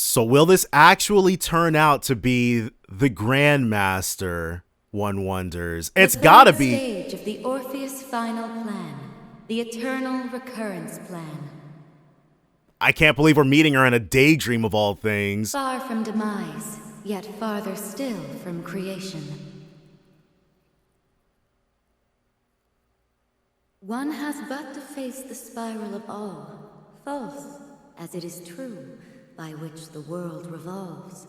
So will this actually turn out to be the Grandmaster, one wonders? It's gotta be. Stage of the Orpheus final plan, the eternal recurrence plan. I can't believe we're meeting her in a daydream of all things. Far from demise, yet farther still from creation. One has but to face the spiral of all, false as it is true, by which the world revolves,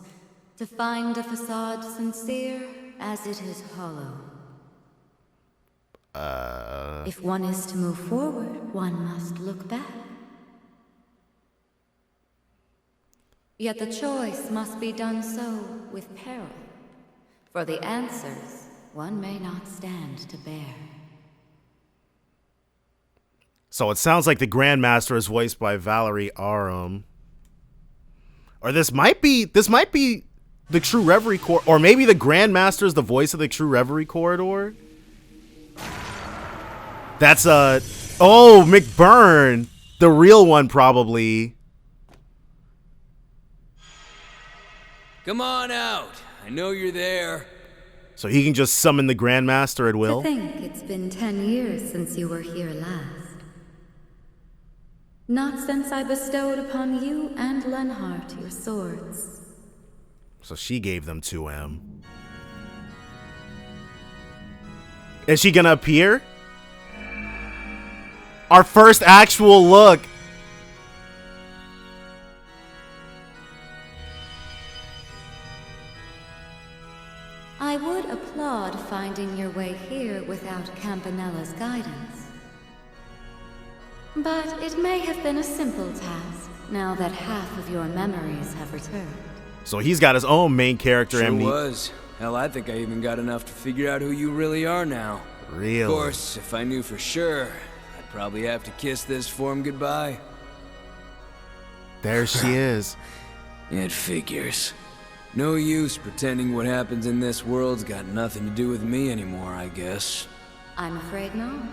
to find a facade sincere as it is hollow. If one is to move forward, one must look back. Yet the choice must be done so with peril. For the answers one may not stand to bear. So it sounds like the Grandmaster is voiced by Valerie Aram. Or this might be the True Reverie Corridor, or maybe the Grandmaster is the voice of the True Reverie Corridor. That's McBurn, the real one probably. Come on out. I know you're there. So he can just summon the Grandmaster at will? To think it's been 10 years since you were here last. Not since I bestowed upon you and Lenhart your swords. So she gave them to him. Is she gonna appear? Our first actual look. I would applaud finding your way here without Campanella's guidance. But it may have been a simple task, now that half of your memories have returned. So he's got his own main character Sure amnesia. was. Hell, I think I even got enough to figure out who you really are now. Really? Of course, if I knew for sure, I'd probably have to kiss this form goodbye. There she is. It figures. No use pretending what happens in this world's got nothing to do with me anymore, I guess. I'm afraid not.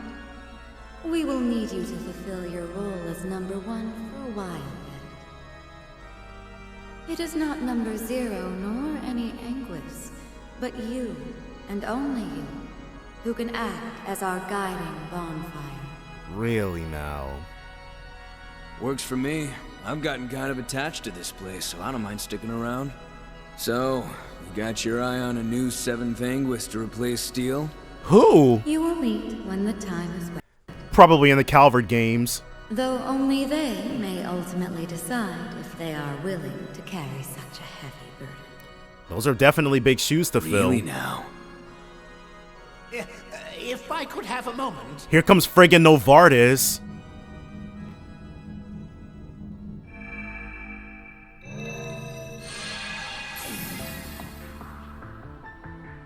We will need you to fulfill your role as number one for a while yet. It is not number 0 nor any Anguis, but you, and only you, who can act as our guiding bonfire. Really now? Works for me. I've gotten kind of attached to this place, so I don't mind sticking around. So, you got your eye on a new 7th Anguis to replace Steel? Who? You will meet when the time is right. Probably in the Calvard games. Though only they may ultimately decide if they are willing to carry such a heavy burden. Those are definitely big shoes to fill. Really now? If I could have a moment. Here comes friggin' Novartis.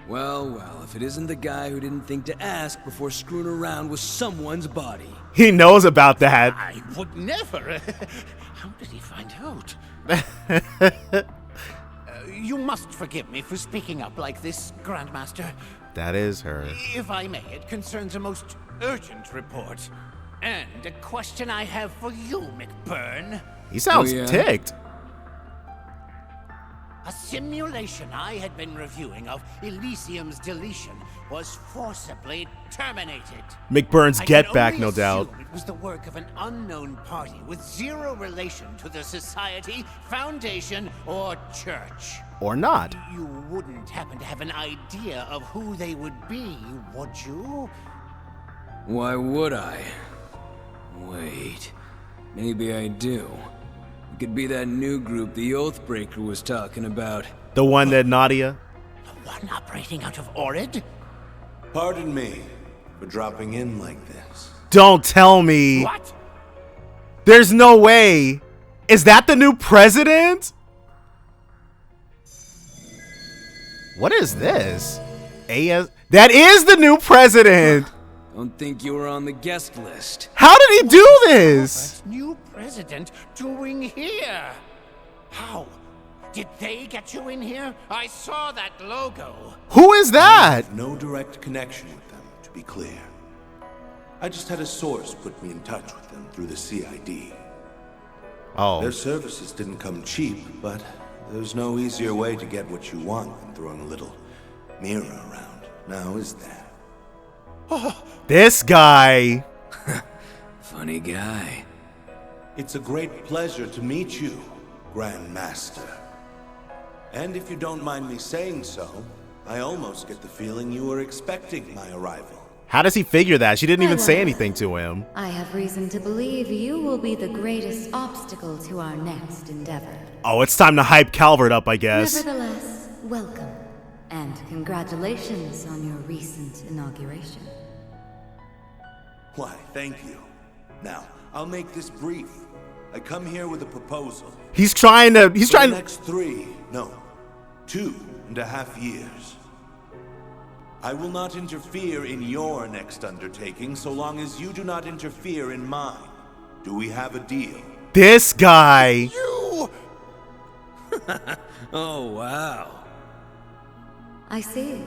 Well, if it isn't the guy who didn't think to ask before screwing around with someone's body. He knows about that. I would never. How did he find out? You must forgive me for speaking up like this, Grandmaster. That is her. If I may, it concerns a most urgent report. And a question I have for you, McBurn. He sounds Oh, yeah? ticked. A simulation I had been reviewing of Elysium's deletion was forcibly terminated. McBurn's I get can back, only no doubt. assume it was the work of an unknown party with zero relation to the society, foundation, or church. Or not. You wouldn't happen to have an idea of who they would be, would you? Why would I? Wait. Maybe I do. It could be that new group the Oathbreaker was talking about. The one that Nadia. The one operating out of Orid? Pardon me for dropping in like this. Don't tell me. What? There's no way. Is that the new president? What is this? That is the new president. Don't think you were on the guest list. How did he do this? What's new president doing here? How? Did they get you in here? I saw that logo. Who is that? No direct connection with them, to be clear. I just had a source put me in touch with them through the CID. Oh. Their services didn't come cheap, but there's no easier way to get what you want than throwing a little mirror around. Now, is there? This guy. Funny guy. It's a great pleasure to meet you, Grandmaster. And if you don't mind me saying so, I almost get the feeling you were expecting my arrival. How does he figure that? She didn't even say Well, anything to him. I have reason to believe you will be the greatest obstacle to our next endeavor. Oh, it's time to hype Calvard up, I guess. Nevertheless, welcome, and congratulations on your recent inauguration. Why, thank you. Now, I'll make this brief. I come here with a proposal. He's trying to. For the next 2.5 years. I will not interfere in your next undertaking so long as you do not interfere in mine. Do we have a deal? This guy. You! Oh, wow. I see.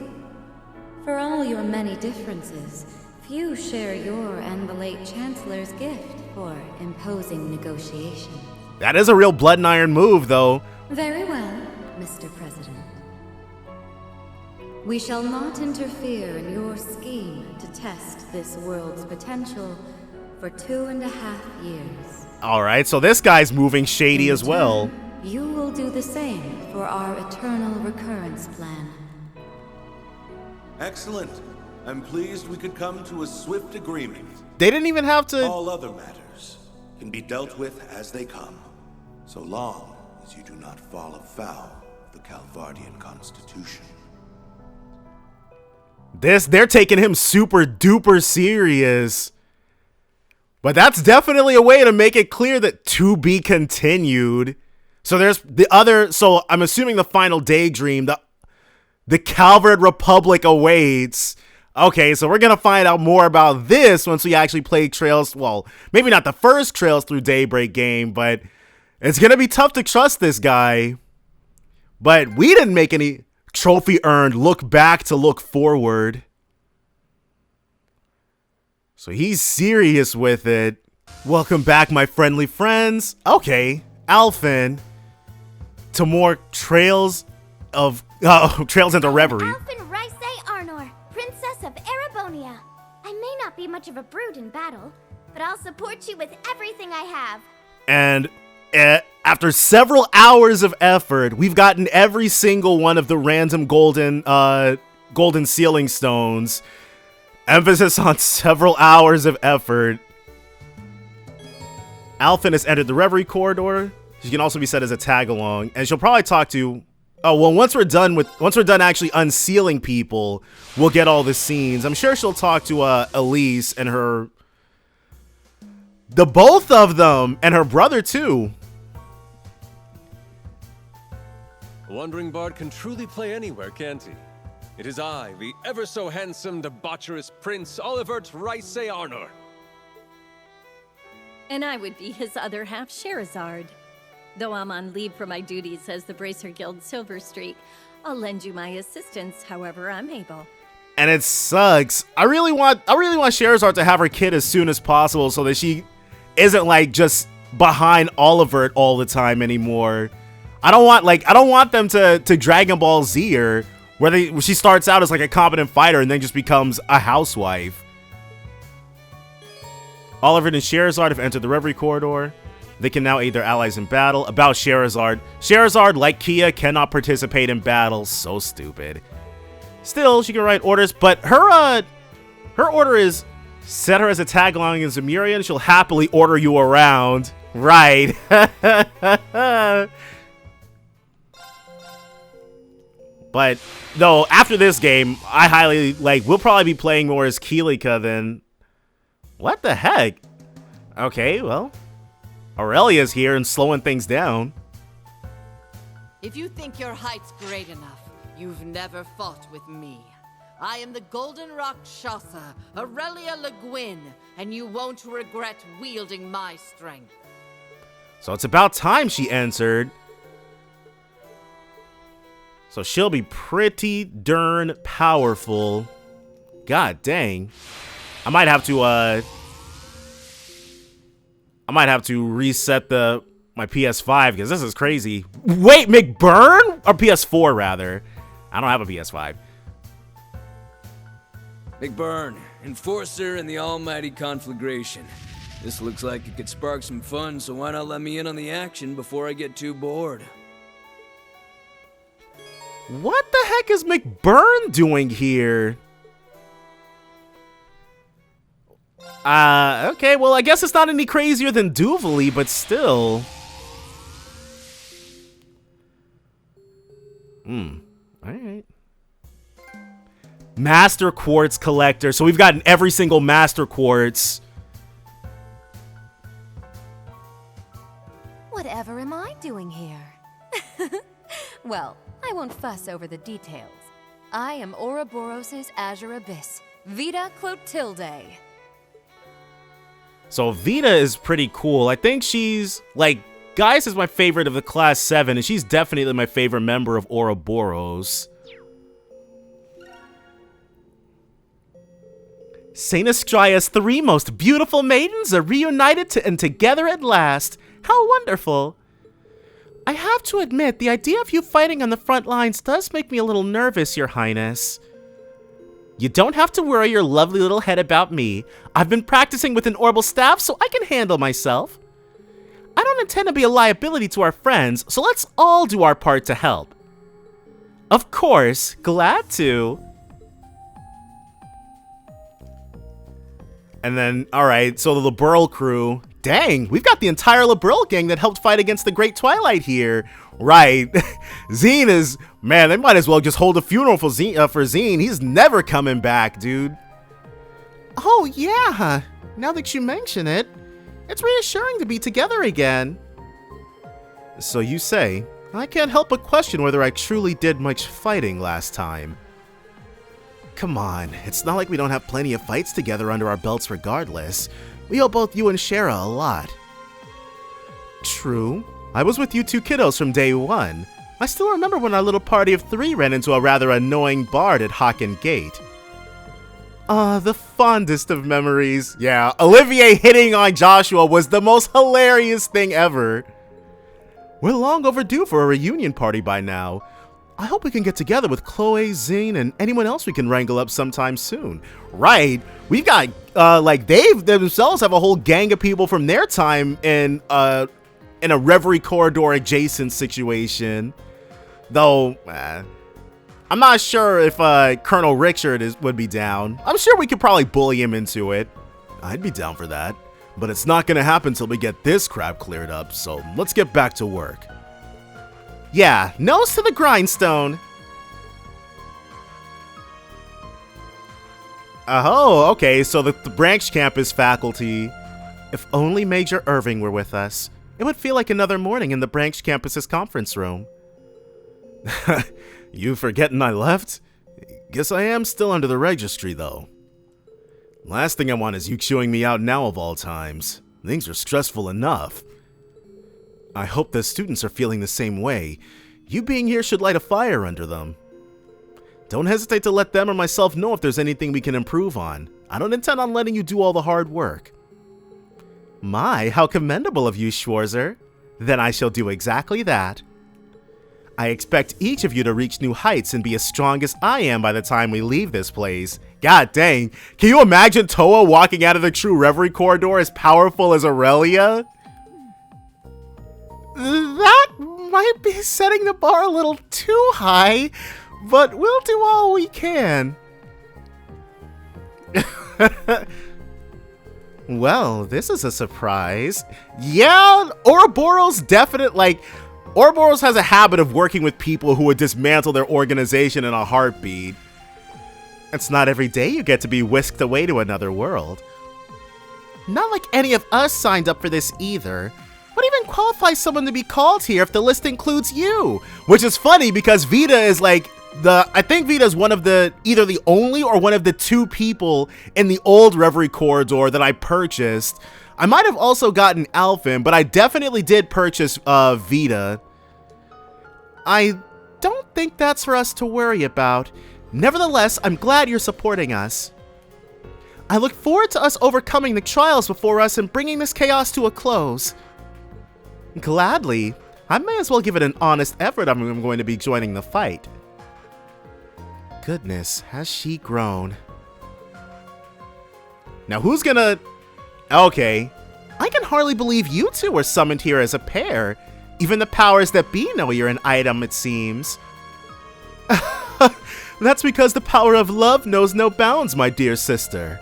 For all your many differences, few share your and the late Chancellor's gift for imposing negotiation. That is a real blood and iron move, though. Very well, Mr. President. We shall not interfere in your scheme to test this world's potential for 2.5 years. Alright, so this guy's moving shady as well. You will do the same for our eternal recurrence plan. Excellent. I'm pleased we could come to a swift agreement. They didn't even have to. All other matters can be dealt with as they come, so long as you do not fall afoul of the Calvardian Constitution. They're taking him super duper serious. But that's definitely a way to make it clear that to be continued. So there's the other, so I'm assuming the final daydream, the Calvard Republic awaits. Okay, so we're gonna find out more about this once we actually play Trails, well, maybe not the first Trails Through Daybreak game, but it's gonna be tough to trust this guy. But we didn't make any trophy earned, look back to look forward. So he's serious with it. Welcome back, my friendly friends. Okay, Alphen, to more Trails of Trails into Reverie. Alphen Rice Arnor, Princess of Erebonia. I may not be much of a brute in battle, but I'll support you with everything I have. And after several hours of effort, we've gotten every single one of the random golden sealing stones. Emphasis on several hours of effort. Alphen has entered the Reverie corridor. She can also be set as a tag along, and she'll probably talk to. Oh well, once we're done actually unsealing people, we'll get all the scenes. I'm sure she'll talk to Elise and the both of them, and her brother too. A wandering bard can truly play anywhere, can't he? It is I, the ever-so-handsome, debaucherous Prince Olivert Rice Arnor. And I would be his other half, Sherazard. Though I'm on leave for my duties as the Bracer Guild Silver Streak, I'll lend you my assistance however I'm able. And it sucks. I really want Sherazard to have her kid as soon as possible so that she isn't like just behind Olivert all the time anymore. I don't want them to Dragon Ball Z her, where she starts out as like a competent fighter and then just becomes a housewife. Olivert and Sherazard have entered the Reverie corridor. They can now aid their allies in battle. About Sherazard. Sherazard, like Kia, cannot participate in battles. So stupid. Still, she can write orders, but her order is set her as a tag along in Zemurian. She'll happily order you around. Right. But no, after this game, I highly we'll probably be playing more as Kilika than. What the heck? Okay, well, Aurelia's here and slowing things down. If you think your height's great enough, you've never fought with me. I am the Golden Rock Shasa, Aurelia Le Guin, and you won't regret wielding my strength. So it's about time she answered. So she'll be pretty darn powerful. God dang. I might have to reset the my PS5 because this is crazy. Wait, McBurn? Or PS4 rather. I don't have a PS5. McBurn, Enforcer in the almighty conflagration. This looks like it could spark some fun, so why not let me in on the action before I get too bored? What the heck is McBurn doing here? Okay, well, I guess it's not any crazier than Duvie, but still. Alright. Master Quartz Collector. So we've gotten every single Master Quartz. Whatever am I doing here? Well, I won't fuss over the details. I am Ouroboros' Azure Abyss, Vita Clotilde. So Vita is pretty cool. I think she's, like, Gaius is my favorite of the Class 7, and she's definitely my favorite member of Ouroboros. Saint Astraea's 3 most beautiful maidens are reunited and together at last. How wonderful. I have to admit, the idea of you fighting on the front lines does make me a little nervous, Your Highness. You don't have to worry your lovely little head about me. I've been practicing with an orbital staff, so I can handle myself. I don't intend to be a liability to our friends, so let's all do our part to help. Of course, glad to. And then, alright, so the Liberl crew. Dang, we've got the entire Liberl gang that helped fight against the Great Twilight here. Right. Zine is... Man, they might as well just hold a funeral for Zine. He's never coming back, dude. Oh, yeah. Now that you mention it, it's reassuring to be together again. So you say. I can't help but question whether I truly did much fighting last time. Come on, it's not like we don't have plenty of fights together under our belts regardless. We owe both you and Shara a lot. True. I was with you two kiddos from day one. I still remember when our little party of 3 ran into a rather annoying bard at Hocken Gate. The fondest of memories. Yeah, Olivier hitting on Joshua was the most hilarious thing ever. We're long overdue for a reunion party by now. I hope we can get together with Chloe, Zine, and anyone else we can wrangle up sometime soon. Right, we've got, like, they themselves have a whole gang of people from their time in a Reverie corridor adjacent situation. Though, I'm not sure if Colonel Richard would be down. I'm sure we could probably bully him into it. I'd be down for that. But it's not gonna happen till we get this crap cleared up, so let's get back to work. Yeah, nose to the grindstone. Oh, okay, so the branch campus faculty. If only Major Irving were with us, it would feel like another morning in the branch campus's conference room. You forgetting I left? Guess I am still under the registry, though. Last thing I want is you chewing me out now of all times. Things are stressful enough. I hope the students are feeling the same way. You being here should light a fire under them. Don't hesitate to let them or myself know if there's anything we can improve on. I don't intend on letting you do all the hard work. My, how commendable of you, Schwarzer. Then I shall do exactly that. I expect each of you to reach new heights and be as strong as I am by the time we leave this place. God dang, can you imagine Toa walking out of the true Reverie corridor as powerful as Aurelia? That might be setting the bar a little too high, but we'll do all we can. Well, this is a surprise. Yeah, Ouroboros Ouroboros has a habit of working with people who would dismantle their organization in a heartbeat. It's not every day you get to be whisked away to another world. Not like any of us signed up for this either. What even qualifies someone to be called here if the list includes you? Which is funny because Vita is like I think Vita is one of either the only or one of the 2 people in the old Reverie corridor that I purchased. I might have also gotten Alphen, but I definitely did purchase Vita. I don't think that's for us to worry about. Nevertheless, I'm glad you're supporting us. I look forward to us overcoming the trials before us and bringing this chaos to a close. Gladly. I may as well give it an honest effort if I'm going to be joining the fight. Goodness, has she grown. Now who's gonna... Okay. I can hardly believe you two were summoned here as a pair. Even the powers that be know you're an item, it seems. That's because the power of love knows no bounds, my dear sister.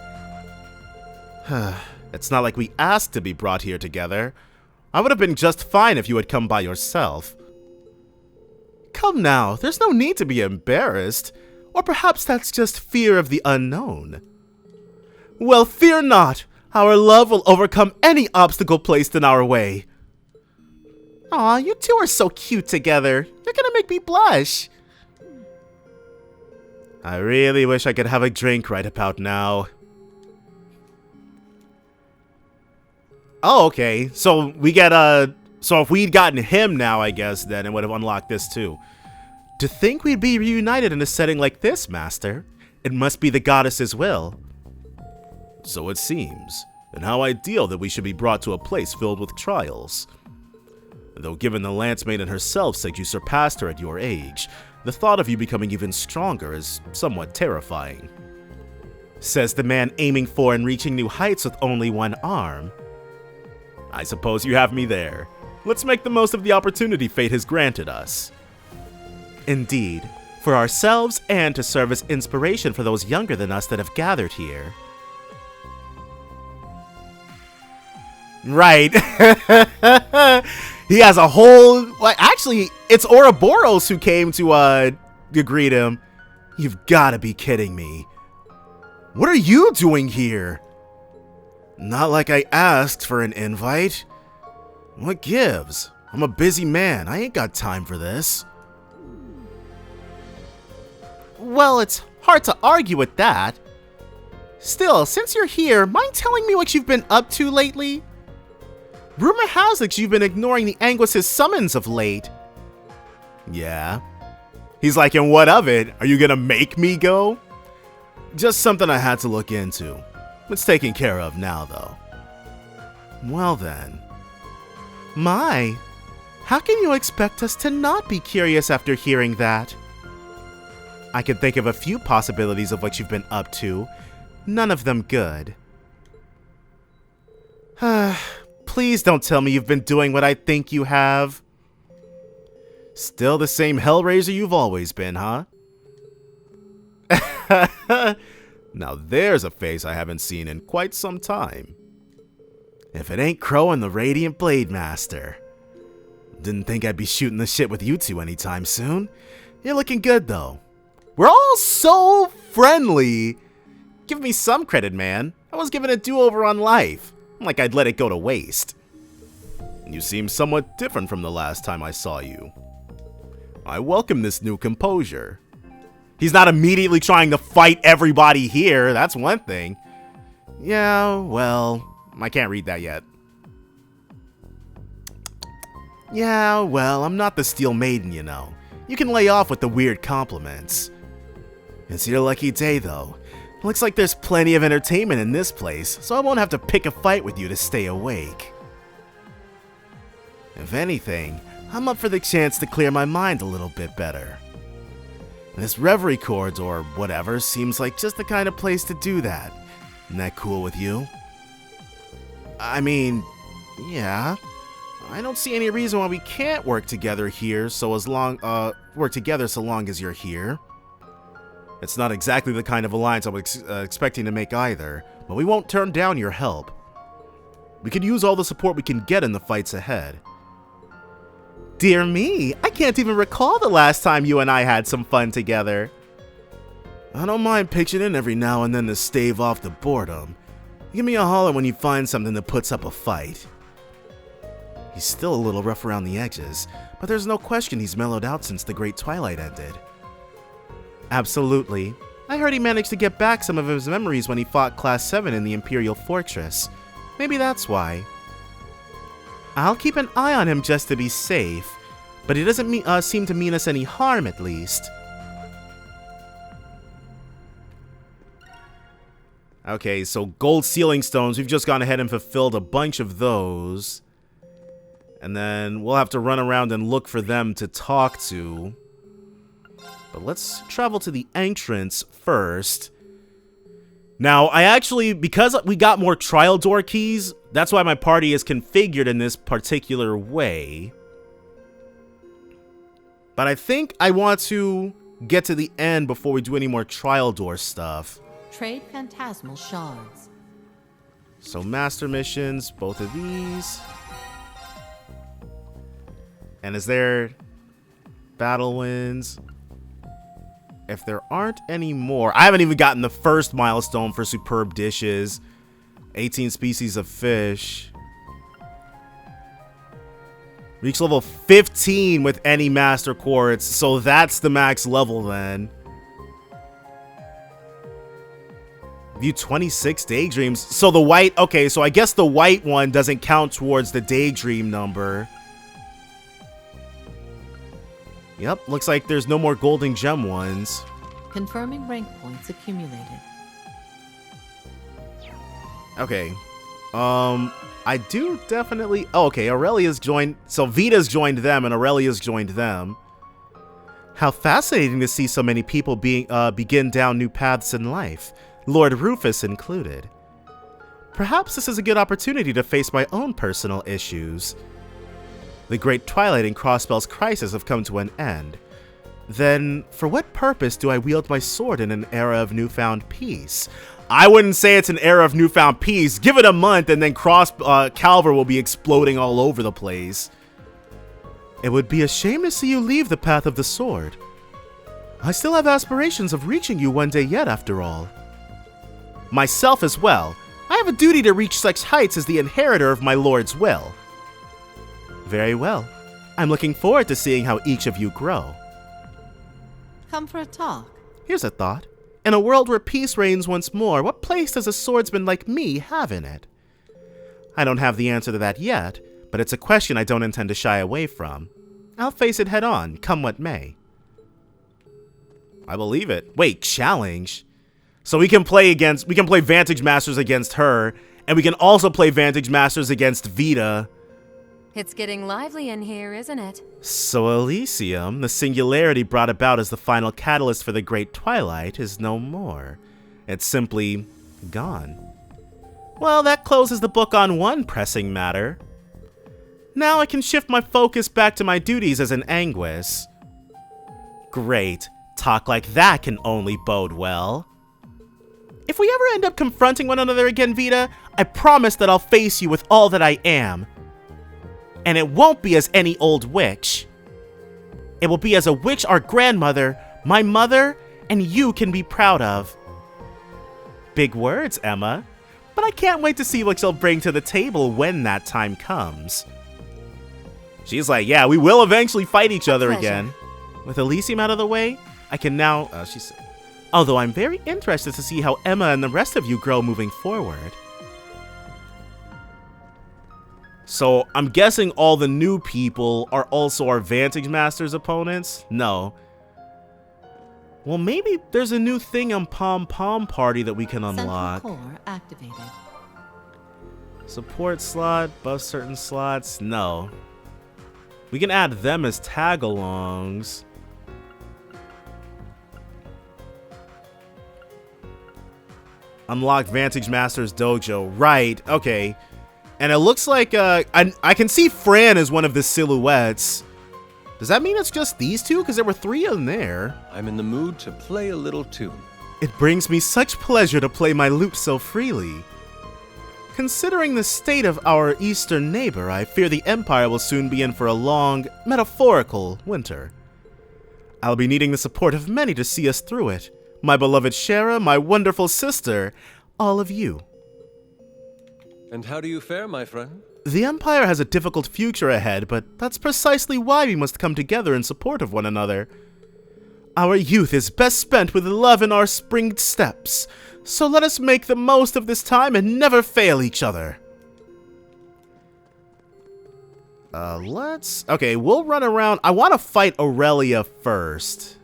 It's not like we asked to be brought here together. I would have been just fine if you had come by yourself. Come now, there's no need to be embarrassed. Or perhaps that's just fear of the unknown. Well, fear not. Our love will overcome any obstacle placed in our way. Aw, you two are so cute together. You're gonna make me blush. I really wish I could have a drink right about now. Oh, okay. So we get so if we'd gotten him now, I guess, then it would have unlocked this too. To think we'd be reunited in a setting like this, Master. It must be the goddess's will. So it seems. And how ideal that we should be brought to a place filled with trials. Though given the Lance Maiden herself said you surpassed her at your age, the thought of you becoming even stronger is somewhat terrifying. Says the man aiming for and reaching new heights with only one arm. I suppose you have me there. Let's make the most of the opportunity fate has granted us. Indeed, for ourselves and to serve as inspiration for those younger than us that have gathered here. Right. He has a whole... Like, actually, it's Ouroboros who came to greet him. You've got to be kidding me. What are you doing here? Not like I asked for an invite. What gives? I'm a busy man. I ain't got time for this. Well, it's hard to argue with that. Still, since you're here, mind telling me what you've been up to lately? Rumor has it you've been ignoring the Anguis' summons of late. Yeah. He's like, and what of it? Are you gonna make me go? Just something I had to look into. It's taken care of now, though. Well then. My, how can you expect us to not be curious after hearing that? I can think of a few possibilities of what you've been up to. None of them good. Please don't tell me you've been doing what I think you have. Still the same Hellraiser you've always been, huh? Now there's a face I haven't seen in quite some time. If it ain't Crow and the Radiant Blade Master. Didn't think I'd be shooting the shit with you two anytime soon. You're looking good, though. We're all so friendly. Give me some credit, man. I was given a do-over on life. Like I'd let it go to waste. You seem somewhat different from the last time I saw you. I welcome this new composure. He's not immediately trying to fight everybody here, that's one thing. Yeah, well, I can't read that yet. Yeah, well, I'm not the Steel Maiden, you know. You can lay off with the weird compliments. It's your lucky day, though. Looks like there's plenty of entertainment in this place, so I won't have to pick a fight with you to stay awake. If anything, I'm up for the chance to clear my mind a little bit better. This Reverie corridor or whatever seems like just the kind of place to do that. Isn't that cool with you? I mean, yeah. I don't see any reason why we can't work together here so long as you're here. It's not exactly the kind of alliance I was expecting to make either, but we won't turn down your help. We could use all the support we can get in the fights ahead. Dear me, I can't even recall the last time you and I had some fun together. I don't mind pitching in every now and then to stave off the boredom. Give me a holler when you find something that puts up a fight. He's still a little rough around the edges, but there's no question he's mellowed out since the Great Twilight ended. Absolutely. I heard he managed to get back some of his memories when he fought Class 7 in the Imperial Fortress. Maybe that's why. I'll keep an eye on him just to be safe, but he doesn't seem to mean us any harm at least. Okay, so gold sealing stones, we've just gone ahead and fulfilled a bunch of those. And then we'll have to run around and look for them to talk to. But let's travel to the entrance first. Now, I actually, because we got more trial door keys, that's why my party is configured in this particular way. But I think I want to get to the end before we do any more trial door stuff. Trade phantasmal shards. So master missions, both of these. And is there battle wins? If there aren't any more, I haven't even gotten the first milestone for superb dishes. 18 species of fish. Reach level 15 with any master quartz, so that's the max level then. View 26 daydreams. So the white, okay, so I guess the white one doesn't count towards the daydream number. Yep, looks like there's no more golden gem ones. Confirming rank points accumulated. Okay. I do definitely... Oh, okay, Aurelia's joined... So Vita's joined them and Aurelia's joined them. How fascinating to see so many people begin down new paths in life, Lord Rufus included. Perhaps this is a good opportunity to face my own personal issues. The Great Twilight and Crossbell's crisis have come to an end. Then, for what purpose do I wield my sword in an era of newfound peace? I wouldn't say it's an era of newfound peace. Give it a month and then Calvard will be exploding all over the place. It would be a shame to see you leave the path of the sword. I still have aspirations of reaching you one day yet, after all. Myself as well. I have a duty to reach such heights as the inheritor of my lord's will. Very well. I'm looking forward to seeing how each of you grow. Come for a talk. Here's a thought. In a world where peace reigns once more, what place does a swordsman like me have in it? I don't have the answer to that yet, but it's a question I don't intend to shy away from. I'll face it head on, come what may. I believe it. Wait, challenge? So we can play Vantage Masters against her, and we can also play Vantage Masters against Vita. It's getting lively in here, isn't it? So Elysium, the singularity brought about as the final catalyst for the Great Twilight, is no more. It's simply gone. Well, that closes the book on one pressing matter. Now I can shift my focus back to my duties as an Anguis. Great. Talk like that can only bode well. If we ever end up confronting one another again, Vita, I promise that I'll face you with all that I am. And it won't be as any old witch. It will be as a witch our grandmother, my mother, and you can be proud of. Big words, Emma. But I can't wait to see what you'll bring to the table when that time comes. She's like, yeah, we will eventually fight each other again. With Elysium out of the way, I can now... she said, although I'm very interested to see how Emma and the rest of you grow moving forward. So, I'm guessing all the new people are also our Vantage Masters opponents? No. Well, maybe there's a new thing on Pom Pom Party that we can unlock. Central core activated. Support slot, buff certain slots? No. We can add them as tag-alongs. Unlock Vantage Masters Dojo. Right, okay. And it looks like, I can see Fran as one of the silhouettes. Does that mean it's just these two? Because there were 3 in there. I'm in the mood to play a little tune. It brings me such pleasure to play my lute so freely. Considering the state of our eastern neighbor, I fear the Empire will soon be in for a long, metaphorical winter. I'll be needing the support of many to see us through it. My beloved Shara, my wonderful sister, all of you. And how do you fare, my friend? The Empire has a difficult future ahead, but that's precisely why we must come together in support of one another. Our youth is best spent with love in our springed steps, so let us make the most of this time and never fail each other. Okay, we'll run around. I want to fight Aurelia first.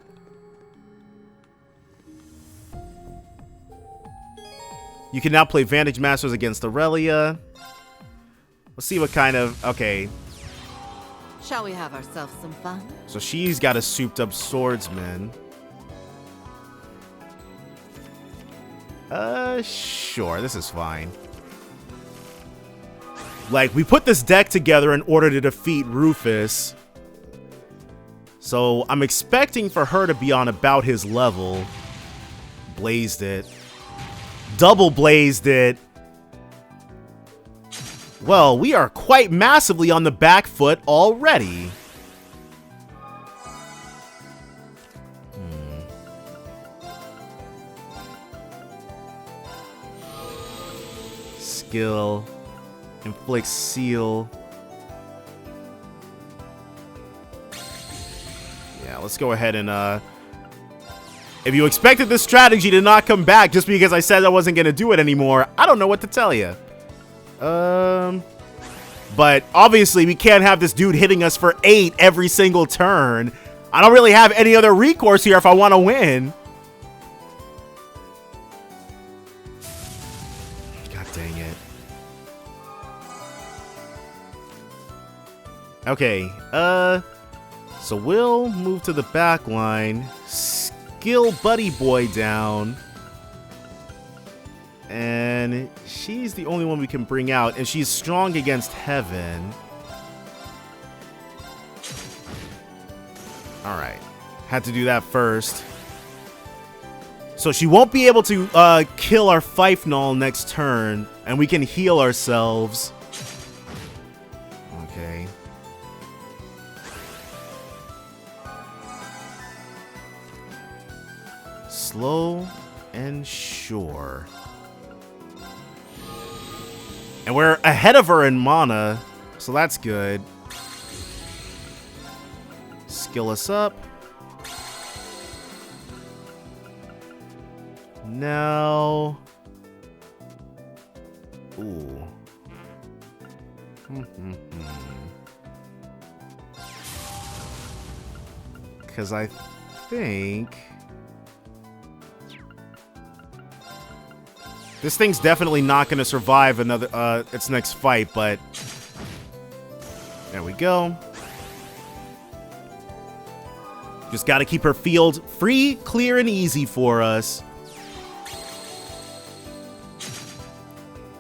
You can now play Vantage Masters against Aurelia. Let's see what kind of... Okay. Shall we have ourselves some fun? So she's got a souped up swordsman. Sure, this is fine. Like, we put this deck together in order to defeat Rufus. So I'm expecting for her to be on about his level. Blazed it. Double blazed it. Well, we are quite massively on the back foot already. Skill. Inflict seal. Yeah, let's go ahead and, if you expected this strategy to not come back just because I said I wasn't going to do it anymore, I don't know what to tell you. But obviously we can't have this dude hitting us for 8 every single turn. I don't really have any other recourse here if I want to win. God dang it. Okay, so we'll move to the back line, skill Buddy Boy down, and she's the only one we can bring out, and she's strong against Heaven. Alright, had to do that first. So she won't be able to kill our Fife Null next turn, and we can heal ourselves. Okay. Slow and sure. And we're ahead of her in mana, so that's good. Skill us up. Now. Ooh. Because I think this thing's definitely not going to survive another its next fight, but there we go. Just got to keep her field free, clear, and easy for us.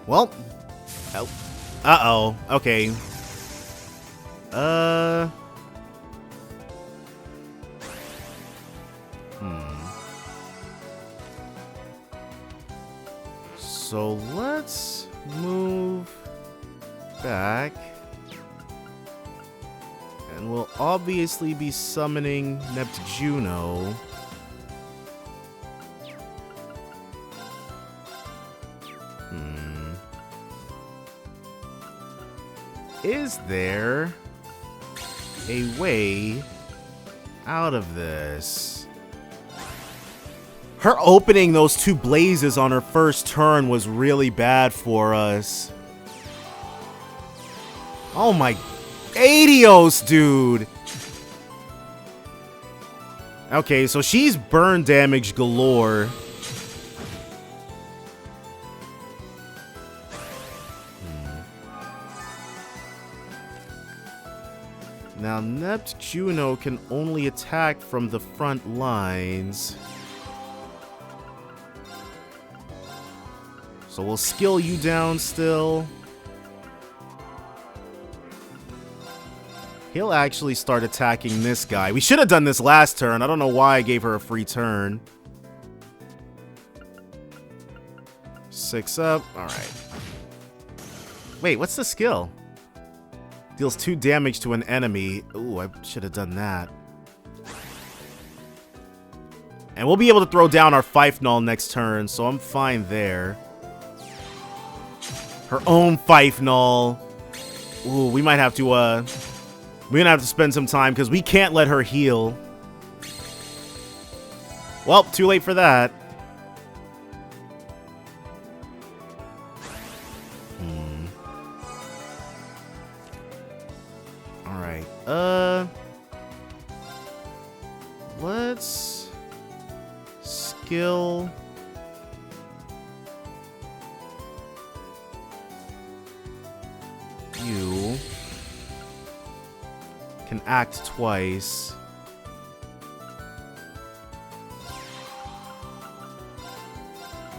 Well, uh-oh. Okay. So let's move back. And we'll obviously be summoning Neptuno. Is there a way out of this? Her opening those 2 blazes on her first turn was really bad for us. Oh my... Adios, dude! Okay, so she's burn damage galore. Now, Neptuno can only attack from the front lines. So we'll skill you down still. He'll actually start attacking this guy. We should have done this last turn. I don't know why I gave her a free turn. 6 up. Alright. Wait, what's the skill? Deals 2 damage to an enemy. Ooh, I should have done that. And we'll be able to throw down our Fife Null next turn, so I'm fine there. Her own Fife Null. Ooh, we might have to, we're gonna have to spend some time, because we can't let her heal. Well, too late for that. Alright, let's skill you. and act twice.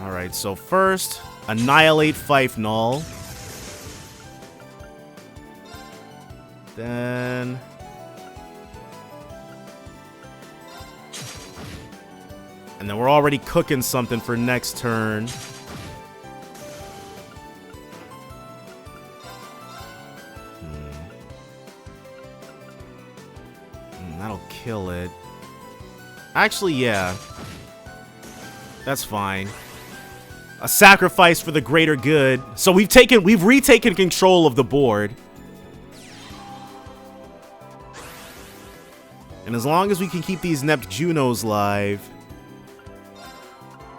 Alright, so first, annihilate Fife Null. Then... and then we're already cooking something for next turn. That'll kill it. Actually, yeah. That's fine. A sacrifice for the greater good. So we've retaken control of the board. And as long as we can keep these Neptunos live.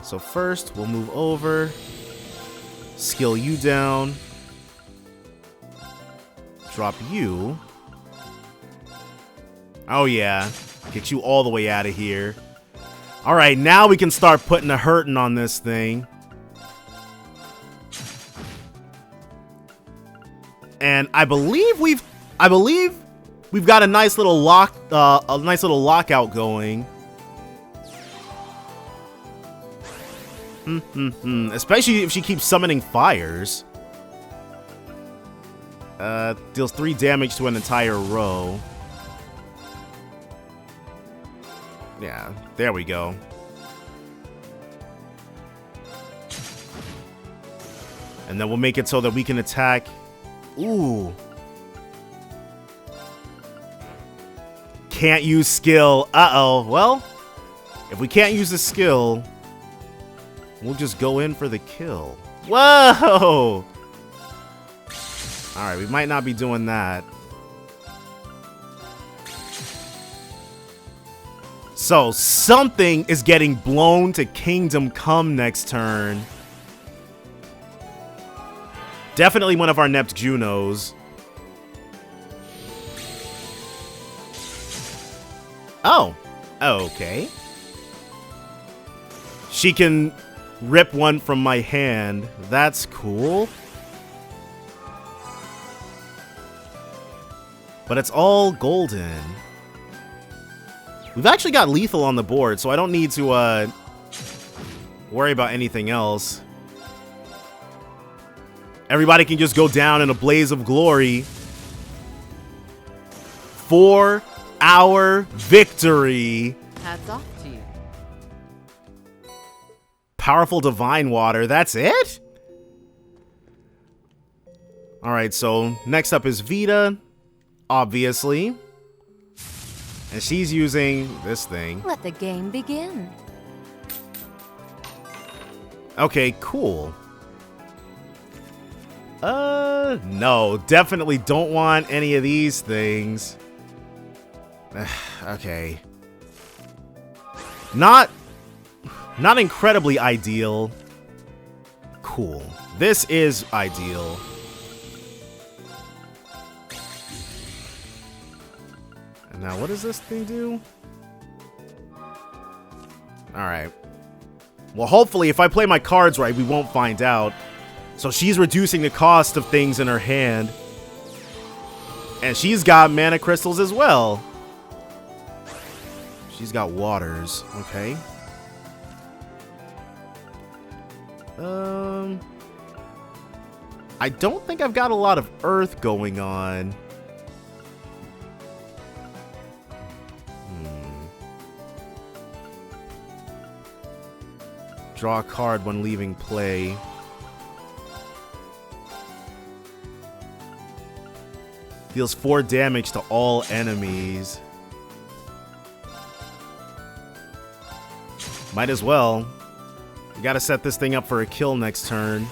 So first, we'll move over. Skill you down. Drop you. Oh yeah, get you all the way out of here. Alright, now we can start putting a hurting on this thing. And I believe we've got a nice little lockout going. Especially if she keeps summoning fires. Deals 3 damage to an entire row. Yeah, there we go. And then we'll make it so that we can attack. Ooh. Can't use skill. Uh-oh. Well, if we can't use the skill, we'll just go in for the kill. Whoa! Alright, we might not be doing that. So, something is getting blown to Kingdom Come next turn. Definitely one of our Neptunos. Oh, okay. She can rip one from my hand. That's cool. But it's all golden. We've actually got lethal on the board, so I don't need to worry about anything else. Everybody can just go down in a blaze of glory. For our victory. Hats off to you. Powerful divine water, that's it? Alright, so next up is Vita, obviously. And she's using this thing. Let the game begin. Okay, cool. No, definitely don't want any of these things. Okay. Not incredibly ideal. Cool. This is ideal. And now what does this thing do? Alright. Well, hopefully if I play my cards right, we won't find out. So she's reducing the cost of things in her hand. And she's got mana crystals as well. She's got waters. Okay. I don't think I've got a lot of earth going on. Draw a card when leaving play. Deals 4 damage to all enemies. Might as well. We gotta set this thing up for a kill next turn.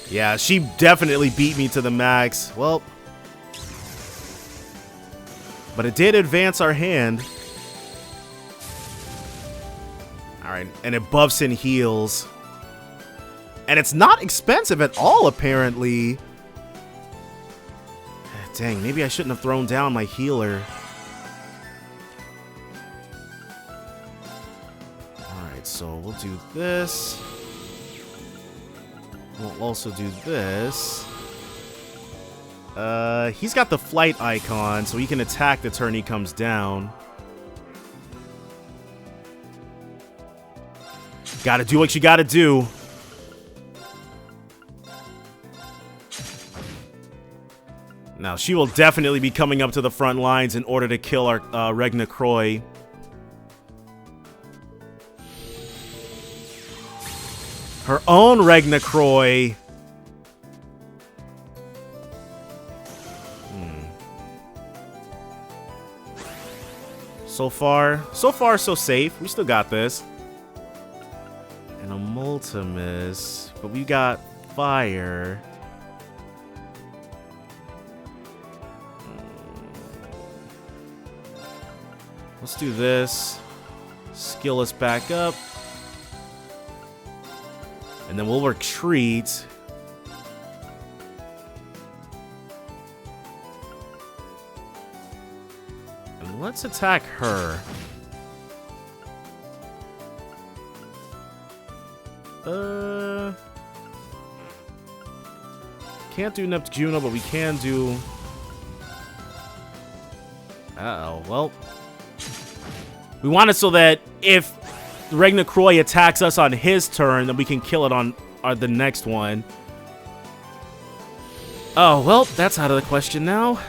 Yeah, she definitely beat me to the max. Well, but it did advance our hand. Alright, and it buffs and heals. And it's not expensive at all, apparently. Dang, maybe I shouldn't have thrown down my healer. Alright, so we'll do this. We'll also do this. He's got the flight icon, so he can attack the turn he comes down. Gotta do what you gotta do. Now, she will definitely be coming up to the front lines in order to kill our Regna Croy. Her own Regna Croy. So far, so safe. We still got this. And a Multimus. But we got fire. Let's do this. Skill us back up. And then we'll retreat. And let's attack her. Can't do Neptuno, but we can do... Uh-oh, well... We want it so that if Regna Croy attacks us on his turn, then we can kill it on the next one. Oh, well, that's out of the question now.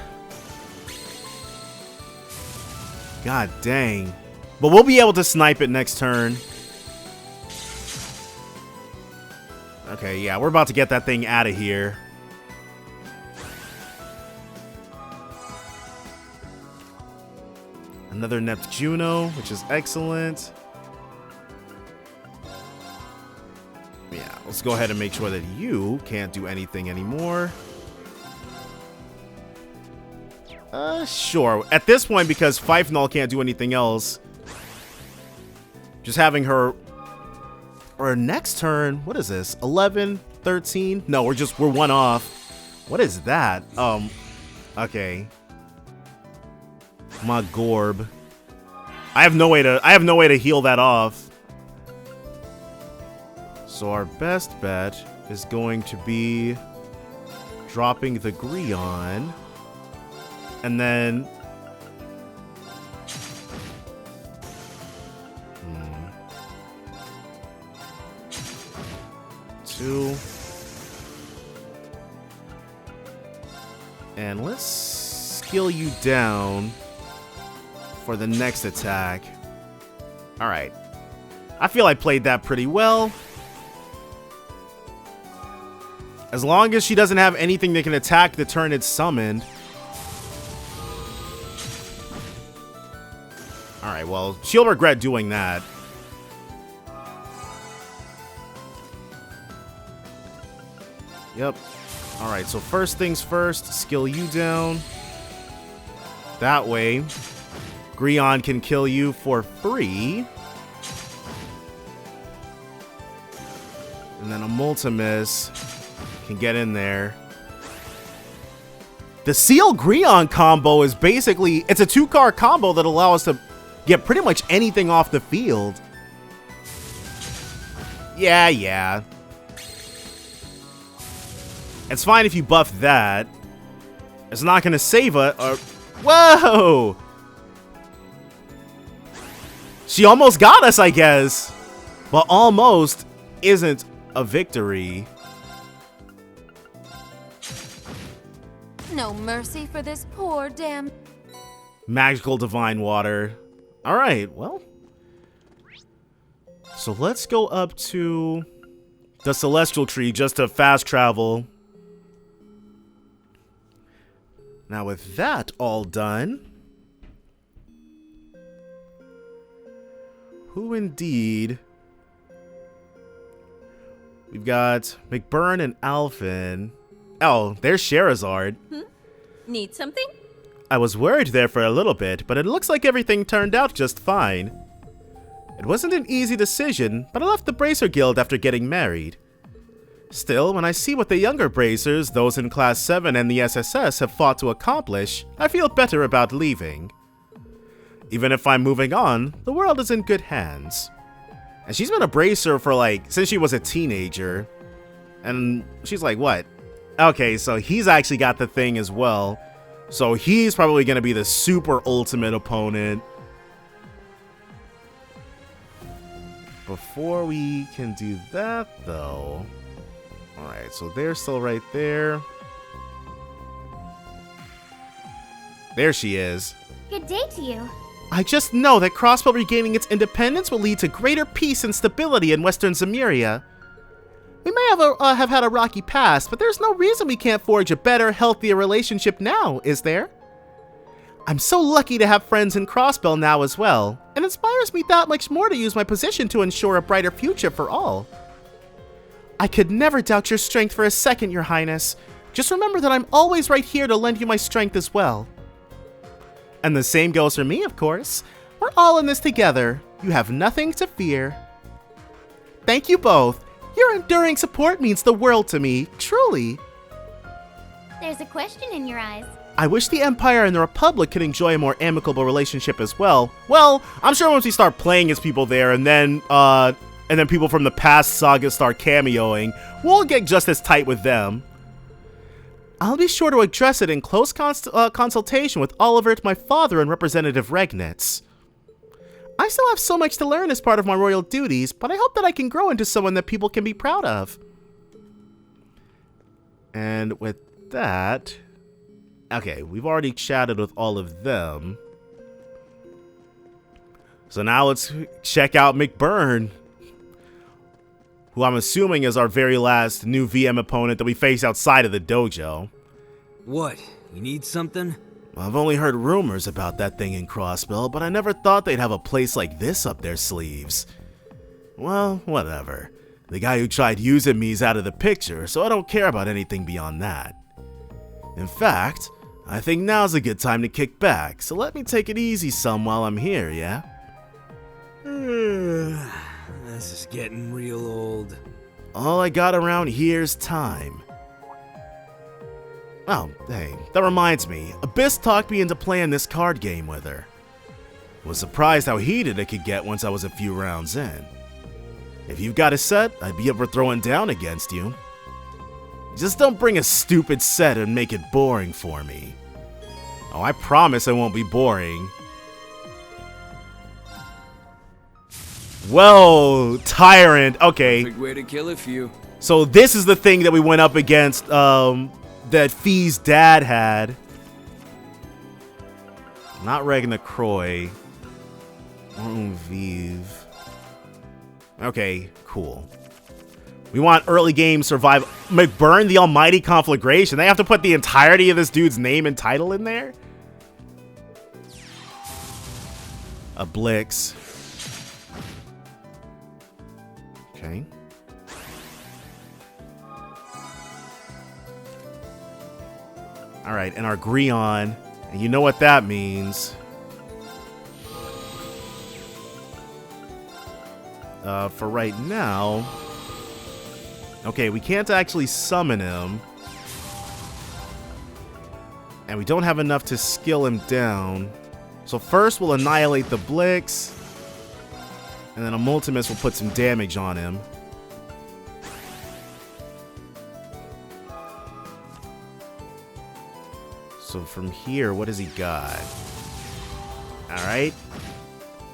God dang. But we'll be able to snipe it next turn. Okay, yeah, we're about to get that thing out of here. Another Neptuno, which is excellent. Yeah, let's go ahead and make sure that you can't do anything anymore. Sure. At this point, because Fifenall can't do anything else, just having her... Or next turn, what is this? 11, 13? No, we're one off. What is that? Okay. My Gorb. I have no way to heal that off. So our best bet is going to be dropping the Greon. And then... Two. And let's skill you down for the next attack. Alright. I feel I played that pretty well. As long as she doesn't have anything that can attack the turn it's summoned. Alright, well, she'll regret doing that. Yep. Alright, so first things first, skill you down. That way, Greon can kill you for free. And then a Multimus can get in there. The Seal Greon combo is basically, it's a 2-card combo that allows us to get pretty much anything off the field. Yeah. It's fine if you buff that. It's not gonna save her. Whoa! She almost got us, I guess. But almost isn't a victory. No mercy for this poor damn... Magical Divine Water. Alright, well. So let's go up to the Celestial Tree just to fast travel. Now with that all done, who indeed? We've got McBurn and Alphen. Oh, there's Sherazard. Need something? I was worried there for a little bit, but it looks like everything turned out just fine. It wasn't an easy decision, but I left the Bracer Guild after getting married. Still, when I see what the younger Bracers, those in Class 7 and the SSS, have fought to accomplish, I feel better about leaving. Even if I'm moving on, the world is in good hands. And she's been a Bracer for since she was a teenager. And she's like, what? Okay, so he's actually got the thing as well. So he's probably going to be the super ultimate opponent. Before we can do that, though... Alright, so they're still right there. There she is. Good day to you. I just know that Crossbell regaining its independence will lead to greater peace and stability in Western Zemuria. We may have had a rocky past, but there's no reason we can't forge a better, healthier relationship now, is there? I'm so lucky to have friends in Crossbell now as well. It inspires me that much more to use my position to ensure a brighter future for all. I could never doubt your strength for a second, Your Highness. Just remember that I'm always right here to lend you my strength as well. And the same goes for me, of course. We're all in this together. You have nothing to fear. Thank you both. Your enduring support means the world to me, truly. There's a question in your eyes. I wish the Empire and the Republic could enjoy a more amicable relationship as well. Well, I'm sure once we start playing as people there and then people from the past saga start cameoing, we'll get just as tight with them. I'll be sure to address it in close consultation with Oliver, my father, and Representative Regnitz. I still have so much to learn as part of my royal duties, but I hope that I can grow into someone that people can be proud of. And with that... Okay, we've already chatted with all of them. So now let's check out McBurn, who I'm assuming is our very last new VM opponent that we face outside of the dojo. What? You need something? I've only heard rumors about that thing in Crossbell, but I never thought they'd have a place like this up their sleeves. Well, whatever. The guy who tried using me is out of the picture, so I don't care about anything beyond that. In fact, I think now's a good time to kick back, so let me take it easy some while I'm here, yeah? This is getting real old. All I got around here's time. Oh, hey, that reminds me. Abyss talked me into playing this card game with her. Was surprised how heated it could get once I was a few rounds in. If you've got a set, I'd be up for throwing down against you. Just don't bring a stupid set and make it boring for me. Oh, I promise I won't be boring. Whoa, Tyrant. Okay. Perfect way to kill a few. So this is the thing that we went up against, that Fee's dad had. Not Regna Croy. Or Vive. Okay, cool. We want early game survival. McBurn, the Almighty Conflagration. They have to put the entirety of this dude's name and title in there? A Blix. Okay. Alright, and our Greon. And you know what that means. For right now... Okay, we can't actually summon him. And we don't have enough to skill him down. So first we'll annihilate the Blix. And then a Multimus will put some damage on him. So from here, what has he got? Alright.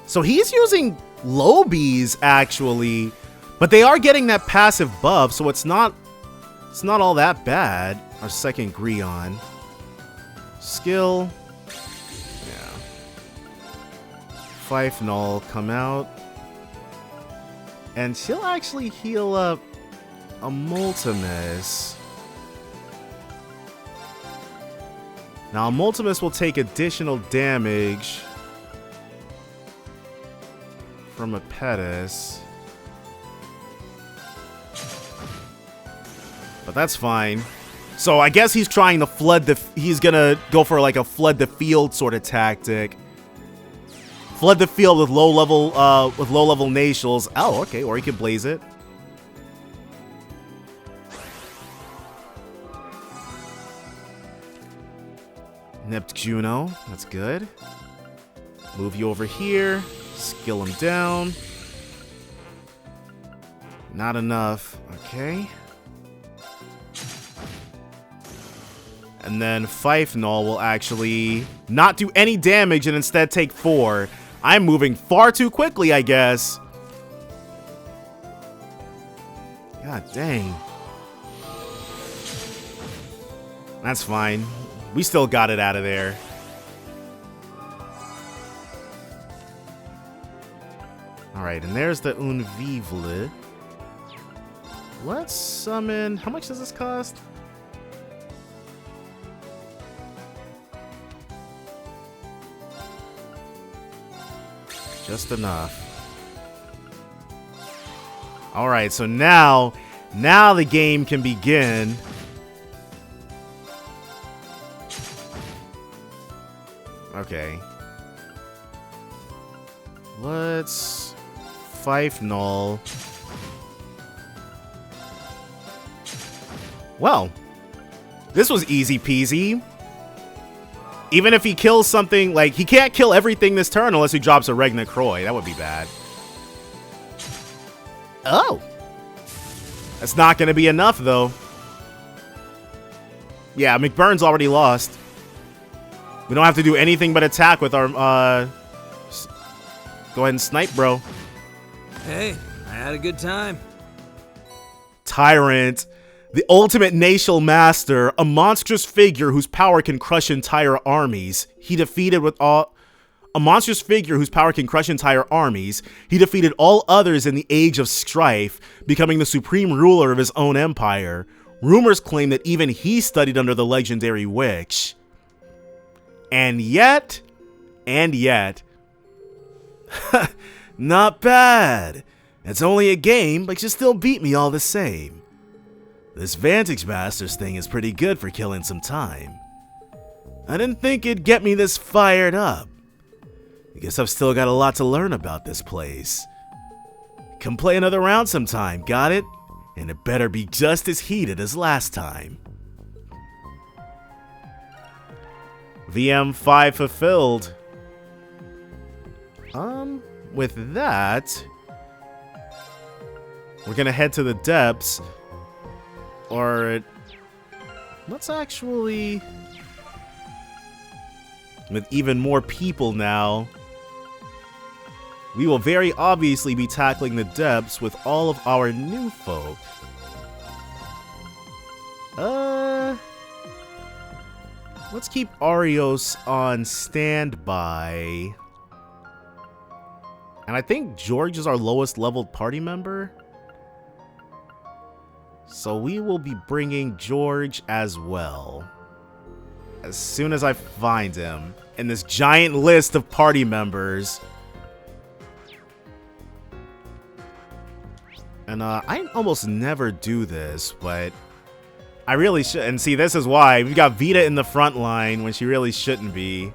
So he's using Lobies, actually. But they are getting that passive buff, so it's not all that bad. Our second Greon. Skill. Yeah. Fife Null come out. And she'll actually heal up a Multimus. Now, a Multimus will take additional damage from a Pedis. But that's fine. So I guess he's trying to flood the... He's gonna go for like a flood the field sort of tactic. Flood the field with low level Natials. Oh, okay, or he can blaze it. Neptuno, that's good. Move you over here. Skill him down. Not enough. Okay. And then Fifenol will actually not do any damage and instead take 4. I'm moving far too quickly, I guess. God dang. That's fine. We still got it out of there. Alright, and there's the Unvivle. Let's summon... How much does this cost? Just enough. Alright, so now the game can begin. Okay. Let's Fifenol. Well, this was easy peasy. Even if he kills something, like, he can't kill everything this turn unless he drops a Regna Croy. That would be bad. Oh. That's not going to be enough, though. Yeah, McBurn's already lost. We don't have to do anything but attack with our, go ahead and snipe, bro. Hey, I had a good time. Tyrant. The ultimate Natial Master, a monstrous figure whose power can crush entire armies. He defeated all others in the Age of Strife, becoming the supreme ruler of his own empire. Rumors claim that even he studied under the legendary witch. And yet, not bad. It's only a game, but you still beat me all the same. This Vantage Masters thing is pretty good for killing some time. I didn't think it'd get me this fired up. I guess I've still got a lot to learn about this place. Come play another round sometime, got it? And it better be just as heated as last time. VM5 fulfilled. With that, we're gonna head to the depths. Or let's actually, with even more people now, we will very obviously be tackling the depths with all of our new folk. Let's keep Arios on standby. And I think George is our lowest leveled party member. So we will be bringing George as well. As soon as I find him in this giant list of party members. And I almost never do this, but I really should. And see, this is why. We've got Vita in the front line when she really shouldn't be.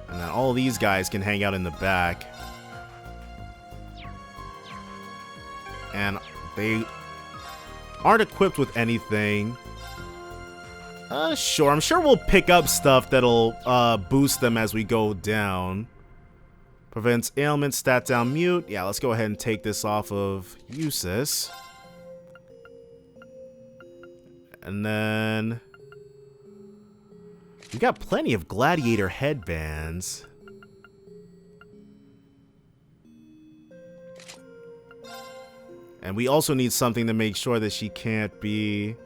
And then all these guys can hang out in the back. And they aren't equipped with anything. Sure. I'm sure we'll pick up stuff that'll boost them as we go down. Prevents ailment, stat down, mute. Yeah, let's go ahead and take this off of Usis. And then we got plenty of gladiator headbands. And we also need something to make sure that she can't be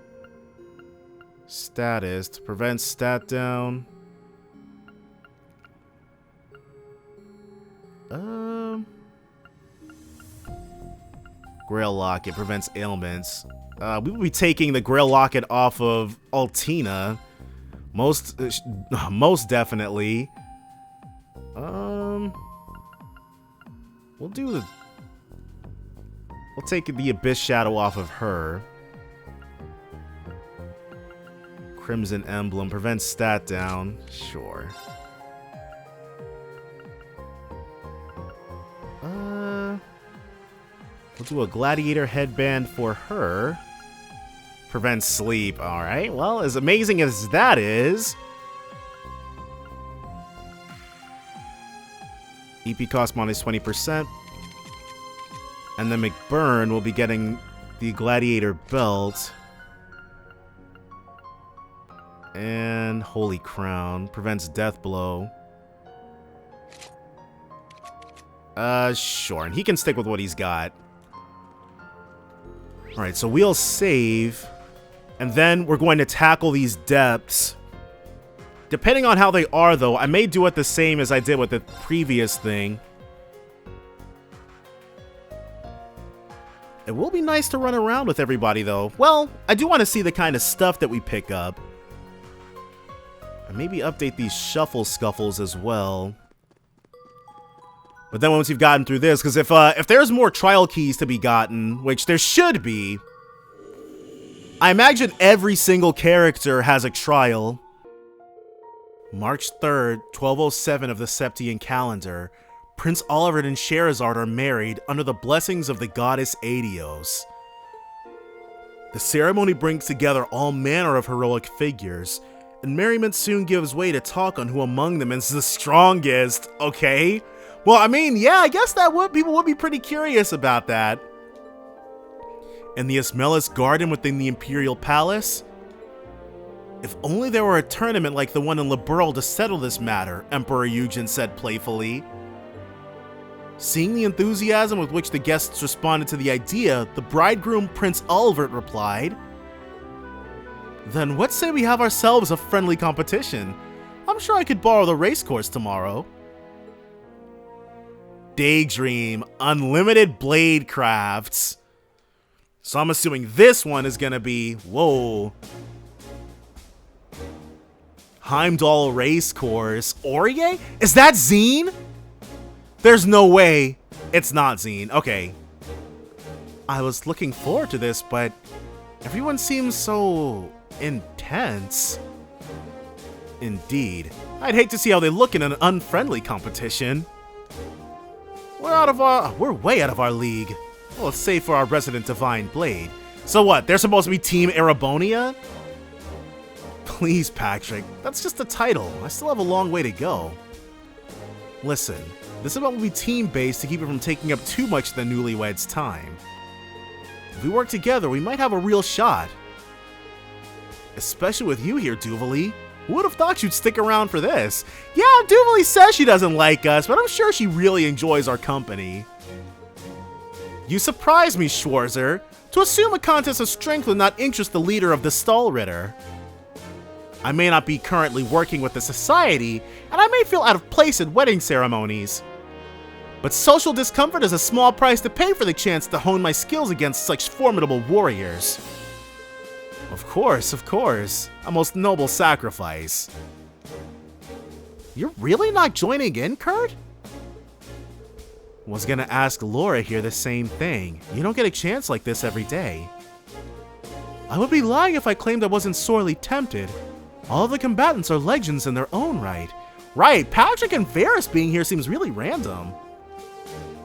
status. To prevent stat down. Grail Locket prevents ailments. We will be taking the Grail Locket off of Altina. Most definitely. We'll take the Abyss Shadow off of her. Crimson Emblem prevents stat down. Sure. We'll do a gladiator headband for her. Prevents sleep. Alright, well, as amazing as that is, EP cost minus 20%. And then McBurn will be getting the gladiator belt. And Holy Crown. Prevents death blow. Sure. And he can stick with what he's got. Alright, so we'll save. And then we're going to tackle these depths. Depending on how they are, though, I may do it the same as I did with the previous thing. It will be nice to run around with everybody, though. Well, I do want to see the kind of stuff that we pick up. And maybe update these shuffle scuffles as well. But then once you've gotten through this, because if there's more trial keys to be gotten, which there should be, I imagine every single character has a trial. March 3rd, 1207 of the Septian calendar, Prince Olivert and Sherazard are married under the blessings of the goddess Adios. The ceremony brings together all manner of heroic figures, and merriment soon gives way to talk on who among them is the strongest, okay? Well, I mean, yeah, I guess people would be pretty curious about that. In the Ismelis garden within the Imperial Palace? If only there were a tournament like the one in Liberl to settle this matter, Emperor Eugen said playfully. Seeing the enthusiasm with which the guests responded to the idea, the bridegroom Prince Olivert replied, "Then what say we have ourselves a friendly competition? I'm sure I could borrow the racecourse tomorrow." Daydream, unlimited blade crafts. So I'm assuming this one is gonna be, whoa. Heimdall Racecourse. Aurier? Is that Zine? There's no way it's not Zine. Okay. I was looking forward to this, but everyone seems so intense. Indeed. I'd hate to see how they look in an unfriendly competition. We're way out of our league. Well, it's safe for our resident Divine Blade. So what, they're supposed to be Team Erebonia? Please, Patrick, that's just a title. I still have a long way to go. Listen, this event will be team-based to keep it from taking up too much of the newlyweds' time. If we work together, we might have a real shot. Especially with you here, Duvie. Who would have thought you'd stick around for this? Yeah, Duvie says she doesn't like us, but I'm sure she really enjoys our company. You surprise me, Schwarzer. To assume a contest of strength would not interest the leader of the Stahlritter. I may not be currently working with the society, and I may feel out of place at wedding ceremonies. But social discomfort is a small price to pay for the chance to hone my skills against such formidable warriors. Of course, a most noble sacrifice. You're really not joining in, Kurt? Was gonna ask Laura here the same thing. You don't get a chance like this every day. I would be lying if I claimed I wasn't sorely tempted. All of the combatants are legends in their own right. Right, Patrick and Varys being here seems really random.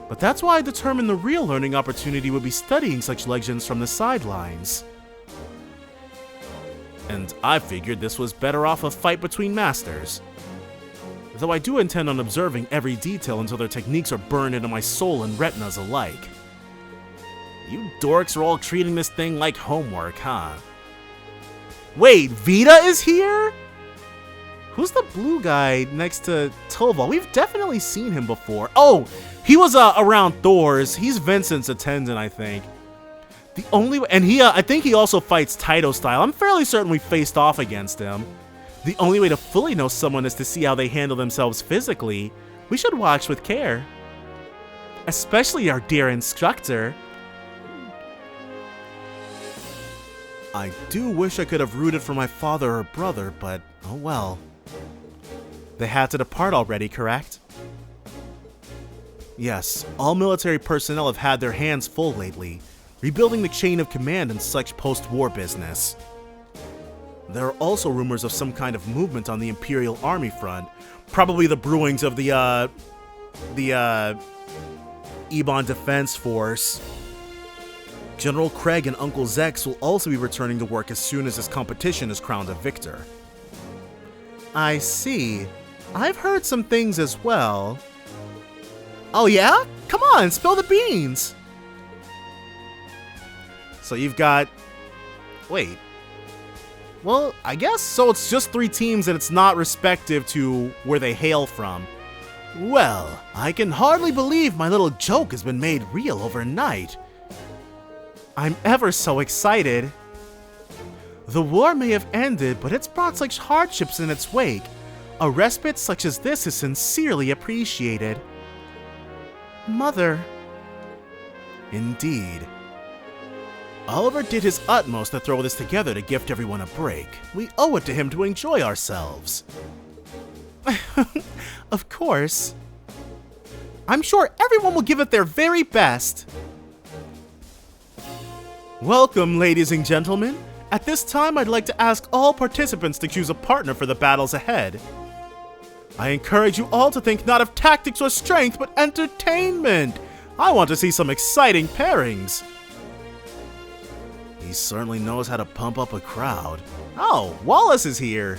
But that's why I determined the real learning opportunity would be studying such legends from the sidelines. And I figured this was better off a fight between masters. Though I do intend on observing every detail until their techniques are burned into my soul and retinas alike. You dorks are all treating this thing like homework, huh? Wait, Vita is here? Who's the blue guy next to Tova? We've definitely seen him before. Oh, he was around Thor's. He's Vincent's attendant, I think. The only way, and I think he also fights Taito style. I'm fairly certain we faced off against him. The only way to fully know someone is to see how they handle themselves physically. We should watch with care. Especially our dear instructor. I do wish I could have rooted for my father or brother, but oh well. They had to depart already, correct? Yes, all military personnel have had their hands full lately, rebuilding the chain of command and such post-war business. There are also rumors of some kind of movement on the Imperial Army front, probably the brewings of the Ebon Defense Force. General Craig and Uncle Zex will also be returning to work as soon as this competition is crowned a victor. I see. I've heard some things as well. Oh yeah? Come on, spill the beans! So you've got... Wait. Well, I guess so. It's just 3 teams and it's not respective to where they hail from. Well, I can hardly believe my little joke has been made real overnight. I'm ever so excited. The war may have ended, but it's brought such hardships in its wake. A respite such as this is sincerely appreciated. Mother. Indeed. Oliver did his utmost to throw this together to gift everyone a break. We owe it to him to enjoy ourselves. Of course. I'm sure everyone will give it their very best. Welcome, ladies and gentlemen. At this time, I'd like to ask all participants to choose a partner for the battles ahead. I encourage you all to think not of tactics or strength, but entertainment. I want to see some exciting pairings. He certainly knows how to pump up a crowd. Oh, Wallace is here.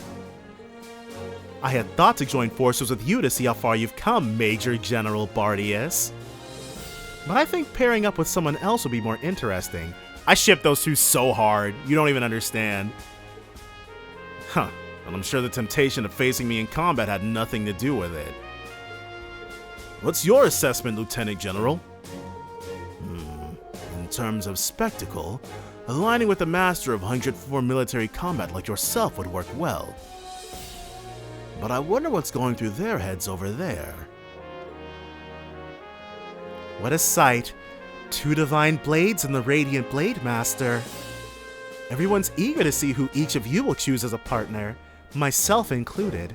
I had thought to join forces with you to see how far you've come, Major General Bardius. But I think pairing up with someone else would be more interesting. I ship those two so hard, you don't even understand. Huh, and I'm sure the temptation of facing me in combat had nothing to do with it. What's your assessment, Lieutenant General? In terms of spectacle, aligning with a master of 104 military combat like yourself would work well. But I wonder what's going through their heads over there. What a sight. 2 divine blades and the Radiant Blade Master. Everyone's eager to see who each of you will choose as a partner, myself included.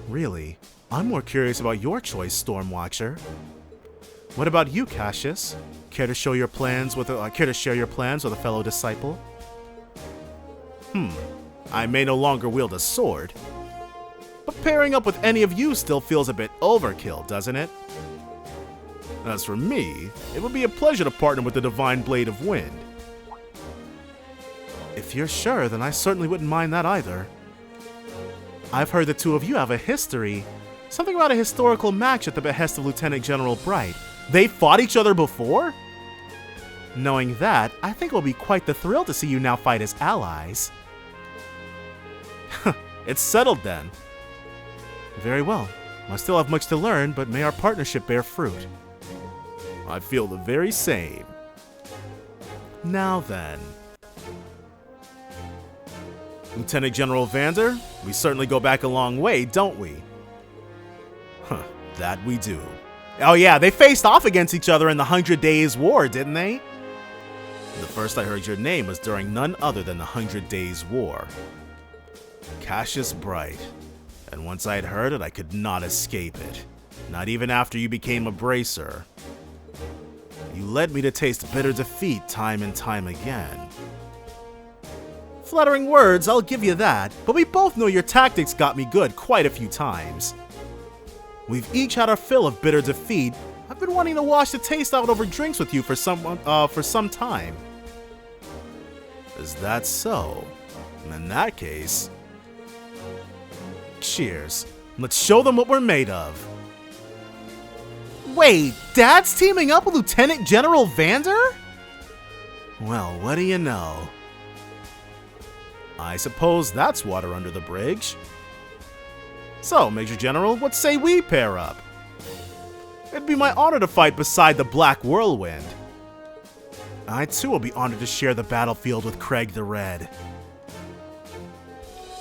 Really, I'm more curious about your choice, Stormwatcher. What about you, Cassius? Care to share your plans with a fellow disciple? I may no longer wield a sword, but pairing up with any of you still feels a bit overkill, doesn't it? As for me, it would be a pleasure to partner with the Divine Blade of Wind. If you're sure, then I certainly wouldn't mind that either. I've heard the 2 of you have a history. Something about a historical match at the behest of Lieutenant General Bright. They fought each other before? Knowing that, I think it will be quite the thrill to see you now fight as allies. It's settled then. Very well. I still have much to learn, but may our partnership bear fruit. I feel the very same. Now then. Lieutenant General Vander, we certainly go back a long way, don't we? That we do. Oh yeah, they faced off against each other in the 100 Days War, didn't they? The first I heard your name was during none other than the 100 Days War. Cassius Bright. And once I had heard it, I could not escape it. Not even after you became a bracer. You led me to taste bitter defeat time and time again. Flattering words, I'll give you that, but we both know your tactics got me good quite a few times. We've each had our fill of bitter defeat. I've been wanting to wash the taste out over drinks with you for some time. Is that so? In that case, cheers. Let's show them what we're made of. Wait, Dad's teaming up with Lieutenant General Vander? Well, what do you know? I suppose that's water under the bridge. So, Major General, what say we pair up? It'd be my honor to fight beside the Black Whirlwind. I too will be honored to share the battlefield with Craig the Red.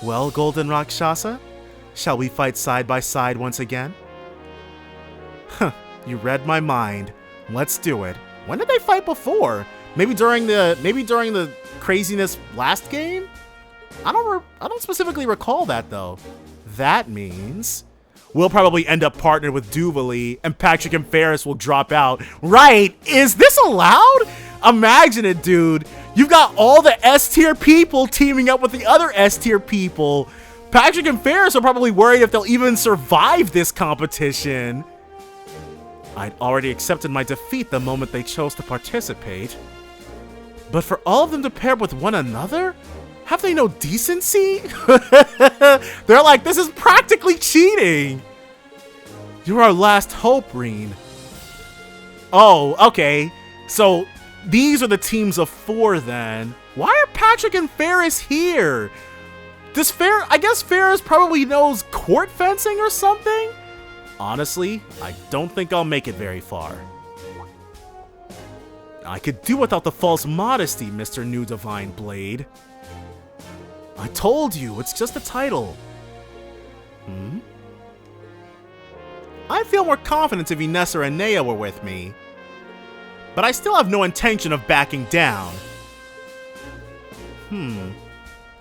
Well, Golden Rakshasa, shall we fight side by side once again? Huh, you read my mind. Let's do it. When did they fight before? Maybe during the craziness last game? I don't specifically recall that though. That means we'll probably end up partnered with Duvie, and Patrick and Ferris will drop out. Right? Is this allowed? Imagine it, dude. You've got all the S-tier people teaming up with the other S-tier people. Patrick and Ferris are probably worried if they'll even survive this competition. I'd already accepted my defeat the moment they chose to participate. But for all of them to pair with one another? Have they no decency? They're like, this is practically cheating. You're our last hope, Reen. Oh, okay. So these are the teams of 4 then. Why are Patrick and Ferris here? I guess Ferris probably knows court fencing or something? Honestly, I don't think I'll make it very far. I could do without the false modesty, Mr. New Divine Blade. I told you, it's just a title. I'd feel more confident if Inessa and Nea were with me. But I still have no intention of backing down.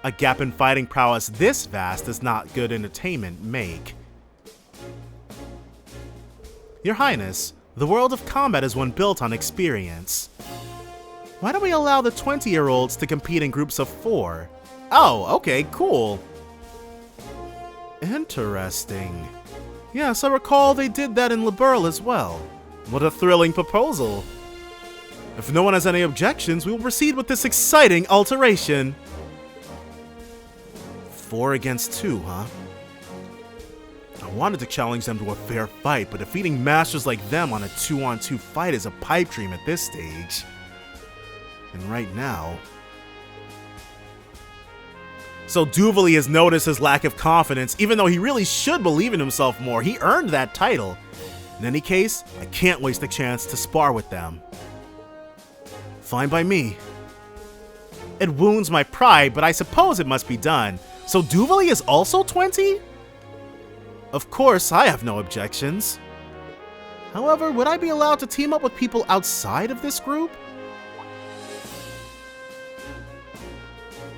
A gap in fighting prowess this vast does not good entertainment make. Your Highness, the world of combat is one built on experience. Why don't we allow the 20-year-olds to compete in groups of 4? Oh, okay, cool. Interesting. Yes, I recall they did that in Liberl as well. What a thrilling proposal. If no one has any objections, we will proceed with this exciting alteration. 4 against 2, huh? I wanted to challenge them to a fair fight, but defeating masters like them on a 2-on-2 fight is a pipe dream at this stage. And right now... So Duvie has noticed his lack of confidence, even though he really should believe in himself more. He earned that title. In any case, I can't waste a chance to spar with them. Fine by me. It wounds my pride, but I suppose it must be done. So Duvie is also 20? Of course, I have no objections. However, would I be allowed to team up with people outside of this group?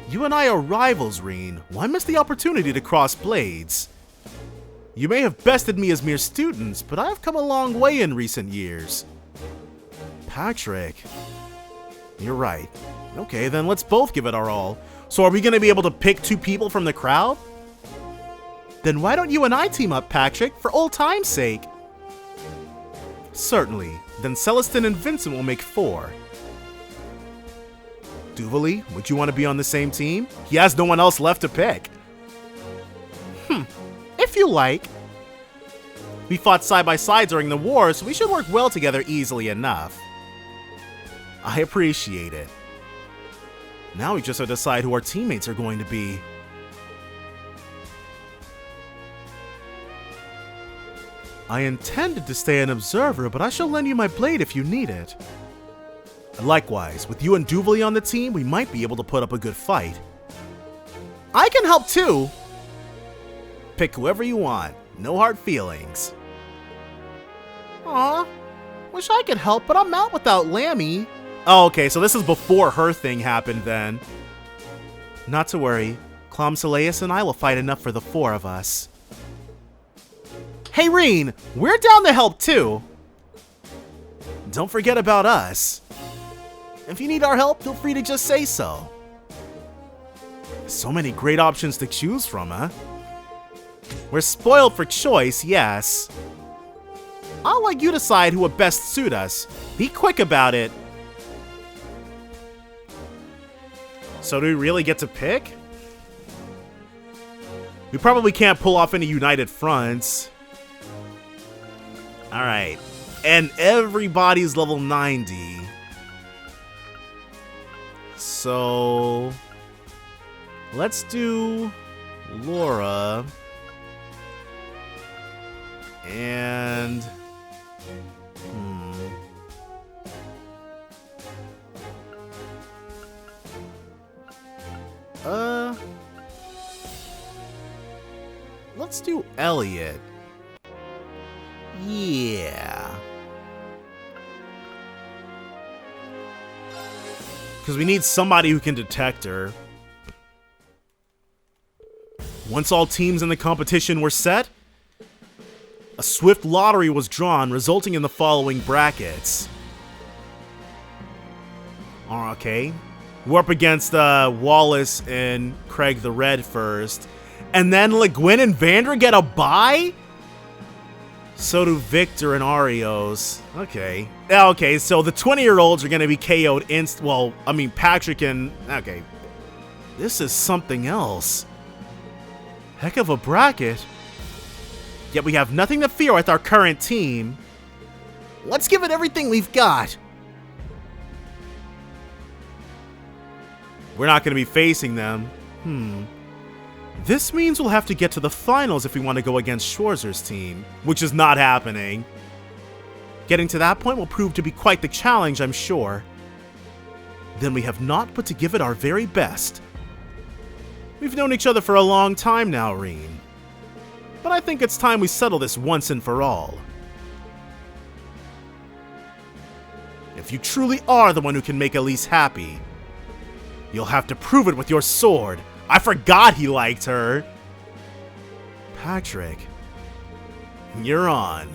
You and I are rivals, Reen. Why miss the opportunity to cross blades? You may have bested me as mere students, but I have come a long way in recent years. Patrick. You're right. Okay, then let's both give it our all. So are we going to be able to pick 2 people from the crowd? Then why don't you and I team up, Patrick, for old time's sake? Certainly. Then Celestin and Vincent will make 4. Duvie, would you want to be on the same team? He has no one else left to pick. If you like. We fought side by side during the war, so we should work well together easily enough. I appreciate it. Now we just have to decide who our teammates are going to be. I intended to stay an observer, but I shall lend you my blade if you need it. Likewise, with you and Duvie on the team, we might be able to put up a good fight. I can help too! Pick whoever you want. No hard feelings. Aw, wish I could help, but I'm out without Lammy. Oh, okay, so this is before her thing happened then. Not to worry. Clom Soleus and I will fight enough for the 4 of us. Hey, Reen, we're down to help too. Don't forget about us. If you need our help, feel free to just say so. So many great options to choose from, huh? We're spoiled for choice, yes. I'll let you decide who would best suit us. Be quick about it. So do we really get to pick? We probably can't pull off any united fronts. Alright. And everybody's level 90. So let's do Laura. And let's do Elliot. Yeah. Because we need somebody who can detect her. Once all teams in the competition were set, a swift lottery was drawn, resulting in the following brackets. Okay. We're up against Wallace and Craig the Red first. And then Le Guin and Vander get a bye? So do Victor and Arios. Okay. Okay, so the 20-year-olds are going to be KO'd Patrick and... Okay. This is something else. Heck of a bracket. Yet we have nothing to fear with our current team. Let's give it everything we've got. We're not going to be facing them. This means we'll have to get to the finals if we want to go against Schwarzer's team, which is not happening. Getting to that point will prove to be quite the challenge, I'm sure. Then we have naught but to give it our very best. We've known each other for a long time now, Reen. But I think it's time we settle this once and for all. If you truly are the one who can make Elise happy, you'll have to prove it with your sword. I forgot he liked her. Patrick, you're on.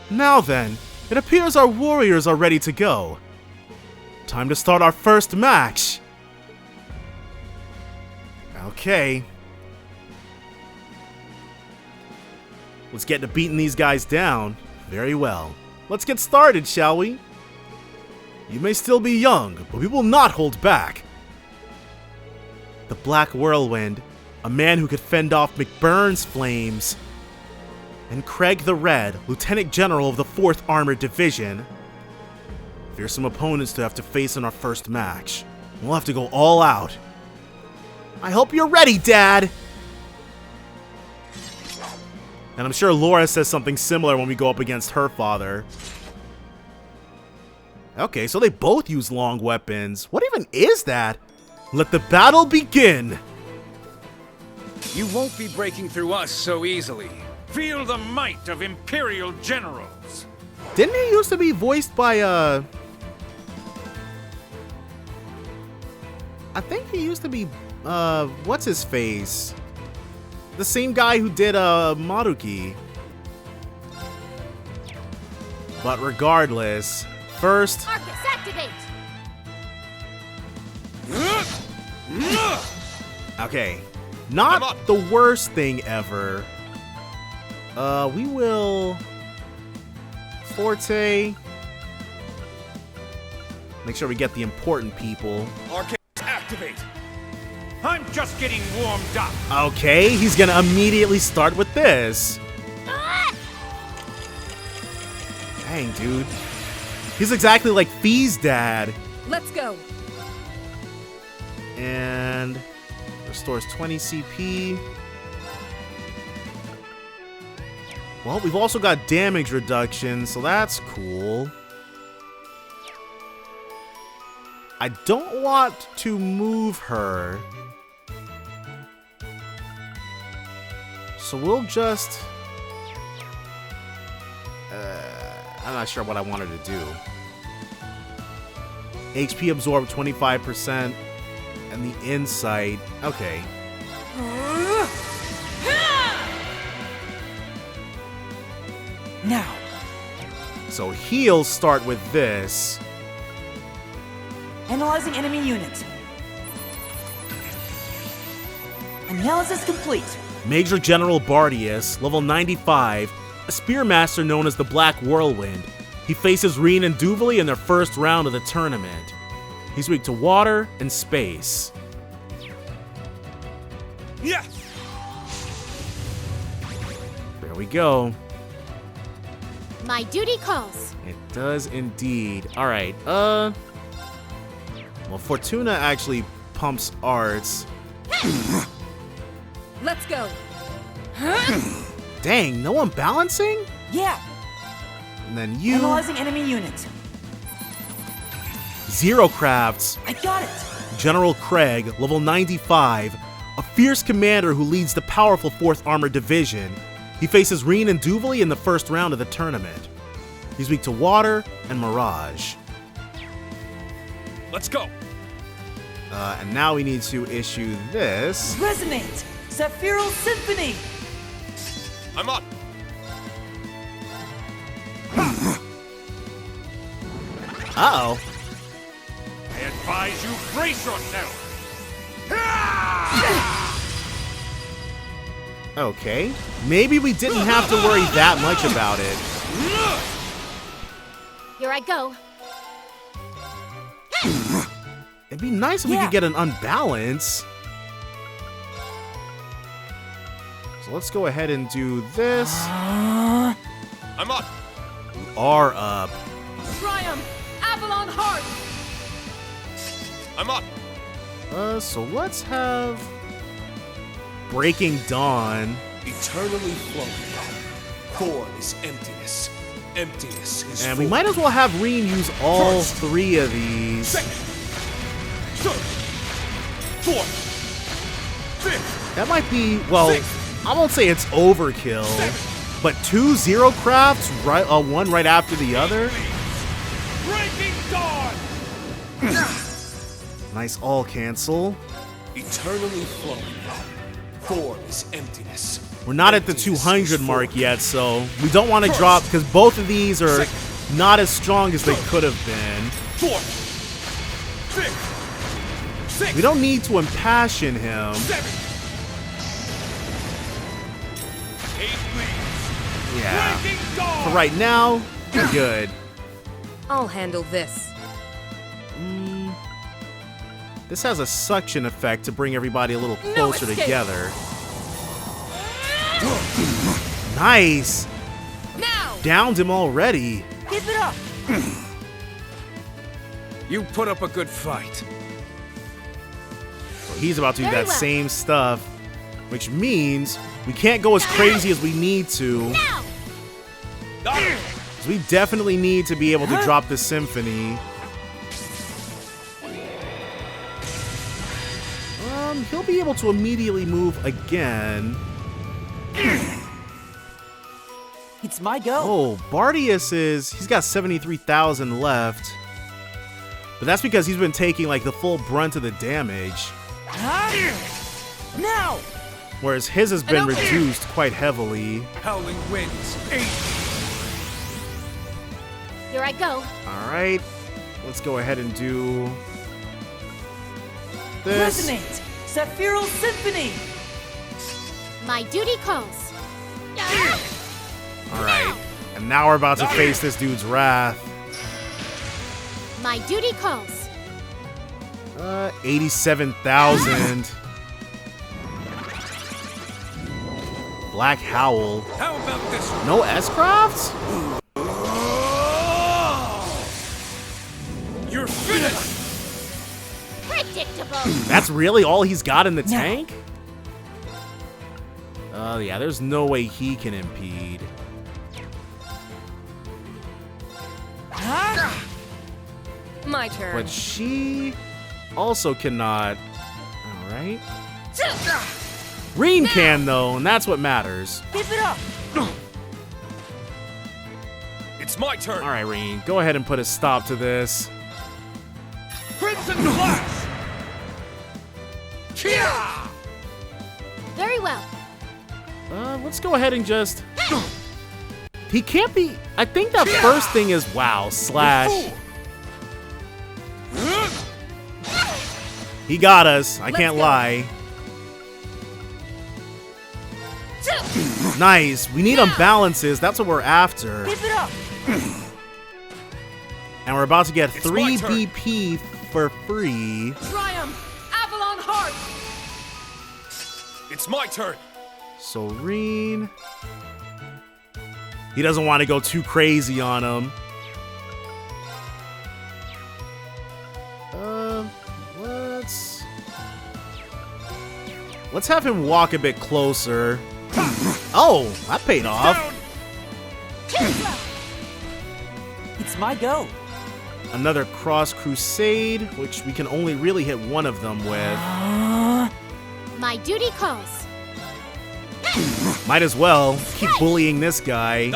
Now then, it appears our warriors are ready to go. Time to start our first match. Okay. Let's get to beating these guys down. Very well. Let's get started, shall we? You may still be young, but we will not hold back. The Black Whirlwind, a man who could fend off McBurn's flames, and Craig the Red, Lieutenant General of the 4th Armored Division. Fearsome opponents to have to face in our first match. We'll have to go all out. I hope you're ready, Dad! And I'm sure Laura says something similar when we go up against her father. Okay, so they both use long weapons. What even is that? Let the battle begin! You won't be breaking through us so easily. Feel the might of Imperial generals. Didn't he used to be voiced by, I think he used to be, what's his face? The same guy who did, Maruki. But regardless, first... Arcus, activate! Okay, not the worst thing ever. We will... Forte. Make sure we get the important people. Arcus, activate! I'm just getting warmed up. Okay, he's gonna immediately start with this. Dang, dude. He's exactly like Fee's dad. Let's go. And restores 20 CP. Well, we've also got damage reduction, so that's cool. I don't want to move her. So we'll just... I'm not sure what I wanted to do. HP absorb 25% and the insight. Okay. Now. So he'll start with this. Analyzing enemy units. Analysis complete. Major General Bardius, level 95, a spearmaster known as the Black Whirlwind. He faces Reen and Duvie in their first round of the tournament. He's weak to water and space. Yes. There we go. My duty calls. It does indeed. All right. Well, Fortuna actually pumps arts. Let's go. Dang, no one balancing? Yeah. And then you. Analyzing enemy units. Zero Crafts. I got it. General Craig, level 95, a fierce commander who leads the powerful 4th Armored Division. He faces Reen and Duvie in the first round of the tournament. He's weak to water and mirage. Let's go. And now we need to issue this. Resonate. Sephiral Symphony. I'm up. Uh-oh. I advise you brace yourself. Okay. Maybe we didn't have to worry that much about it. Here I go. It'd be nice if we could get an unbalance. So let's go ahead and do this. I'm up. We are up. Triumph! Avalon Heart! I'm up. So let's have Breaking Dawn. Eternally flowing. Form is emptiness. Emptiness is And form. we might as well have Reen use all three of these. That might be, well, I won't say it's overkill, but 2 zero crafts, right, one right after the other. Breaking Dawn! Nice all cancel. Eternally flowing. Form is emptiness. We're not at the 200 mark yet, so we don't want to drop, because both of these are not as strong as they could have been. We don't need to impassion him. Yeah. For right now, we're good. I'll handle this. This has a suction effect to bring everybody a little closer together. Nice! Now! Downed him already. Give it up! You put up a good fight. He's about to do Very that well. same stuff, which means we can't go as crazy as we need to. Now! 'Cause we definitely need to be able to drop the symphony. He'll be able to immediately move again. It's my go. Oh, Bardius he's got 73,000 left. But that's because he's been taking like the full brunt of the damage. Now! Whereas his has been reduced quite heavily. Howling winds. 8. Here I go. Alright. Let's go ahead and do this. Resonate! Sephiral Symphony! My duty calls. Alright. And now we're about to face this dude's wrath. My duty calls. 87,000. Black Howl. How about this one? No S-Crafts? You're finished! Predictable. That's really all he's got in the tank? Yeah, there's no way he can impede. My turn. But she also cannot. Alright. Reen can, though, and that's what matters. Give it up! It's my turn. Alright, Reen, go ahead and put a stop to this. Crimson Flash! Kia! Very well. Let's go ahead and just... He can't be... I think that first thing is wow, slash. He got us, I can't lie. Nice, we need unbalances, that's what we're after. Give it up! And we're about to get It's 3 my turn. BP for free. Triumph! Avalon Heart! It's my turn. So Reen... He doesn't want to go too crazy on him. Let's have him walk a bit closer. Oh, that paid off. It's my go. Another Cross Crusade, which we can only really hit one of them with. My duty calls. Might as well keep bullying this guy.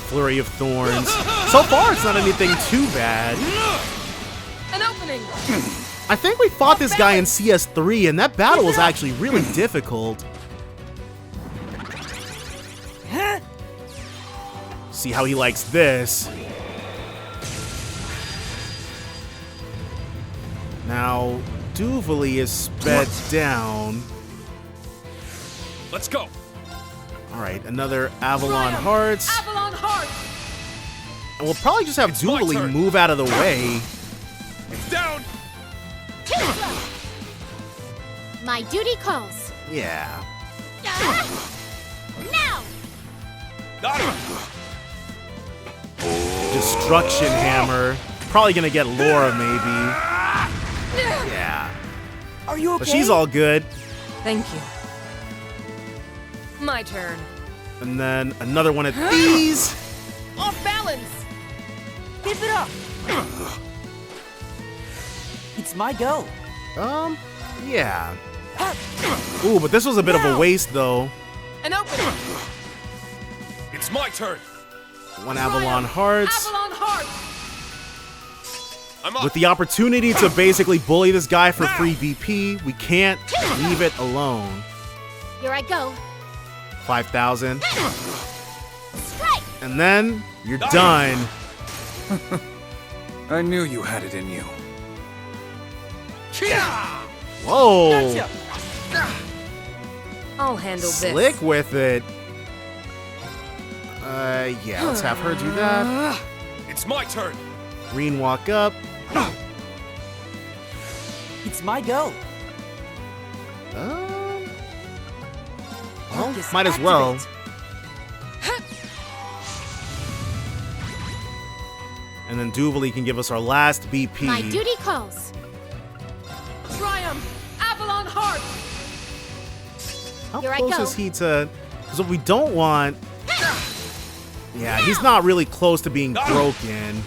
Flurry of Thorns. So far, it's not anything too bad. An opening! I think we fought this guy in CS3, and that battle was actually really difficult. See how he likes this. Now, Duvie is sped down. Let's go. Alright, another Avalon Hearts. Avalon Heart! And we'll probably just have It's my Duvie turn. move out of the way. It's down. My duty calls. Yeah. Now! Got him. Destruction Hammer. Probably gonna get Laura, maybe. Yeah. Are you okay? But she's all good. Thank you. My turn. And then another one of these. Off balance! Give it up! It's my go. Yeah. Ooh, but this was a bit of a waste, though. An opening! It's my turn. One Avalon Hearts. Avalon Heart! I'm up. With the opportunity to basically bully this guy for free VP, we can't leave it alone. Here I go. 5,000. Strike! And then you're done. I knew you had it in you. Whoa. Gotcha. I'll handle this. Slick with it. Yeah, let's have her do that. It's my turn. Green walk up. It's my go. Well, Focus, might as well. activate. And then Duvie can give us our last BP. My duty calls. Triumph! Avalon Heart! How Here I close go. is he to... Because what we don't want... Yeah, he's not really close to being broken.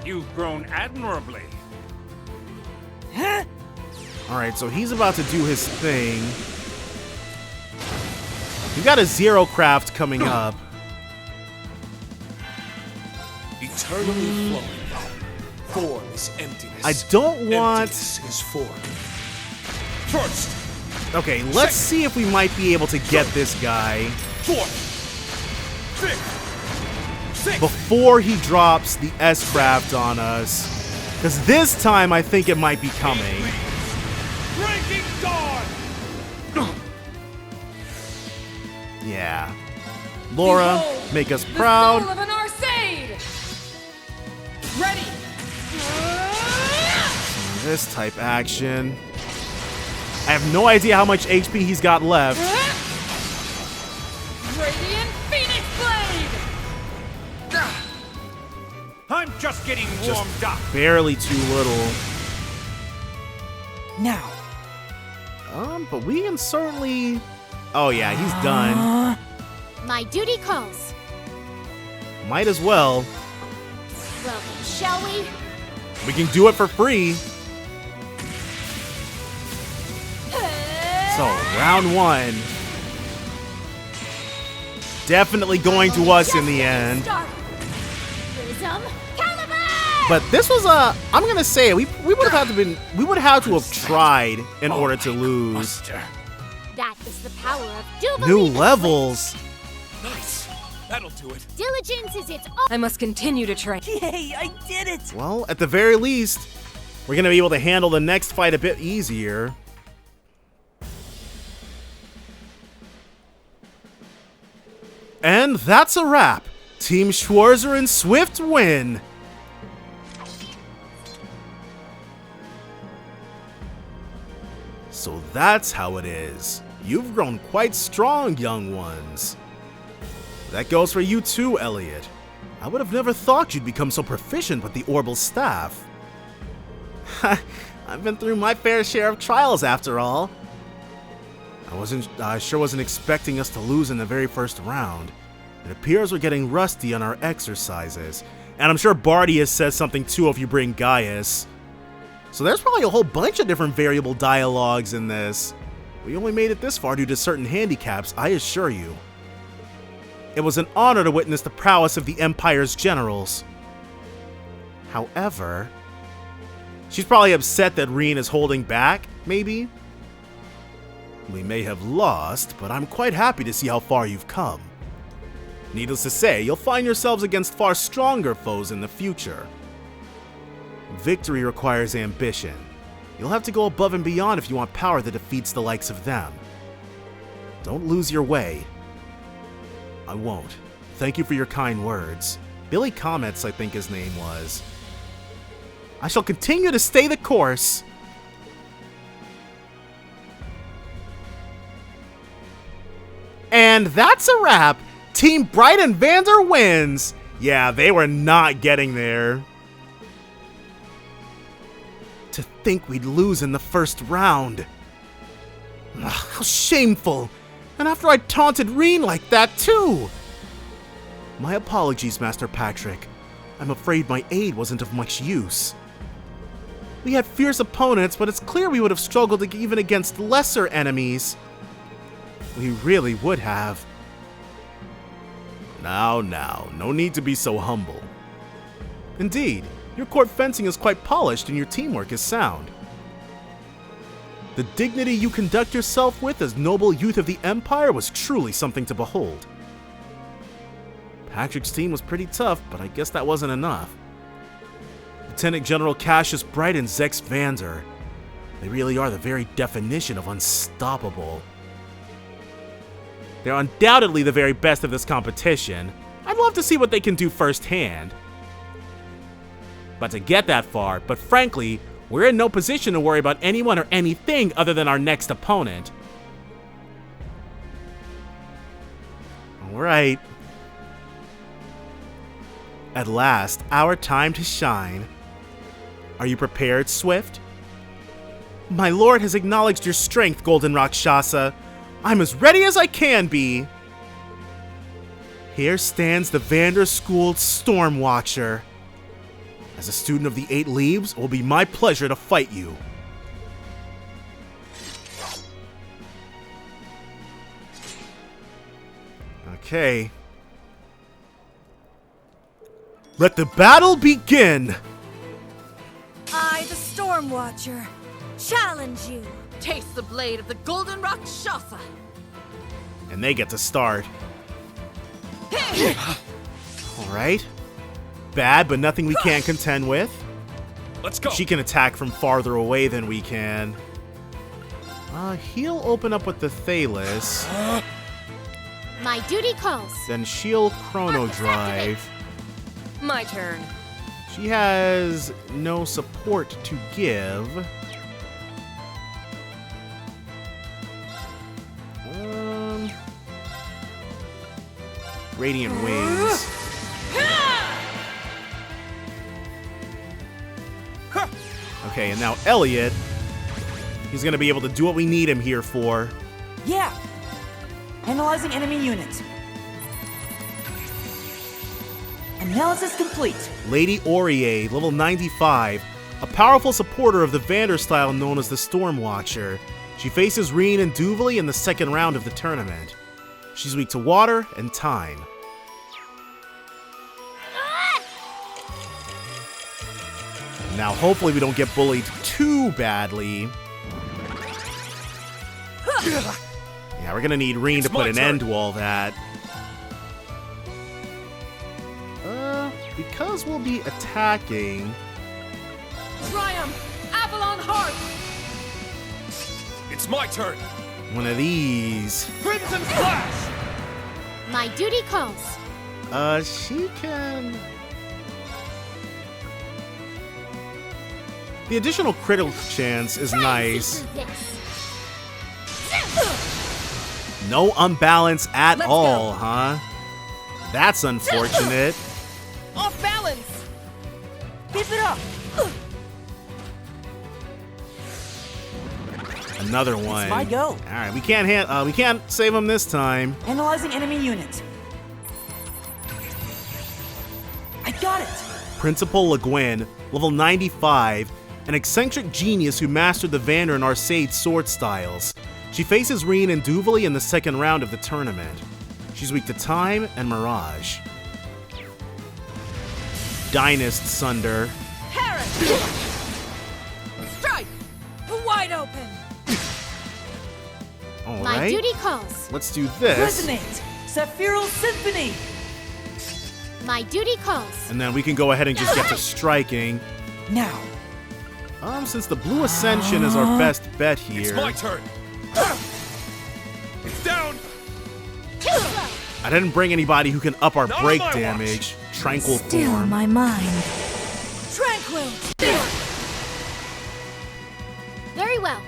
You've grown admirably. Alright, so he's about to do his thing. We've got a Zero Craft coming up. Eternally flowing. Form is emptiness. I don't want... Emptiness is form. First. Okay, let's see if we might be able to get this guy Fourth. Fifth. Sixth. before he drops the S-Craft on us. Because this time I think it might be coming. Breaking dawn. Yeah. Laura, make us proud. Soul of an Arcade! Ready! This type action. I have no idea how much HP he's got left. Radiant Phoenix Blade! I'm just getting warmed up. Barely too little. Now. But we can certainly... Oh yeah, he's done. My duty calls. Might as well. Well then, shall we? We can do it for free. So, round one. Definitely going to us in the end. Prism, Calvard! But this was a... I'm gonna say, we would have had to have tried in order to lose. That is the power of Duvie. New levels. Nice. That'll do it. Diligence is its own. I must continue to train. Yay, I did it! Well, at the very least, we're gonna be able to handle the next fight a bit easier. And that's a wrap. Team Schwarzer and Swift win. So that's how it is. You've grown quite strong, young ones. That goes for you too, Elliot. I would have never thought you'd become so proficient with the Orbital Staff. I've been through my fair share of trials after all. I sure wasn't expecting us to lose in the very first round. It appears we're getting rusty on our exercises. And I'm sure Barty has said something too if you bring Gaius. So there's probably a whole bunch of different variable dialogues in this. We only made it this far due to certain handicaps, I assure you. It was an honor to witness the prowess of the Empire's generals. However, she's probably upset that Reen is holding back, maybe? We may have lost, but I'm quite happy to see how far you've come. Needless to say, you'll find yourselves against far stronger foes in the future. Victory requires ambition. You'll have to go above and beyond if you want power that defeats the likes of them. Don't lose your way. I won't. Thank you for your kind words. Billy Comets, I think his name was. I shall continue to stay the course. And that's a wrap. Team Bright and Vander wins. Yeah, they were not getting there. To think we'd lose in the first round. Ugh, how shameful! And after I taunted Reen like that too! My apologies, Master Patrick. I'm afraid my aid wasn't of much use. We had fierce opponents, but it's clear we would have struggled even against lesser enemies. We really would have. Now, no need to be so humble. Indeed, your court fencing is quite polished and your teamwork is sound. The dignity you conduct yourself with as noble youth of the Empire was truly something to behold. Patrick's team was pretty tough, but I guess that wasn't enough. Lieutenant General Cassius Bright and Zex Vander. They really are the very definition of unstoppable. They're undoubtedly the very best of this competition. I'd love to see what they can do firsthand. But to get that far, but frankly, we're in no position to worry about anyone or anything other than our next opponent. Alright. At last, our time to shine. Are you prepared, Swift? My lord has acknowledged your strength, Golden Rakshasa. I'm as ready as I can be. Here stands the Vander-schooled Stormwatcher. As a student of the 8 Leaves, it will be my pleasure to fight you. Okay. Let the battle begin! I, the Stormwatcher, challenge you. Taste the blade of the Golden Rakshasa. And they get to start. Alright. Bad, but nothing we can't contend with. Let's go. She can attack from farther away than we can. He'll open up with the Thalis. My duty calls. Then she'll Chrono Drive. My turn. She has no support to give. Radiant Wings. Okay, and now Elliot. He's gonna be able to do what we need him here for. Yeah. Analyzing enemy unit. Analysis complete. Lady Aurier, level 95, a powerful supporter of the Vander style known as the Stormwatcher. She faces Reen and Duvie in the second round of the tournament. She's weak to water and time. Now hopefully we don't get bullied too badly. Yeah, we're gonna need Reen to put an end to all that. Because we'll be attacking. Triumph! Avalon Heart! It's my turn. One of these. Crimson Flash! My duty calls. She can... The additional critical chance is nice. No unbalance at all, huh? That's unfortunate. Off balance! Keep it up! Another one. It's my go. Alright, we can't save him this time. Analyzing enemy unit. I got it! Principal Le Guin, level 95, an eccentric genius who mastered the Vander and Arcade sword styles. She faces Reen and Duvie in the second round of the tournament. She's weak to time and mirage. Dynast Sunder. Harris! Strike! Wide open! All My right. duty calls. Let's do this. Resonate! Sephiral Symphony! My duty calls. And then we can go ahead and just get to striking. Now. Since the Blue Ascension is our best bet here. It's my turn. It's down. I didn't bring anybody who can up our Not break on my damage. Tranquil Still form. my mind. Tranquil! Very well.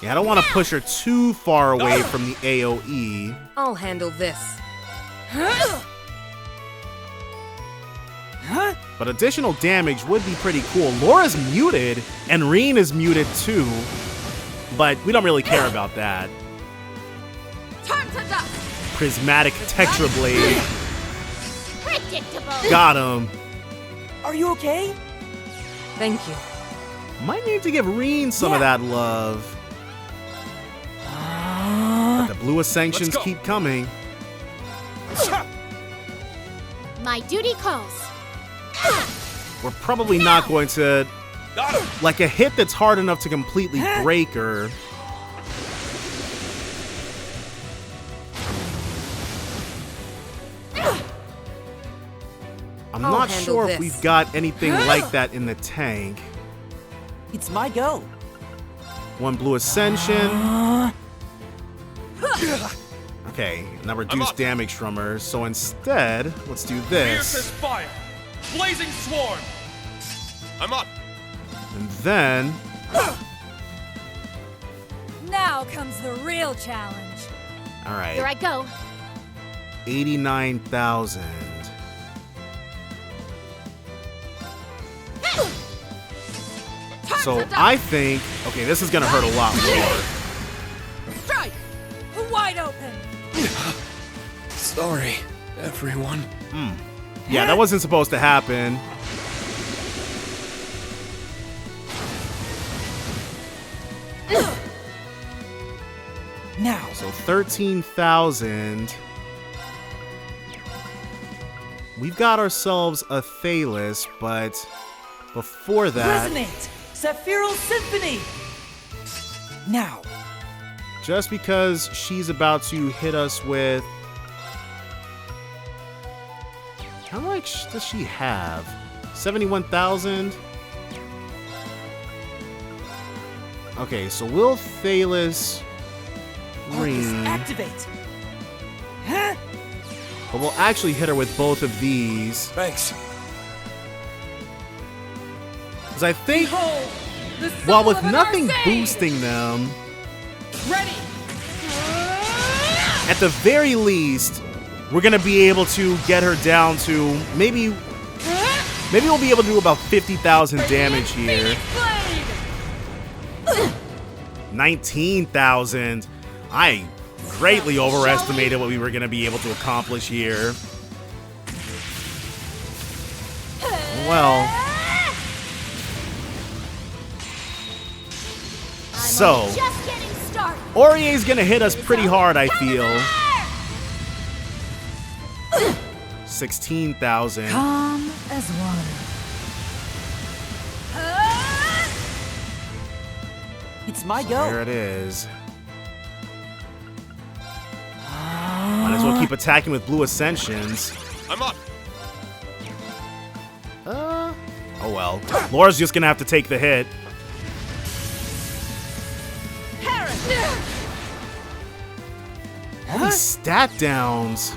Yeah, I don't want to push her too far away from the AoE. I'll handle this. Huh? But additional damage would be pretty cool. Laura's muted, and Reen is muted too. But we don't really care about that. Turn to dust. Prismatic Tetra Blade. Predictable. Got him. Are you okay? Thank you. Might need to give Reen some of that love. But the blue sanctions keep coming. My duty calls. We're probably not going to... Like a hit that's hard enough to completely break her. I'm not sure if we've got anything like that in the tank. It's my go. One blue ascension. Okay, now reduce damage from her. So instead, let's do this. Fierce as fire. Blazing swarm. I'm up. And then Now comes the real challenge. all right. Here I go. 89,000. So I think, okay, this is gonna hurt a lot more. Strike! Wide open. Sorry, everyone. Yeah, that wasn't supposed to happen. Now. So 13,000. We've got ourselves a Thalos, but before that, Resonate! Sephiral Symphony! Now. just because she's about to hit us with... How much does she have? 71,000? Okay, so we'll Thalos Reen. Activate! But we'll actually hit her with both of these. Thanks. Because I think, Behold, the while soul with of an nothing Arcade. boosting them, Ready. at the very least, we're going to be able to get her down to maybe we'll be able to do about 50,000 damage here. 19,000. I greatly overestimated what we were going to be able to accomplish here. Well, so Just getting started. Aurier's going to hit us pretty hard, I feel. 16,000. Calm as water. It's my So go. there it is. Might as well keep attacking with blue ascensions. I'm up. Oh well. Laura's just gonna have to take the hit. All these stat downs.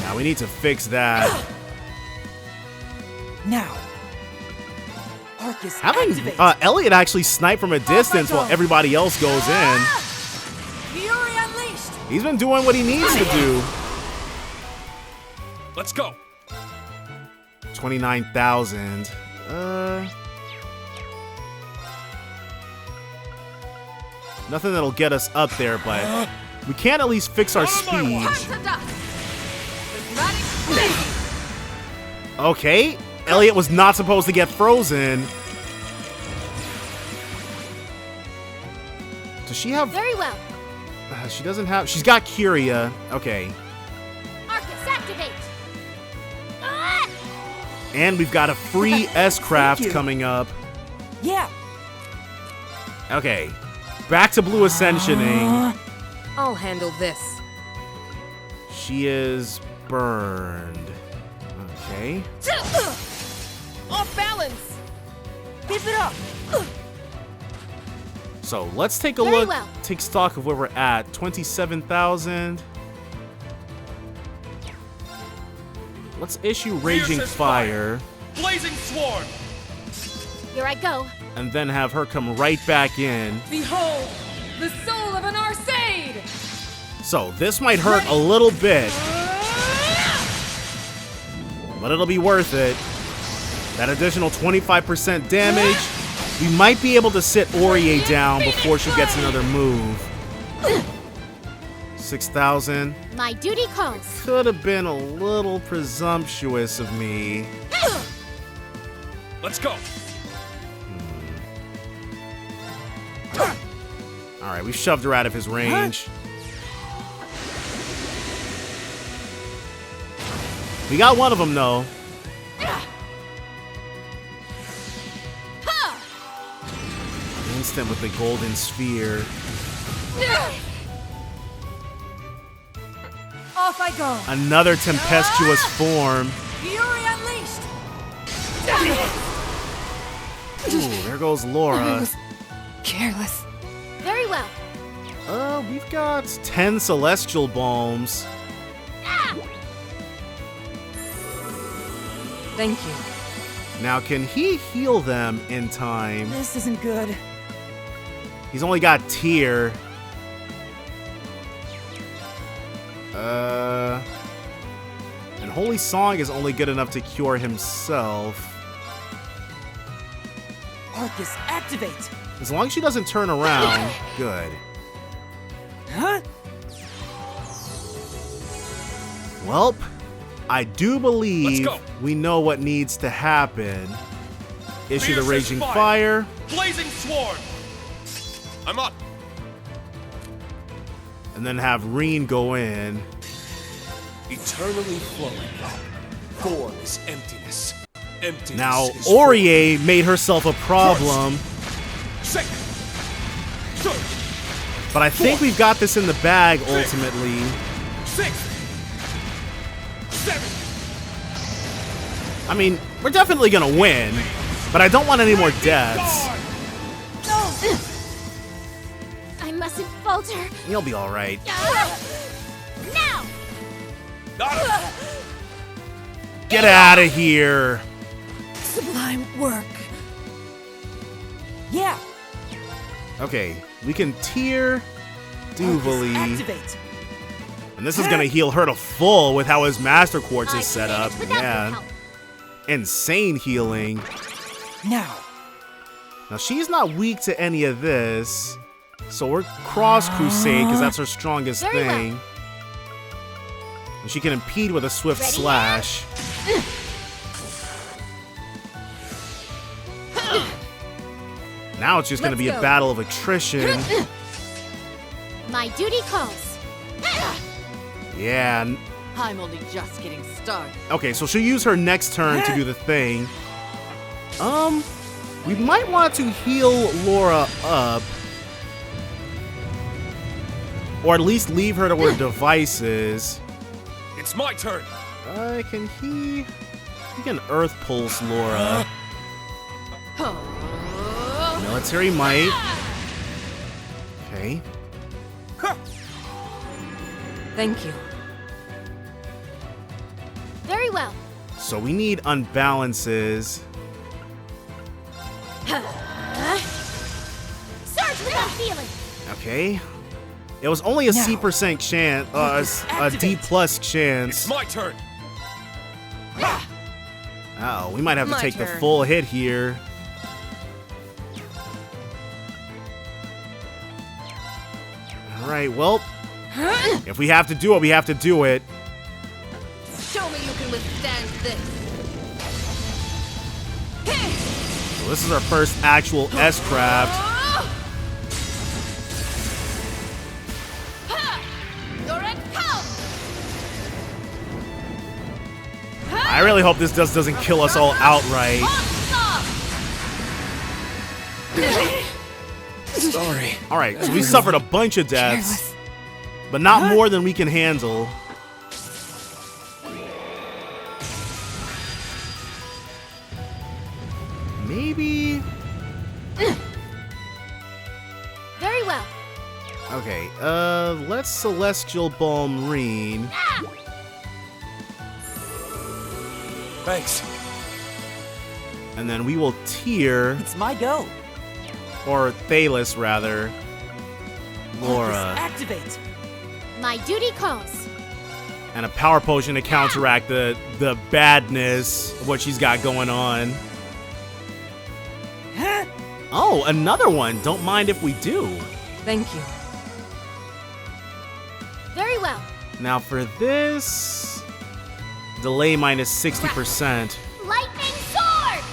Now we need to fix that. Now. Arcus, Having activate! Elliot actually snipe from a distance while everybody else goes in. Fury unleashed. He's been doing what he needs to do. Let's go. 29,000. Nothing that'll get us up there, but we can at least fix our speed. Okay, Elliot was not supposed to get frozen. Does she have... Very well. she doesn't have... She's got Curia. Okay. Arcus, activate. And we've got a free S-Craft coming up. Yeah. Okay. Back to blue ascensioning. I'll handle this. She is burned. Okay. Off balance. Keep it up. So let's take a Very look, well. take stock of where we're at. 27,000. Let's issue Raging Fierce as Fire. Blazing swarm. Here I go. And then have her come right back in. Behold, the soul of an Arcade. So this might hurt a little bit. But it'll be worth it. That additional 25% damage. We might be able to sit Aurier down before she gets another move. 6,000. My duty calls. Could have been a little presumptuous of me. Let's go. Alright, we shoved her out of his range. We got one of them, though. Instant with the golden sphere. Off I go. Another tempestuous form. Fury unleashed. Ooh, there goes Laura. Careless. Very well. We've got 10 celestial bombs. Thank you. Now, can he heal them in time? This isn't good. He's only got tier. And Holy Song is only good enough to cure himself. Arcus, activate. As long as she doesn't turn around, good. Huh? Welp, I do believe we know what needs to happen. Issue the Raging Fire. Blazing Sword. I'm up. And then have Reen go in. Eternally flowing. Form is emptiness. Emptiness Now, is Aurier made herself a problem. Second. Third. But I think we've got this in the bag ultimately. 6. 7. I mean, we're definitely gonna win, but I don't want any more deaths. I mustn't falter. You'll be alright. Now! Get out of here. Sublime work. Yeah. Okay, we can tier Duvie. Activate. And this is gonna heal her to full with how his Master Quartz is set up. Yeah. Insane healing. Now. Now she's not weak to any of this. So we're Cross Crusade because that's her strongest Very well. thing. And she can impede with a swift slash. Now it's just going to be a battle of attrition. My duty calls. Yeah. I'm only just getting started. Okay, so she'll use her next turn to do the thing. We might want to heal Laura up. Or at least leave her to where device is. It's my turn. Can he can Earth Pulse Laura. Military Might. Okay. Thank you. Very well. So we need unbalances. Surge without feeling. Okay. It was only a C% chance, a D+ chance. It's my turn. Oh, we might have to My take the turn. full hit here. All right, well, if we have to do it, we have to do it. Show me you can withstand this. So this is our first actual S-Craft. I really hope this doesn't kill us all outright. Sorry. All right, so we suffered a bunch of deaths, but not more than we can handle. Maybe. Very well. Okay, let's Celestial Balm Reen. Thanks. And then we will tier, It's my go. or Thalos rather, Arcus, Laura. activate. My duty calls. And a power potion to counteract the badness of what she's got going on. Oh, another one. Don't mind if we do. Thank you. Very well. Now for this, delay minus 60%. Lightning sword!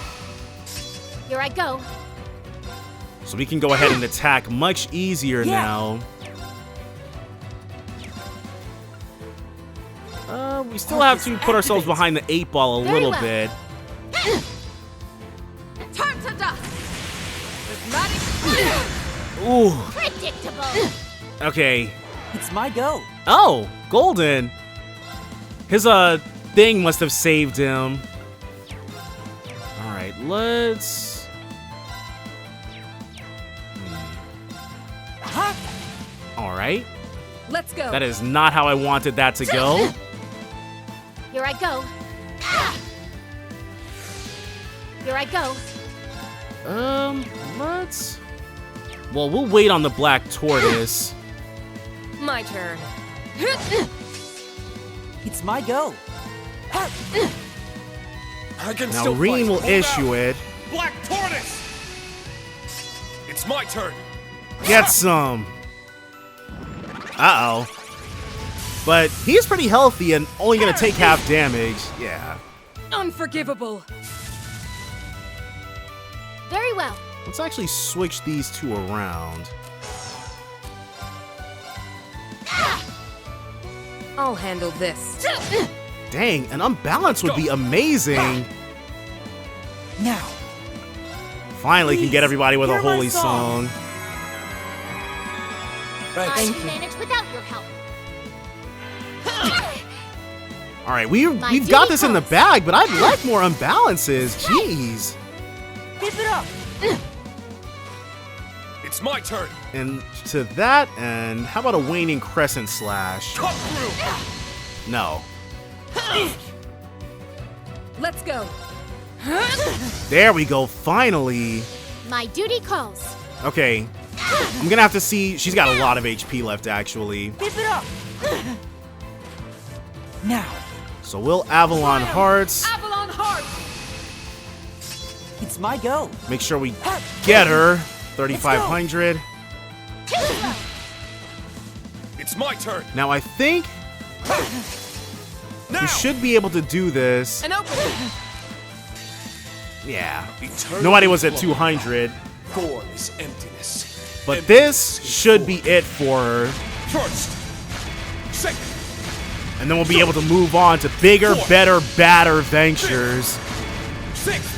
Here I go. So we can go ahead and attack much easier now. We still have to put ourselves behind the 8 ball a little bit. Turn to dust. Prismatic. Ooh. Predictable. Okay. It's my go. Oh, Golden. His thing must have saved him. All right, let's. All right. Let's go. That is not how I wanted that to go. Here I go. Here I go. Let's. Well, we'll wait on the black tortoise. My turn. It's my go. I can Now still Reen fight. will Hold issue out. it. Black Tortoise! It's my turn. Get some. Uh-oh. But he's pretty healthy and only gonna take half damage. Yeah. Unforgivable. Very well. Let's actually switch these two around. I'll handle this. Dang, an unbalance would be amazing. Now. Finally can get everybody with a hear my holy song. I can manage without your help. All right, we've got this in the bag, but I'd like more unbalances. Jeez. Keep it up. It's my turn. And to that end, how about a waning crescent slash? Cut through. No. Let's go. There we go, finally. My duty calls. Okay, I'm gonna have to see. She's got a lot of HP left, actually. Keep it up. Now. So we'll Avalon Hearts. Avalon Heart. It's my go. Make sure we get her. 3,500. It's my turn. Now I think we should be able to do this. An open. Yeah. Eternal Nobody was at flow. 200. Formless emptiness. But this should be it for her. First. Second. And then we'll be able to move on to bigger, better, badder ventures. Sixth.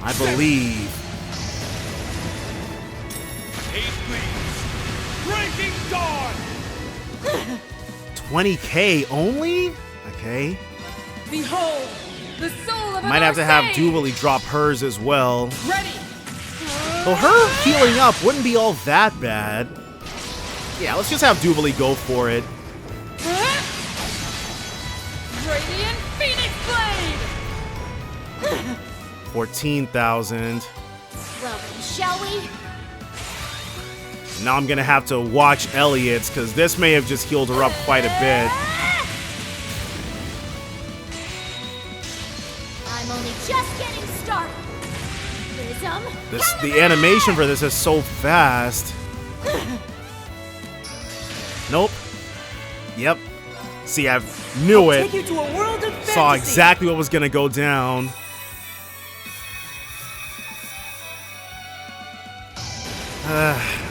I believe. 8 leaves. Breaking dawn. 20k only? Okay. Behold, the soul of Might have to have Duvie drop hers as well. Ready. Well, her healing up wouldn't be all that bad. Yeah, let's just have Duvie go for it. Radiant Phoenix Blade. 14,000. Well then, shall we? Now I'm gonna have to watch Elliot's because this may have just healed her up quite a bit. I'm only just getting started. Prism. The animation for this is so fast. Nope. Yep. See, I knew it. Take you to a world of Saw fantasy. exactly what was gonna go down.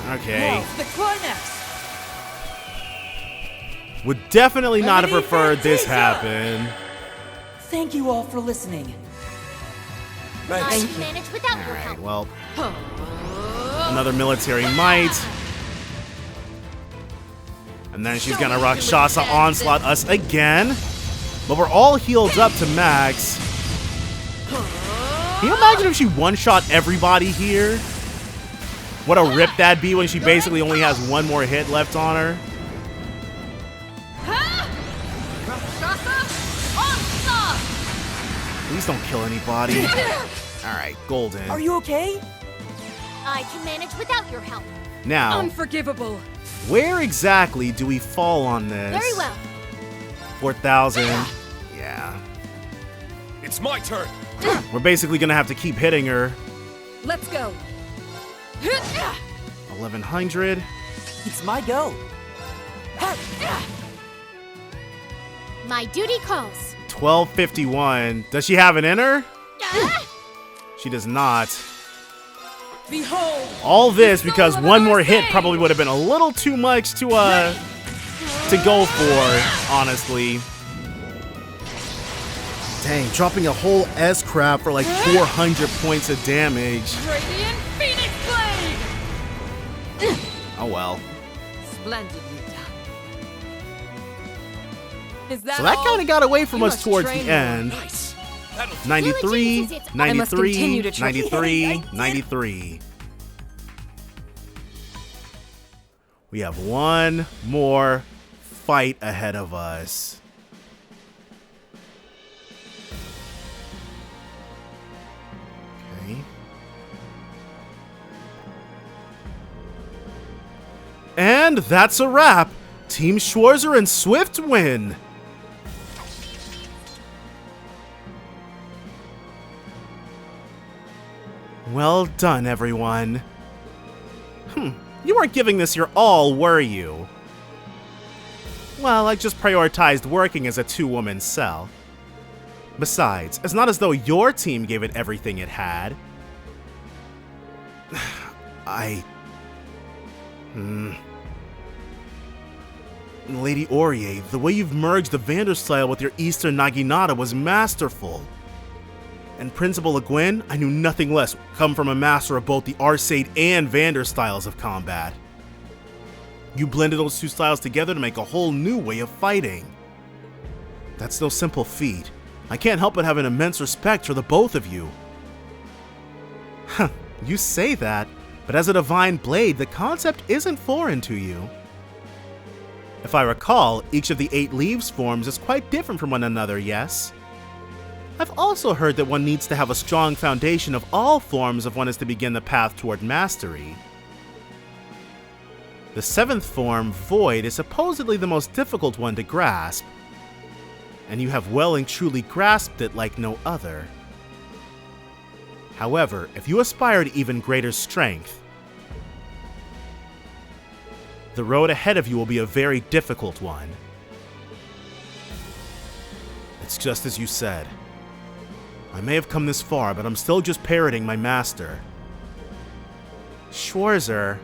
Okay. Now, the climax. Would definitely not have Remedy preferred this Fantasia. happen. Thank you all for listening. I can manage without your help. Well, another military might. And then she's gonna Rakshasa Onslaught us again. But we're all healed up to max. Can you imagine if she one-shot everybody here? What a rip that'd be when she basically only has one more hit left on her. Please don't kill anybody. Alright, Golden. Are you okay? I can manage without your help. Now, Unforgivable. where exactly do we fall on this? Very well. 4,000. Yeah. It's my turn. We're basically gonna have to keep hitting her. Let's go. 1,100. It's my go. My duty calls. 1251. Does she have it in her? She does not. Behold. All this because one more hit probably would have been a little too much to go for, honestly. Dang, dropping a whole S-crap for like 400 points of damage. Radiant Phoenix Blade. Oh well. Splendidly done. Is that So that all? kind of got away from You us must towards the train more. end. Nice. 93, I must 93, continue to train. 93, 93. We have one more fight ahead of us. Okay. And that's a wrap. Team Schwarzer and Swift win. Well done, everyone. You weren't giving this your all, were you? Well, I just prioritized working as a two-woman cell. Besides, it's not as though your team gave it everything it had. Lady Aurier, the way you've merged the Vanderstyle with your Eastern Naginata was masterful. And Principal Le Guin, I knew nothing less would come from a master of both the Arcade and Vander styles of combat. You blended those two styles together to make a whole new way of fighting. That's no simple feat. I can't help but have an immense respect for the both of you. Huh, you say that, but as a divine blade, the concept isn't foreign to you. If I recall, each of the 8 leaves forms is quite different from one another, yes? I've also heard that one needs to have a strong foundation of all forms if one is to begin the path toward mastery. The 7th form, Void, is supposedly the most difficult one to grasp, and you have well and truly grasped it like no other. However, if you aspire to even greater strength, the road ahead of you will be a very difficult one. It's just as you said. I may have come this far, but I'm still just parroting my master. Schwarzer.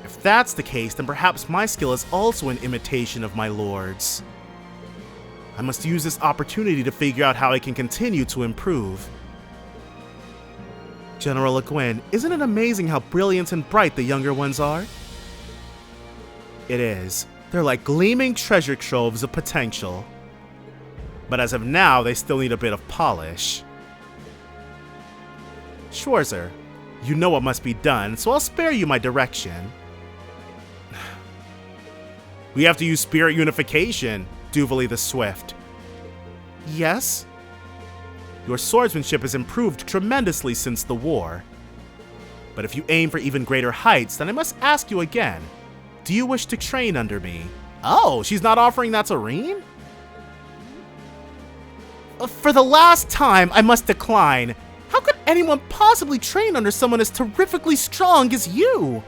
If that's the case, then perhaps my skill is also an imitation of my lord's. I must use this opportunity to figure out how I can continue to improve. General Le Guin, isn't it amazing how brilliant and bright the younger ones are? It is. They're like gleaming treasure troves of potential. But as of now, they still need a bit of polish. Schwarzer, you know what must be done, so I'll spare you my direction. We have to use Spirit Unification, Duvie the Swift. Yes? Your swordsmanship has improved tremendously since the war. But if you aim for even greater heights, then I must ask you again. Do you wish to train under me? Oh, she's not offering that to Rean? For the last time, I must decline. How could anyone possibly train under someone as terrifically strong as you?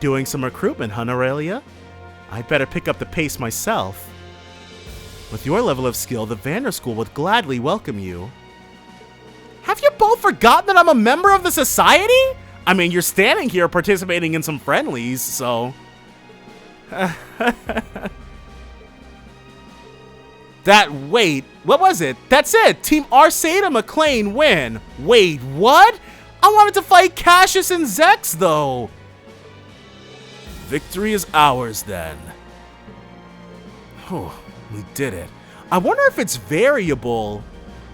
Doing some recruitment, huh, Aurelia? I'd better pick up the pace myself. With your level of skill, the Vander School would gladly welcome you. Have you both forgotten that I'm a member of the society? I mean, you're standing here participating in some friendlies, so... Wait, what was it? That's it! Team Arcade and McLean win! Wait, what? I wanted to fight Cassius and Zex, though! Victory is ours, then. Oh, we did it. I wonder if it's variable.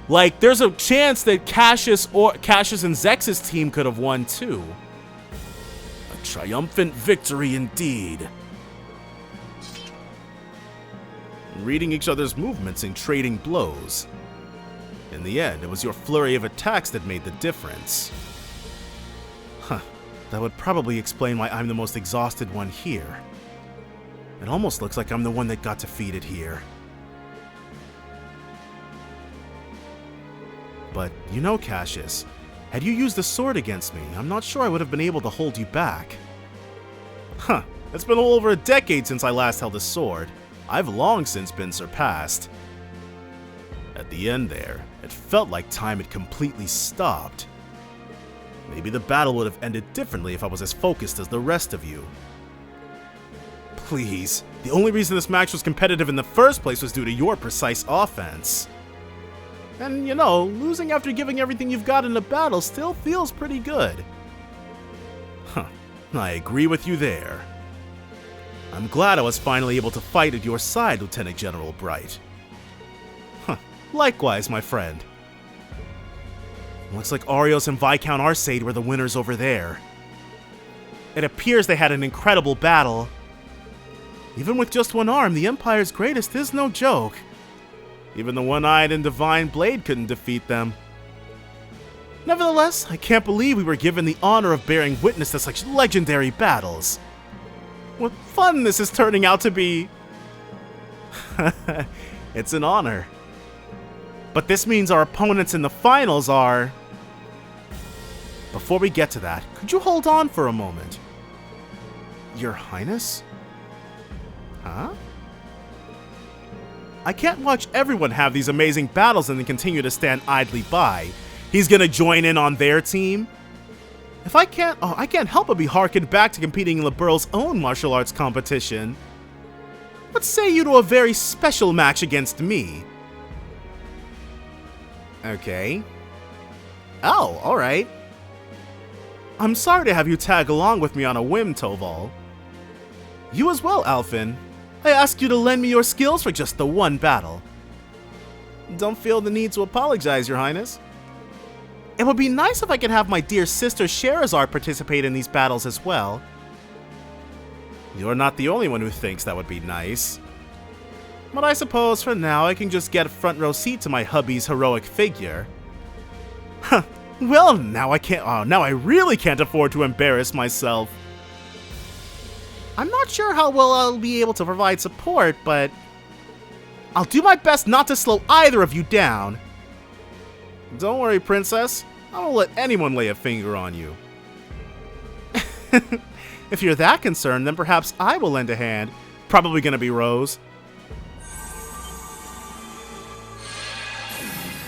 Like, there's a chance that Cassius and Zex's team could have won, too. A triumphant victory, indeed. Reading each other's movements and trading blows. In the end, it was your flurry of attacks that made the difference. Huh, that would probably explain why I'm the most exhausted one here. It almost looks like I'm the one that got defeated here. But, you know, Cassius, had you used the sword against me, I'm not sure I would have been able to hold you back. Huh, it's been well over a decade since I last held a sword. I've long since been surpassed. At the end there, it felt like time had completely stopped. Maybe the battle would have ended differently if I was as focused as the rest of you. Please, the only reason this match was competitive in the first place was due to your precise offense. And, you know, losing after giving everything you've got in a battle still feels pretty good. Huh, I agree with you there. I'm glad I was finally able to fight at your side, Lieutenant General Bright. Huh, likewise, my friend. Looks like Arios and Viscount Arcade were the winners over there. It appears they had an incredible battle. Even with just one arm, the Empire's greatest is no joke. Even the one-eyed and divine blade couldn't defeat them. Nevertheless, I can't believe we were given the honor of bearing witness to such legendary battles. What fun this is turning out to be! It's an honor. But this means our opponents in the finals are... Before we get to that, could you hold on for a moment? Your Highness? Huh? I can't watch everyone have these amazing battles and then continue to stand idly by. He's gonna join in on their team? If I can't help but be harkened back to competing in Liberl's own martial arts competition. What say you to a very special match against me? Okay. Oh, alright. I'm sorry to have you tag along with me on a whim, Toval. You as well, Alphen. I ask you to lend me your skills for just the one battle. Don't feel the need to apologize, Your Highness. It would be nice if I could have my dear sister Sherazard participate in these battles as well. You're not the only one who thinks that would be nice. But I suppose for now I can just get a front row seat to my hubby's heroic figure. Huh. Well, now I really can't afford to embarrass myself. I'm not sure how well I'll be able to provide support, but I'll do my best not to slow either of you down. Don't worry, Princess. I won't let anyone lay a finger on you. If you're that concerned, then perhaps I will lend a hand. Probably gonna be Rose.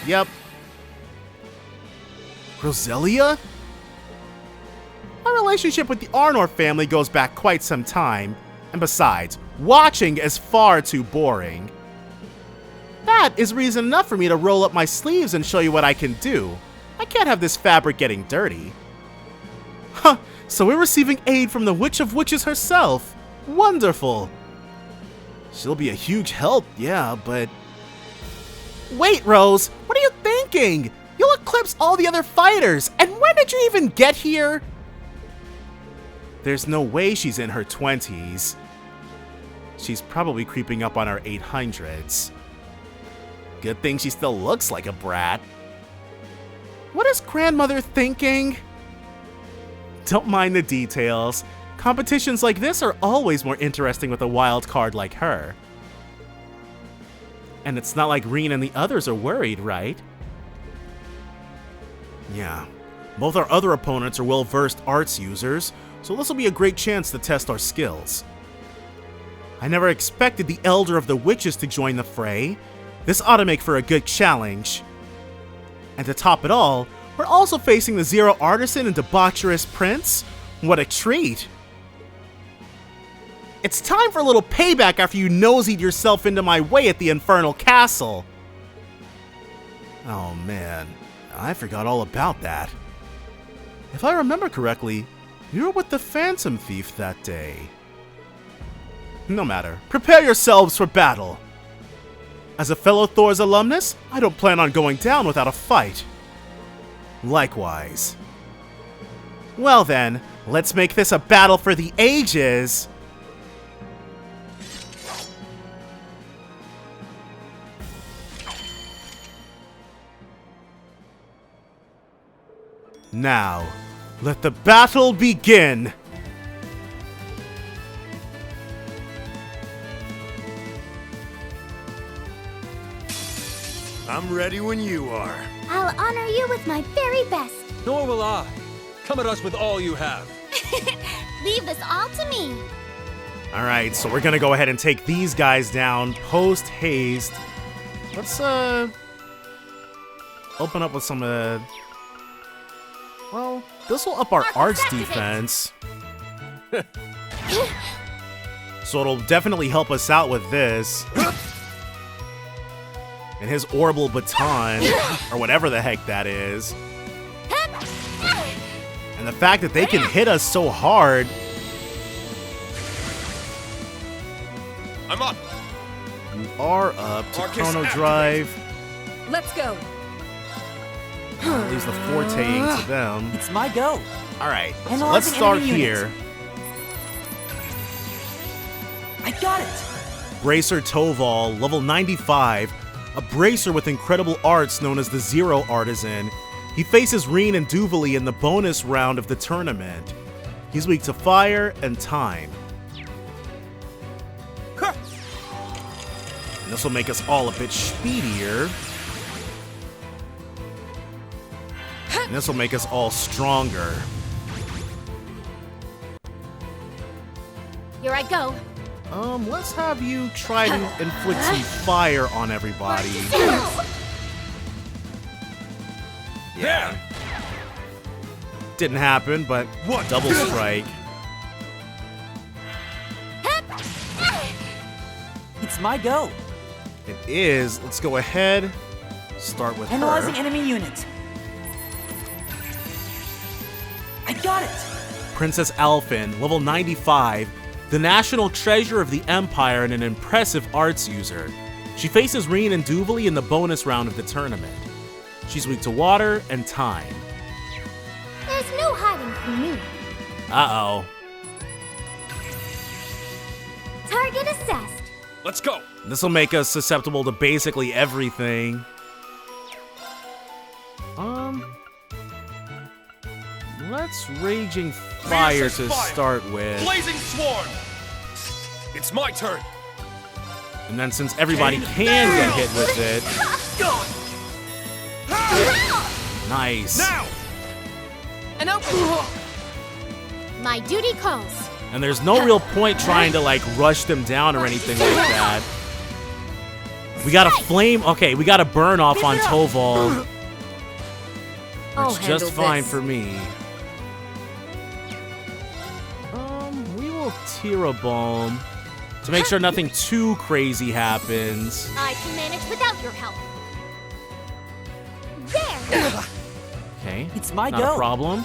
Yep. Roselia? Our relationship with the Arnor family goes back quite some time, and besides, watching is far too boring. That is reason enough for me to roll up my sleeves and show you what I can do. I can't have this fabric getting dirty. Huh, so we're receiving aid from the Witch of Witches herself. Wonderful. She'll be a huge help, yeah, but... Wait, Rose, what are you thinking? You'll eclipse all the other fighters, and when did you even get here? There's no way she's in her 20s. She's probably creeping up on her 800s. Good thing she still looks like a brat. What is grandmother thinking? Don't mind the details. Competitions like this are always more interesting with a wild card like her. And it's not like Reen and the others are worried, right? Yeah, both our other opponents are well-versed arts users, so this will be a great chance to test our skills. I never expected the Elder of the Witches to join the fray. This ought to make for a good challenge. And to top it all, we're also facing the Zero Artisan and Debaucherous Prince. What a treat! It's time for a little payback after you noseyed yourself into my way at the Infernal Castle. Oh man, I forgot all about that. If I remember correctly, you were with the Phantom Thief that day. No matter, prepare yourselves for battle. As a fellow Thor's alumnus, I don't plan on going down without a fight. Likewise. Well then, let's make this a battle for the ages! Now, let the battle begin! I'm ready when you are. I'll honor you with my very best. Nor will I. Come at us with all you have. Leave this all to me. All right, so we're gonna go ahead and take these guys down post haste. Let's open up with some well, this will up our arts defense. So it'll definitely help us out with this. And his orbital baton, or whatever the heck that is. And the fact that they can hit us so hard. I'm up. You are up to Arcus Chrono activate. Drive. Let's go. Leaves the forte to them. It's my go. Alright, so Analyzing let's start enemy here. units. I got it. Bracer Toval, level 95. A bracer with incredible arts known as the Zero Artisan. He faces Reen and Duvie in the bonus round of the tournament. He's weak to fire and time. And this will make us all a bit speedier. And this will make us all stronger. Here I go. Let's have you try to inflict some fire on everybody. Yeah. Didn't happen, but double strike. It's my go. It is. Let's go ahead. Start with Analyzing her. enemy unit. I got it. Princess Alphen, level 95. The national treasure of the Empire and an impressive arts user. She faces Reen and Duvie in the bonus round of the tournament. She's weak to water and time. There's no hiding from me. Uh-oh. Target assessed. Let's go. This will make us susceptible to basically everything. Let's Raging Fire to start with. Blazing Swarm. It's my turn. And then since everybody can get hit with it. Nice. Now. An open. My duty calls. And there's no real point trying to like rush them down or anything like that. We got a flame. Okay, we got a burn off on Toval. It's just fine for me. We will Tira Bomb to make sure nothing too crazy happens. I can manage without your help. There. Okay, It's my not go. a problem.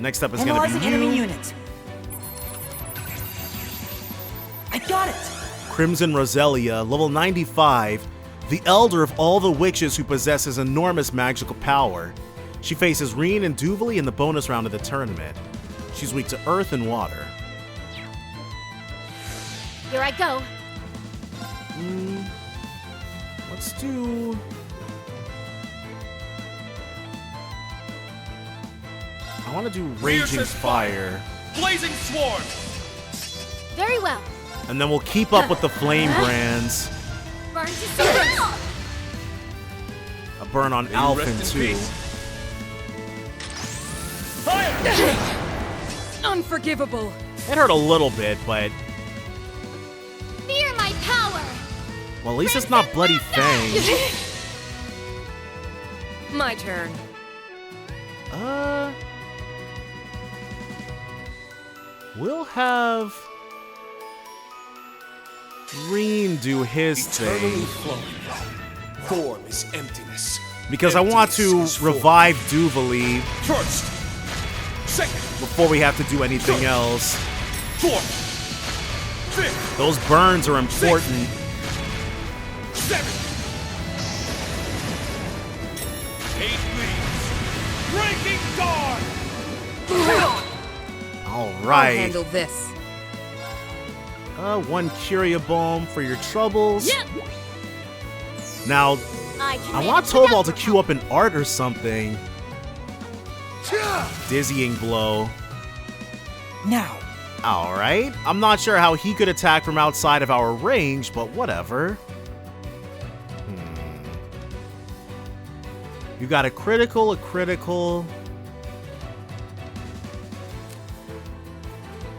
Next up is gonna Analyzing be enemy you. unit. I got it. Crimson Roselia, level 95, the elder of all the witches who possesses enormous magical power. She faces Reen and Duvie in the bonus round of the tournament. She's weak to earth and water. Here I go. Let's do... I want to do Raging Fire. Blazing Swarm. Very well. And then we'll keep up with the Flame Brands. Burn to silence. A burn on May you rest Alphen in too. peace. Fire. Unforgivable. It hurt a little bit, but Fear my power. well, at least it's not Bloody Fang. My turn. We'll have Reen do his thing. Form is emptiness. Because I want to revive Duvie First. Second. before we have to do anything else. Fourth. Fifth. Those burns are important. 7. 8 leaves. Breaking Dawn. All I'll right. handle this. One Curia Bomb for your troubles. Yeah. Now, I can I want manage without Toval to your queue up an art or something. Dizzying Blow. Now. All right. I'm not sure how he could attack from outside of our range, but whatever. You got a critical, a critical.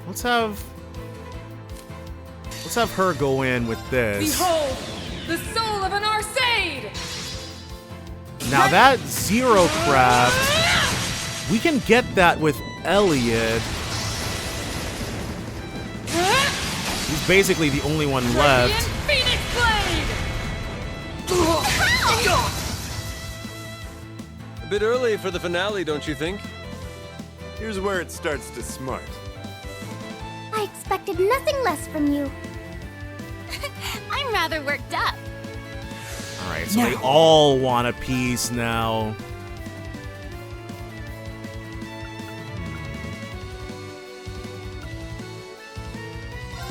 Let's have her go in with this. Behold, the soul of an Arcade! Now that Zero Craft, we can get that with Elliot. He's basically the only one left. Phoenix Blade! A bit early for the finale, don't you think? Here's where it starts to smart. I expected nothing less from you. I'm rather worked up. Alright, so they all want a piece now.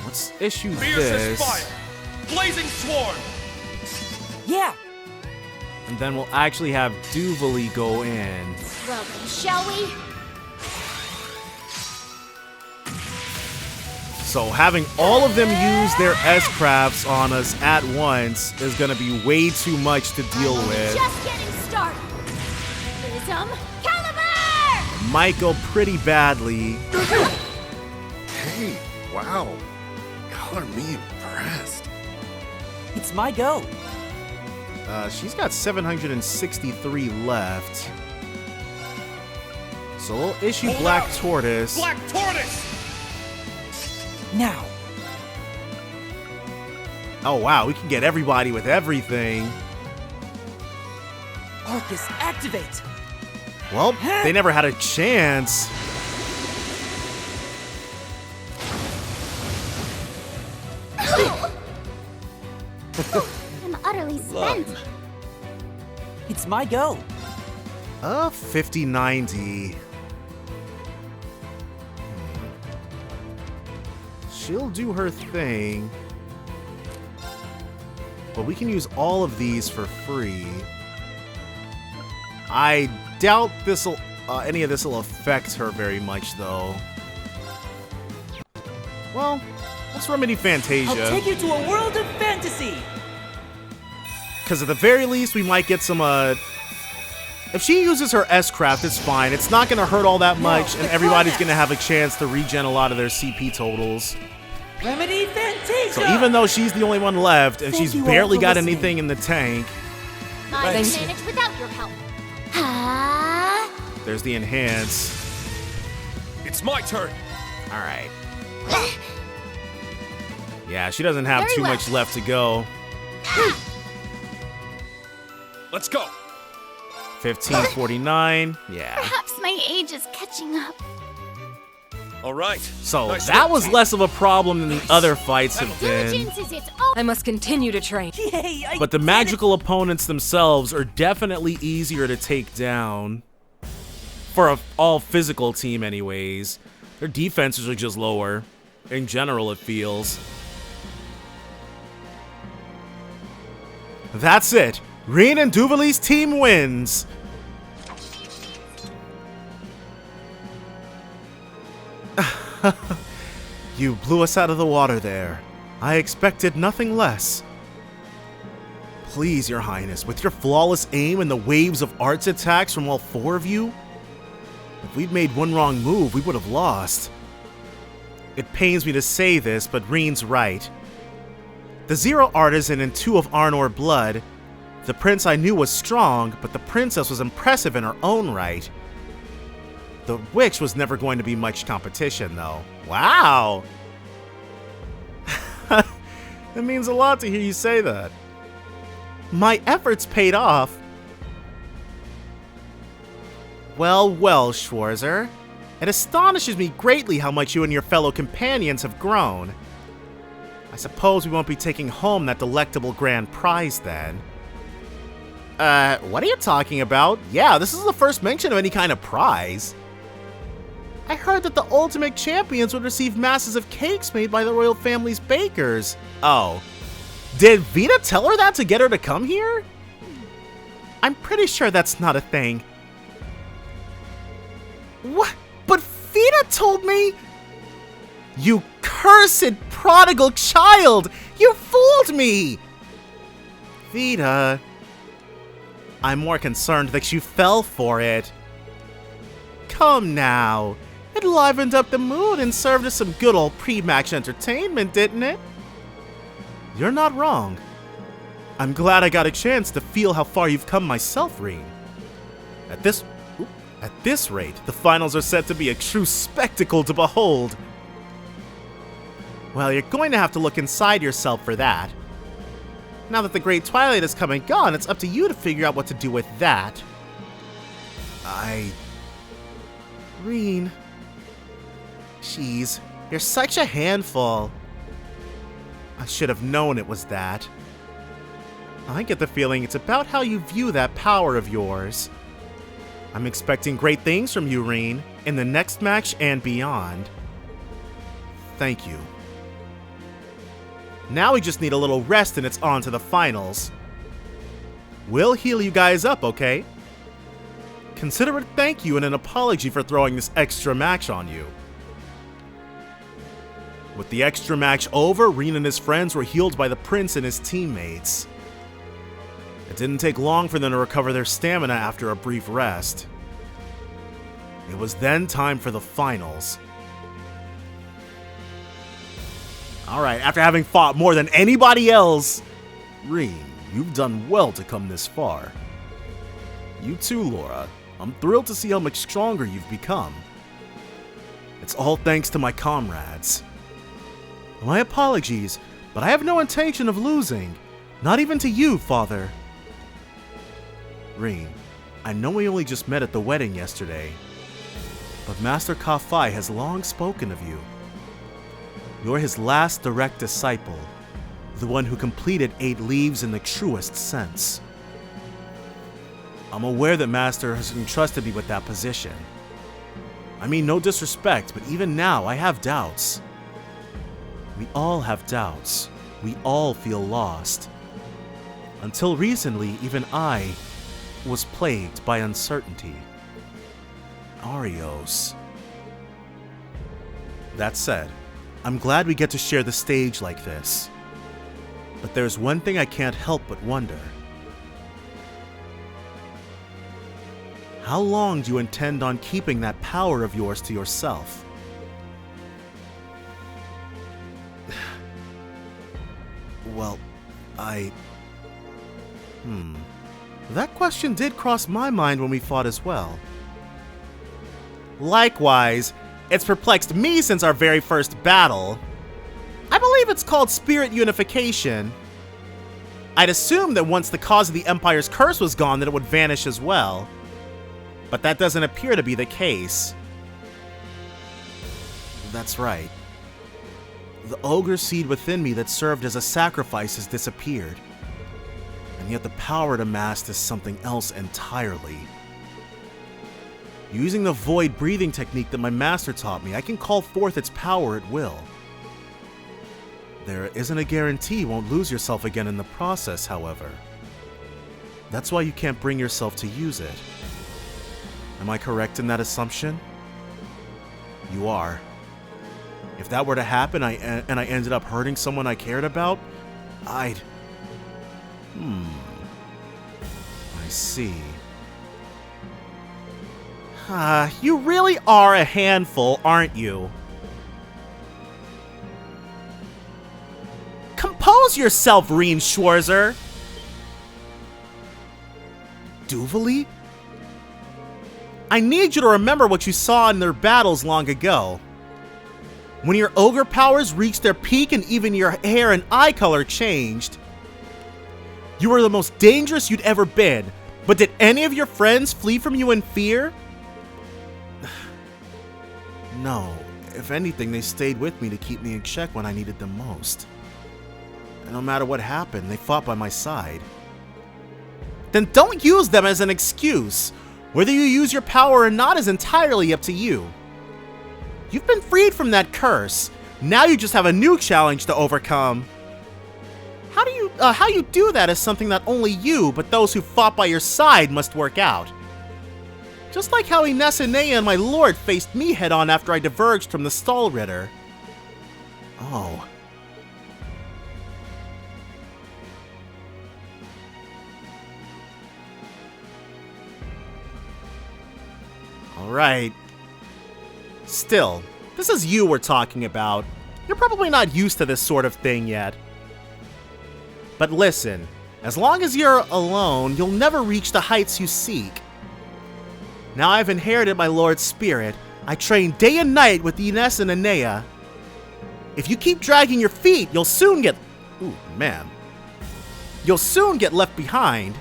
Let's issue Fiercest this. fire! Blazing swarm! Yeah! And then we'll actually have Duvie go in. Well then, shall we? So having all of them use their S-crafts on us at once is gonna be way too much to deal with. Just getting started. Prism, Calvard! Might go pretty badly. Hey, wow. Color me impressed. It's my go. She's got 763 left. So we'll issue Hold Black out. Tortoise. Black Tortoise! Now. Oh wow, we can get everybody with everything. Arcus, activate! Well, they never had a chance. I'm utterly spent. It's my go. 50-90. She'll do her thing. But we can use all of these for free. I doubt this'll any of this will affect her very much, though. Well, let's remedy Fantasia. I'll take you to a world of fantasy! Because at the very least, we might get some, if she uses her S-Craft, it's fine. It's not going to hurt all that much, and everybody's going to have a chance to regen a lot of their CP totals. Remedy Fantasia! So even though she's the only one left, and she's you all barely for got listening. anything in the tank, I can manage without your help. Ah! there's the Enhance. It's my turn! Alright. Yeah, she doesn't have Very too well. much left to go. Let's go! 1549. Yeah. Perhaps my age is catching up. All right. So Nice that work, was team. less of a problem than the other fights have been. Diligence is its own. I must continue to train. Yay! But the magical opponents themselves are definitely easier to take down. For a all physical team anyways. Their defenses are just lower. In general, it feels. That's it. Rean and Duvie's team wins. You blew us out of the water there. I expected nothing less. Please, Your Highness, with your flawless aim and the waves of arts attacks from all four of you, if we'd made one wrong move, we would have lost. It pains me to say this, but Reen's right. The Zero Artisan and 2 of Arnor blood, the prince I knew was strong, but the princess was impressive in her own right. The witch was never going to be much competition, though. Wow! It means a lot to hear you say that. My efforts paid off. Well, well, Schwarzer. It astonishes me greatly how much you and your fellow companions have grown. I suppose we won't be taking home that delectable grand prize then. What are you talking about? Yeah, this is the first mention of any kind of prize. I heard that the ultimate champions would receive masses of cakes made by the royal family's bakers. Oh. Did Vita tell her that to get her to come here? I'm pretty sure that's not a thing. What? But Vita told me... You cursed prodigal child! You fooled me! Vita... I'm more concerned that you fell for it. Come now. It livened up the mood and served as some good old pre-match entertainment, didn't it? You're not wrong. I'm glad I got a chance to feel how far you've come myself, Rean. At this rate, the finals are set to be a true spectacle to behold. Well, you're going to have to look inside yourself for that. Now that the Great Twilight has come and gone, it's up to you to figure out what to do with that. Rean. Jeez, you're such a handful. I should have known it was that. I get the feeling it's about how you view that power of yours. I'm expecting great things from you, Rean, in the next match and beyond. Thank you. Now we just need a little rest and it's on to the finals. We'll heal you guys up, okay? Consider it a thank you and an apology for throwing this extra match on you. With the extra match over, Rean and his friends were healed by the prince and his teammates. It didn't take long for them to recover their stamina after a brief rest. It was then time for the finals. Alright, after having fought more than anybody else, Rean, you've done well to come this far. You too, Laura. I'm thrilled to see how much stronger you've become. It's all thanks to my comrades. My apologies, but I have no intention of losing. Not even to you, Father. Rean, I know we only just met at the wedding yesterday, but Master Ka-Fai has long spoken of you. You're his last direct disciple, the one who completed 8 leaves in the truest sense. I'm aware that Master has entrusted me with that position. I mean, no disrespect, but even now I have doubts. We all have doubts. We all feel lost. Until recently, even I was plagued by uncertainty. Arios. That said, I'm glad we get to share the stage like this. But there's one thing I can't help but wonder. How long do you intend on keeping that power of yours to yourself? Well, that question did cross my mind when we fought as well. Likewise, it's perplexed me since our very first battle. I believe it's called spirit unification. I'd assumed that once the cause of the Empire's curse was gone that it would vanish as well. But that doesn't appear to be the case. That's right. The ogre seed within me that served as a sacrifice has disappeared. And yet the power it amassed is something else entirely. Using the void breathing technique that my master taught me, I can call forth its power at will. There isn't a guarantee you won't lose yourself again in the process, however. That's why you can't bring yourself to use it. Am I correct in that assumption? You are. If that were to happen and I ended up hurting someone I cared about, I'd... I see. You really are a handful, aren't you? Compose yourself, Rean Schwarzer! Duvie? I need you to remember what you saw in their battles long ago. When your ogre powers reached their peak and even your hair and eye color changed. You were the most dangerous you'd ever been, but did any of your friends flee from you in fear? No. If anything, they stayed with me to keep me in check when I needed them most. And no matter what happened, they fought by my side. Then don't use them as an excuse. Whether you use your power or not is entirely up to you. You've been freed from that curse. Now you just have a new challenge to overcome. How you do that is something that only you, but those who fought by your side, must work out. Just like how Inesanea and my lord faced me head-on after I diverged from the Stall Ritter. Oh. Alright. Still, this is you we're talking about. You're probably not used to this sort of thing yet. But listen, as long as you're alone, you'll never reach the heights you seek. Now I've inherited my lord's spirit. I train day and night with Ines and Anea. If you keep dragging your feet, you'll soon get... Ooh, man. You'll soon get left behind.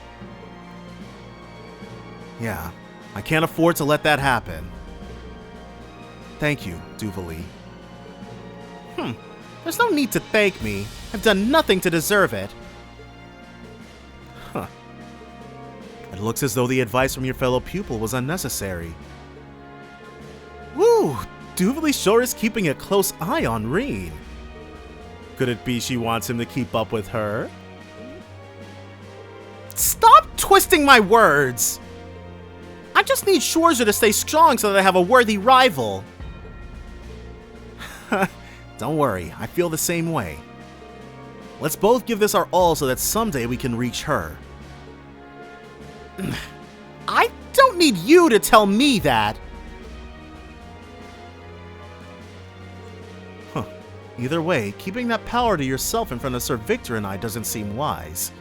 Yeah, I can't afford to let that happen. Thank you, Duvie. There's no need to thank me. I've done nothing to deserve it. Huh. It looks as though the advice from your fellow pupil was unnecessary. Woo! Duvie sure is keeping a close eye on Rean. Could it be she wants him to keep up with her? Stop twisting my words! I just need Schwarzer to stay strong so that I have a worthy rival. Don't worry, I feel the same way. Let's both give this our all so that someday we can reach her. I don't need you to tell me that! Either way, keeping that power to yourself in front of Sir Victor and I doesn't seem wise.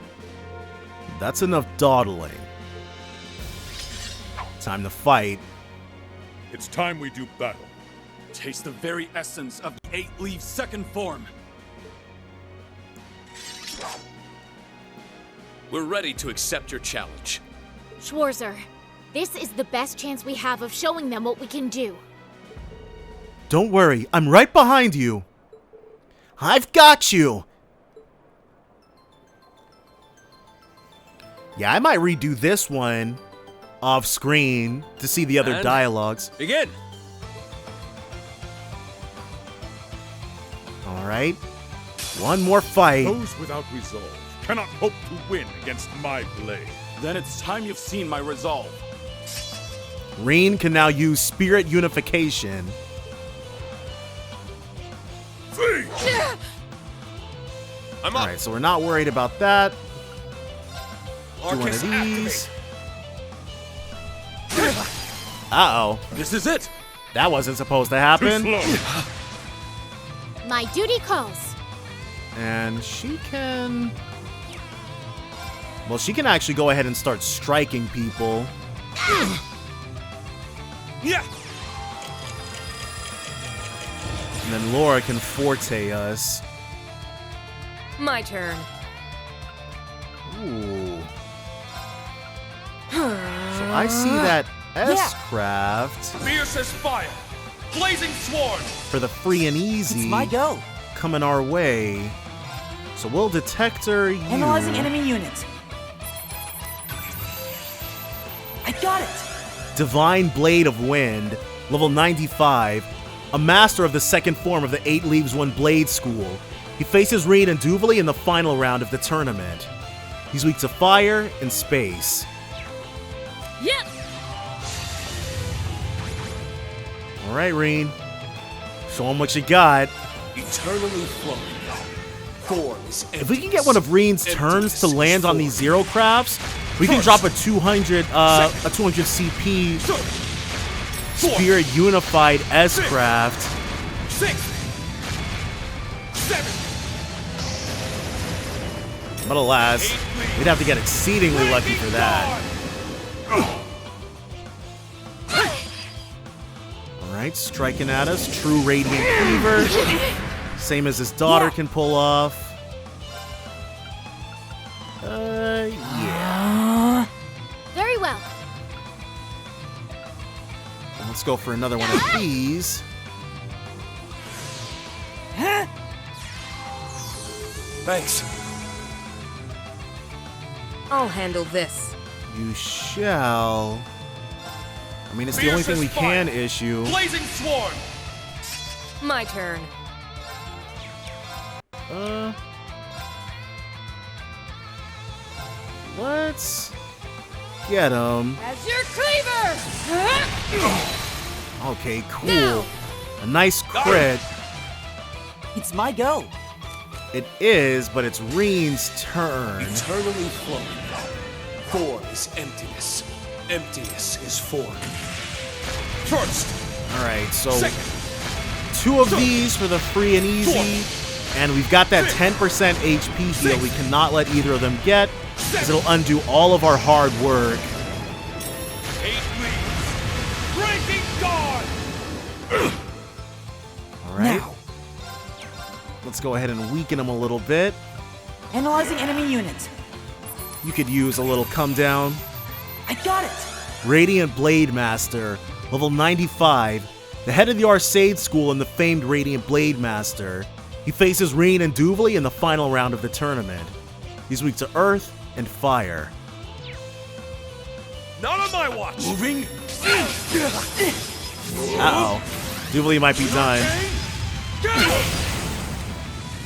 That's enough dawdling. Time to fight. It's time we do battle. Taste the very essence of the 8-leaf second form. We're ready to accept your challenge. Schwarzer, this is the best chance we have of showing them what we can do. Don't worry, I'm right behind you. I've got you! Yeah, I might redo this one off screen to see the other dialogues. Begin! Alright. One more fight. Those without resolve cannot hope to win against my blade. Then it's time you've seen my resolve. Rean can now use Spirit Unification. Alright, so we're not worried about that. Do one of these. Uh-oh. This is it. That wasn't supposed to happen. My duty calls. And she can... Well, she can actually go ahead and start striking people. Yeah. And then Laura can forte us. My turn. Ooh. So I see that S-Craft Fierce as fire, blazing sword. for the free and easy. It's my go. Coming our way. So we'll detector you. Analyzing enemy units. I got it. Divine Blade of Wind, level 95, a master of the second form of the 8 Leaves 1 Blade School. He faces Rean and Duvie in the final round of the tournament. He's weak to fire and space. Yep. Alright, Rean. Show him what you got. Eternally flowing. Forms. If we can get one of Rean's turns to land on these Zero Crafts, we can drop a 200 CP Spirit Unified S-Craft. 6, 7. But alas, we'd have to get exceedingly lucky for that. Alright, striking at us. True Radiant Cleaver. Same as his daughter can pull off. Yeah. Very well. Let's go for another one of these. Thanks. I'll handle this. You shall. I mean, it's the only thing we can issue. Blazing sword. My turn. Let's get him. As your cleaver! Okay, cool. A nice crit. It's my go. It is, but it's Rean's turn. Eternally flowing. Form is emptiness. Emptiness is form. First. Alright, so Second. 2 of these for the free and easy. And we've got that 10% HP heal we cannot let either of them get, because it'll undo all of our hard work. 8 leaves. Breaking guard. Alright. Now. Let's go ahead and weaken them a little bit. Analyzing enemy units. You could use a little come down. I got it. Radiant Blade Master, level 95, the head of the Arcade School and the famed Radiant Blade Master. He faces Rean and Duvie in the final round of the tournament. He's weak to earth and fire. Not on my watch. Moving. Uh-oh. Duvie might be done.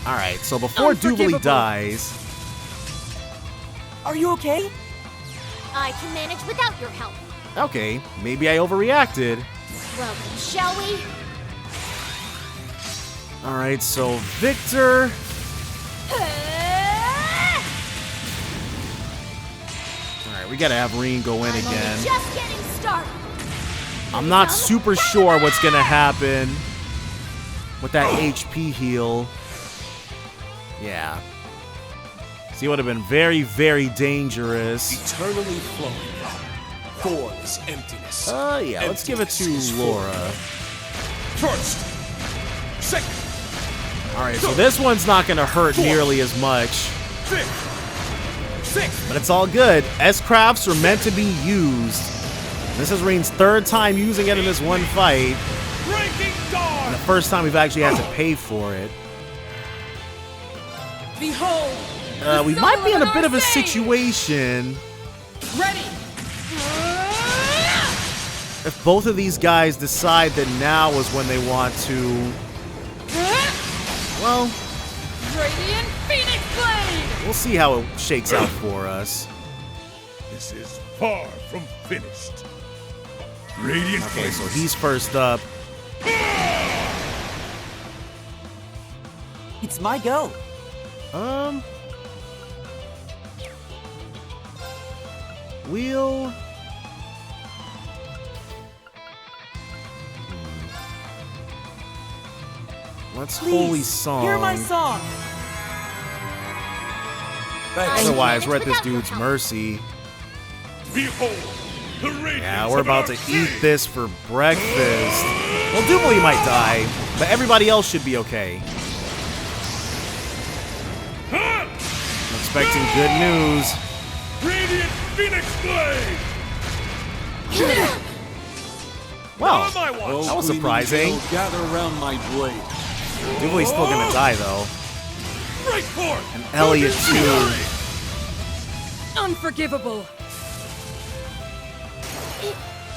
Alright, so before Duvie dies... Are you okay? I can manage without your help. Okay, maybe I overreacted. Well then, shall we? Alright, so Victor... Alright, we gotta have Rean go in again. Just getting started. I'm not super sure what's gonna happen with that HP heal. Yeah. See, it would have been very, very dangerous. Eternally flowing. Formless emptiness. Yeah, let's give it to Laura. First. Second. Alright, so this one's not gonna hurt nearly as much. Sixth. But it's all good. S-crafts are meant to be used. This is Rean's 3rd time using it in this one fight. And the first time we've actually had to pay for it. Behold! We might be in a bit of a situation. Ready! If both of these guys decide that now is when they want to... Well... Radiant Phoenix Blade! We'll see how it shakes out for us. This is far from finished. Radiant. Okay, so he's first up. It's my go. We'll... Let's Holy Song. Hear my song. Otherwise, we're at this dude's mercy. Behold, the yeah, we're about to eat this for breakfast. Well, Duvie might die, but everybody else should be okay. I'm expecting good news. Radiant Phoenix Blade. Well, that was surprising. Gather around my blade. Duvie's still gonna die though. Right forth. And Elliot too. Unforgivable.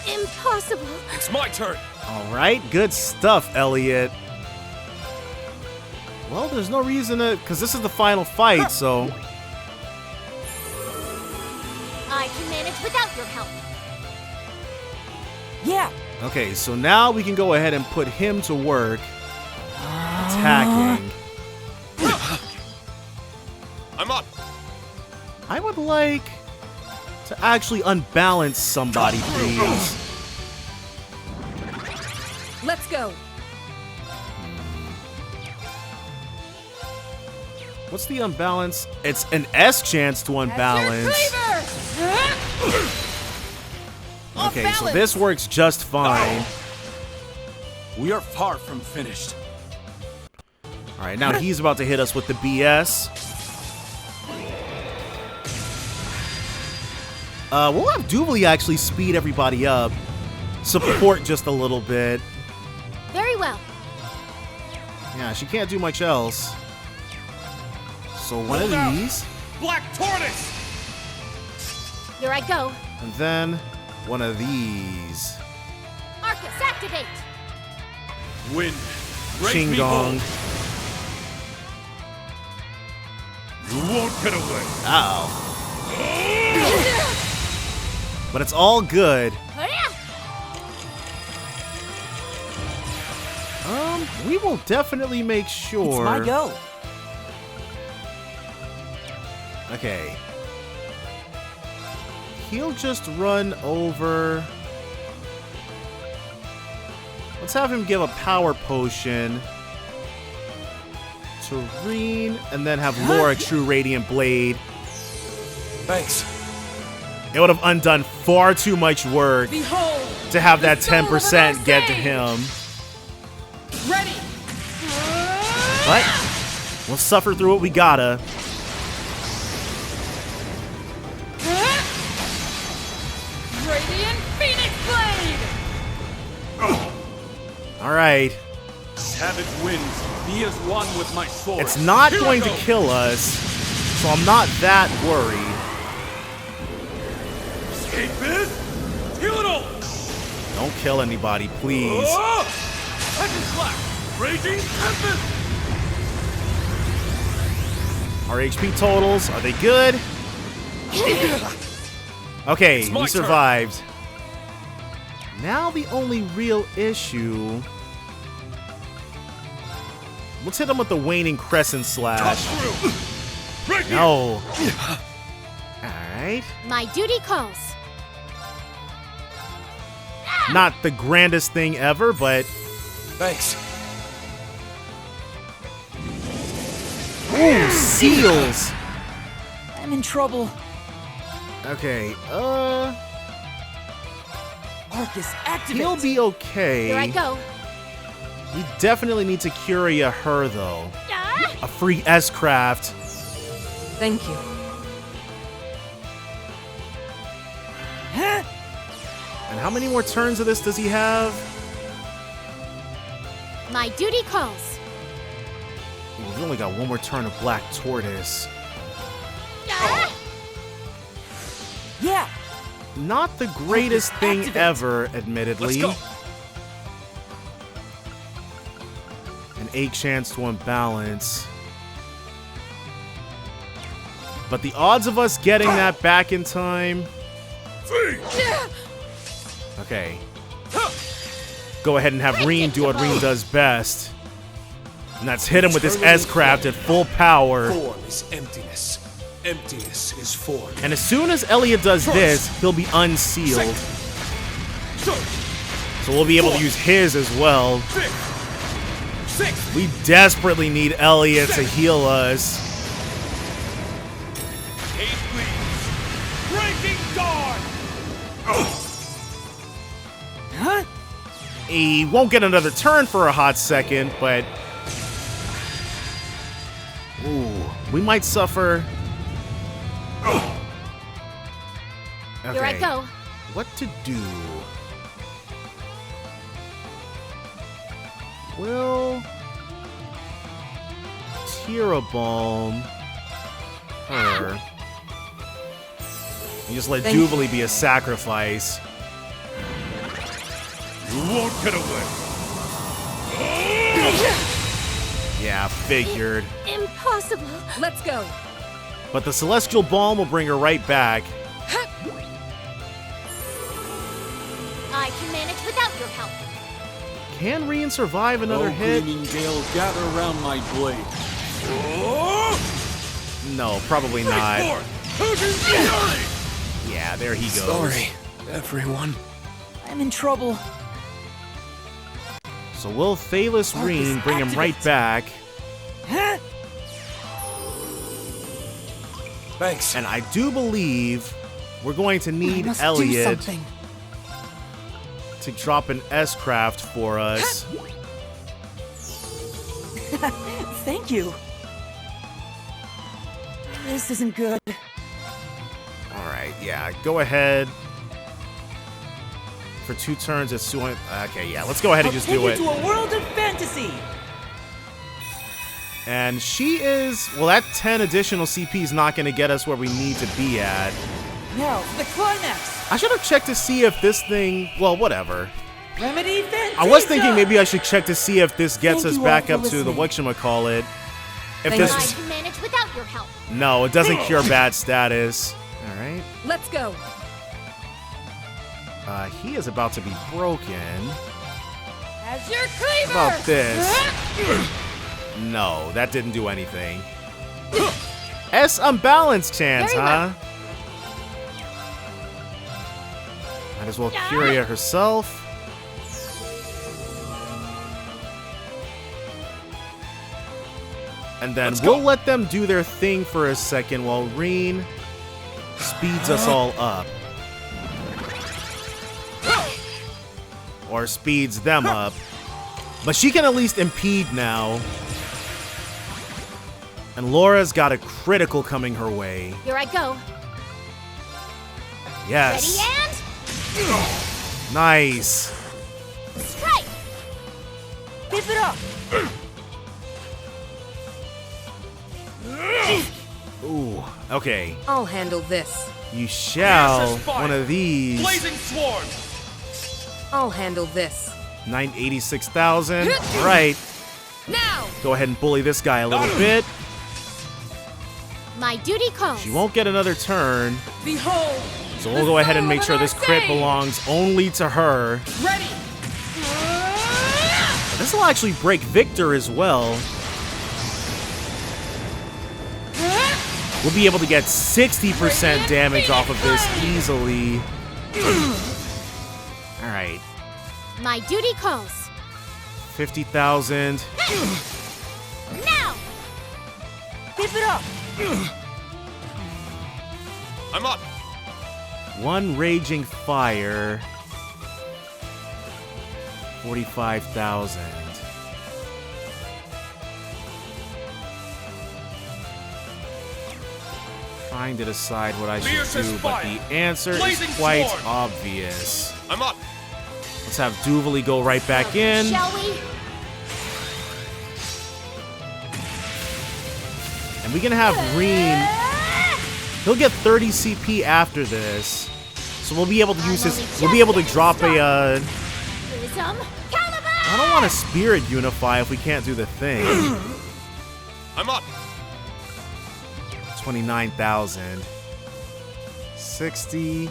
Impossible. It's my turn. All right, good stuff, Elliot. Well, there's no reason to, because this is the final fight, so. I can manage without your help. Yeah. Okay, so now we can go ahead and put him to work attacking. I'm up. I would like to actually unbalance somebody, please. Let's go. What's the unbalance? It's an S chance to unbalance. Okay, so this works just fine. We are far from finished. All right, now he's about to hit us with the BS. We'll have Duvie actually speed everybody up. Support just a little bit. Very well. Yeah, she can't do much else. So one of these. Black Tortoise. Here I go. And then one of these. Arcus, activate. Wind. Ching Gong. You won't get away. Ow. But it's all good. We will definitely make sure. It's my go. Okay. He'll just run over. Let's have him give a power potion to Reen, and then have Laura True Radiant Blade. Thanks. It would have undone far too much work Behold, to have that the soul of 10% our get to sage. him. Ready. But we'll suffer through what we gotta. Radiant Phoenix Blade. Alright. Savage winds, be as one with my sword. It's not Here I going to go. kill us, so I'm not that worried. Escapist! Kill it all! Don't kill anybody, please. Oh! Second slack! Raging Tempest! Our HP totals, are they good? Okay, It's my we survived. Now the only real issue... Let's hit him with the Waning Crescent Slash. No. Alright. My duty calls. Not the grandest thing ever, but... Thanks. Ooh, seals! I'm in trouble. Okay, Arcus, activate. he'll be okay. Here I go. We definitely need to Curia her, though. A free S-Craft. Thank you. And how many more turns of this does he have? My duty calls. Ooh, we've only got one more turn of Black Tortoise. Yeah. Not the greatest thing activate. ever, admittedly. Let's go. An 8 chance to unbalance. But the odds of us getting that back in time... Okay. Go ahead and have Reen do what Reen does best. And that's hit him with his S-Craft at full power. Form is emptiness. Emptiness is form. And as soon as Elliot does this, he'll be unsealed. So we'll be able to use his as well. We desperately need Elliot to heal us. Breaking Dawn! Huh? He won't get another turn for a hot second, but... Ooh, we might suffer... Okay. Here I go. What to do? Will... Tira Balm... her... And just let Thank you. Duvie be a sacrifice. You won't get away. Yeah, figured. Impossible. Let's go. But the Celestial Balm will bring her right back. I can manage without your help. Can Reen survive another hit? Gleaming Gale, gather around my blade. No, probably not. Yeah, there he goes. Sorry, everyone. I'm in trouble. So will Thalos Reen bring him right back? Huh? Thanks. And I do believe we're going to I need must do Elliot something. to drop an S-Craft for us. Thank you. This isn't good. Alright, yeah, go ahead. For 2 turns, it's 200. Okay, yeah, let's go ahead and just do it. Take you to a world of fantasy. And she is... Well, that 10 additional CP is not going to get us where we need to be at. Now, for the climax. I should have checked to see if this thing... Well, whatever. Remedy Fantasia. I was thinking maybe I should check to see if this gets Thank us you back all up for to the listening. whatchamacallit. If Thank this... I can manage without your help. No, it doesn't cure bad status. Alright. Let's go. He is about to be broken. As your cleaver. How about this? No, that didn't do anything. S unbalanced chance, Very huh? Might as well Curia herself. And then we'll let them do their thing for a second while Reen speeds us all up. Or speeds them up. But she can at least impede now. And Laura's got a critical coming her way. Here I go. Yes. Ready and... Nice. Strike! Keep it up! Ooh, okay. I'll handle this. You shall. One of these. Blazing sword! I'll handle this. 986,000. All right. Now! Go ahead and bully this guy a little bit. My duty calls. She won't get another turn. Behold! So we'll go ahead and make sure this crit belongs only to her. Ready! This will actually break Victor as well. We'll be able to get 60% damage off of this easily. Alright. My duty calls. 50,000. Now! Keep it up! I'm up. One raging fire. 45,000. Trying to decide what I should do, but the answer is quite obvious. I'm up. Let's have Duvie go right back in. Shall we? And we can have Reen. He'll get 30 CP after this. So we'll be able to use his. We'll be able to drop a. Prism Calvard! I don't want to Spirit Unify if we can't do the thing. I'm up. 29,000. 60.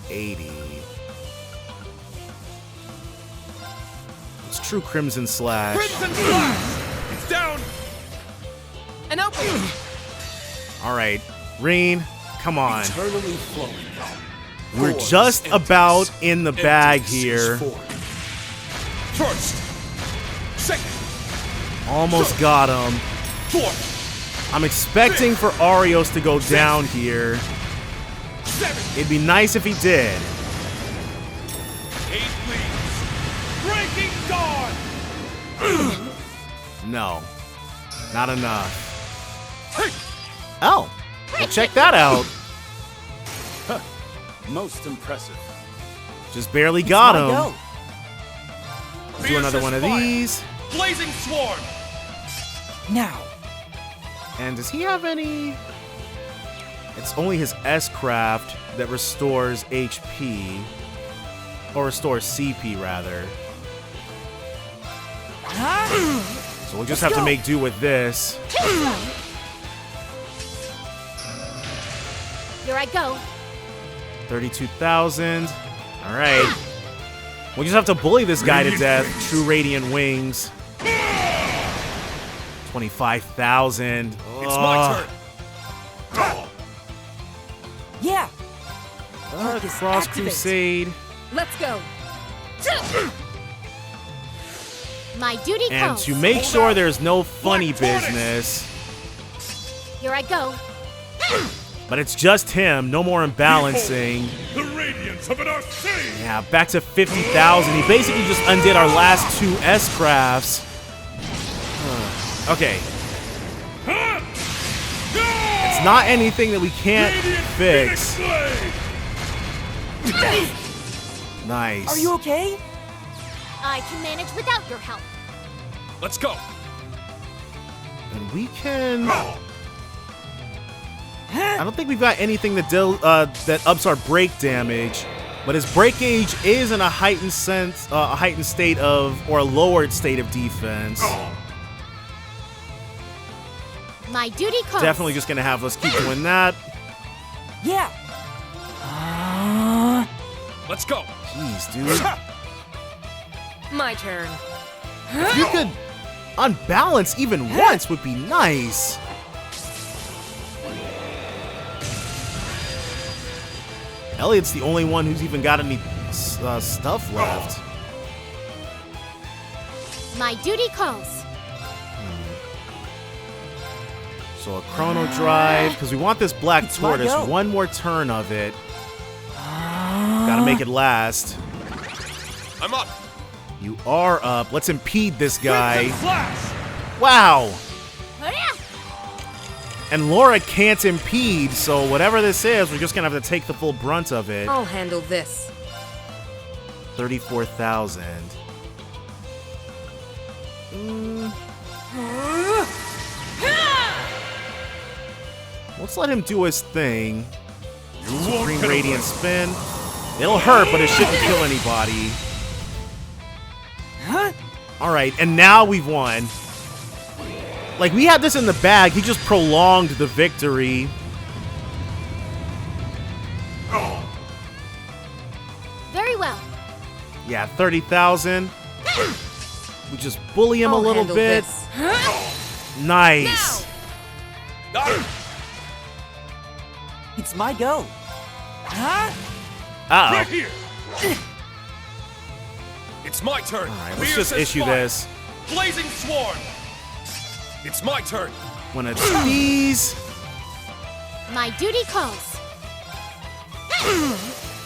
80. It's true Crimson Slash. Crimson Slash! It's down! And open! Alright, Reen, come on. Eternally flowing. We're just about in the bag here. First, second, almost got him. Fourth. I'm expecting for Arios to go down here. It'd be nice if he did. 8 leaves. Breaking dawn. No, not enough. Oh, well, check that out. Huh. Most impressive. Just barely got him. Do another one of these. Blazing sword. Now. And does he have any? It's only his S-Craft that restores HP. Or restores CP, rather. So we'll just have to make do with this. Here I go. 32,000. Alright. We'll just have to bully this guy to death. True Radiant Wings. 25,000. It's my turn. Yeah. Cross Crusade. Let's go. My duty And calls. to make sure there's no funny business. Here I go. But it's just him. No more imbalancing. The radiance of an Arcane! Yeah, back to 50,000. He basically just undid our last 2 S-Crafts. Okay. It's not anything that we can't fix. Nice. Are you okay? I can manage without your help. Let's go. And we can. I don't think we've got anything that that ups our break damage, but his break gauge is in a heightened sense, a heightened state of, or a lowered state of defense. My duty calls. Definitely just gonna have us keep doing that. Yeah. Let's go. Jeez, dude. My turn. If you could unbalance even once would be nice. Elliot's the only one who's even got any stuff left. My duty calls. So a chrono drive, because we want this black tortoise. go. One more turn of it. Gotta make it last. I'm up. You are up. Let's impede this guy. Crimson Flash! Wow. And Laura can't impede, so whatever this is, we're just gonna have to take the full brunt of it. I'll handle this. 34,000. Let's let him do his thing. Supreme Radiant Spin. It'll hurt, but it shouldn't kill anybody. Alright, and now we've won. Like, we had this in the bag. He just prolonged the victory. Very well. Yeah, 30,000. We just bully him a little bit. Nice. It's my go. Huh? Uh-oh. Right here. It's my turn. All right, let's just issue this. Blazing Swarm. It's my turn. When it's these. My duty calls.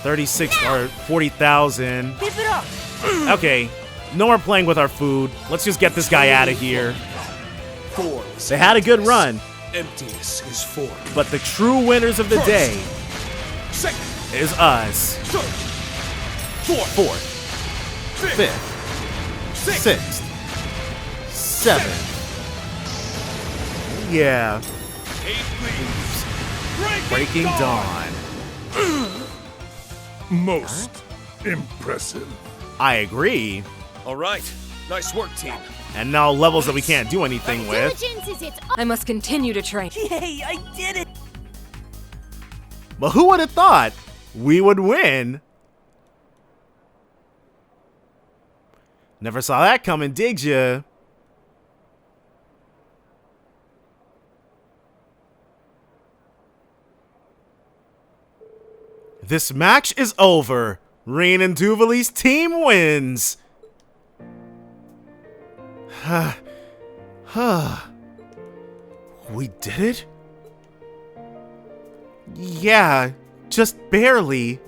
36 or 40,000. Keep it up. Okay, no more playing with our food. Let's just get this guy out of here. 4. They had a good run, Emptiness is 4. but the true winners of the day Second. is us. Third. Fourth. Fourth, fifth, sixth, seventh. Yeah. 8 leaves. Breaking Dawn. Most impressive. I agree. All right. Nice work, team. And now levels that we can't do anything with. Diligence is its I must continue to train. Yay, I did it. But who would have thought we would win? Never saw that coming, did ya? This match is over. Reign and Duvie's team wins. We did it? Yeah, just barely.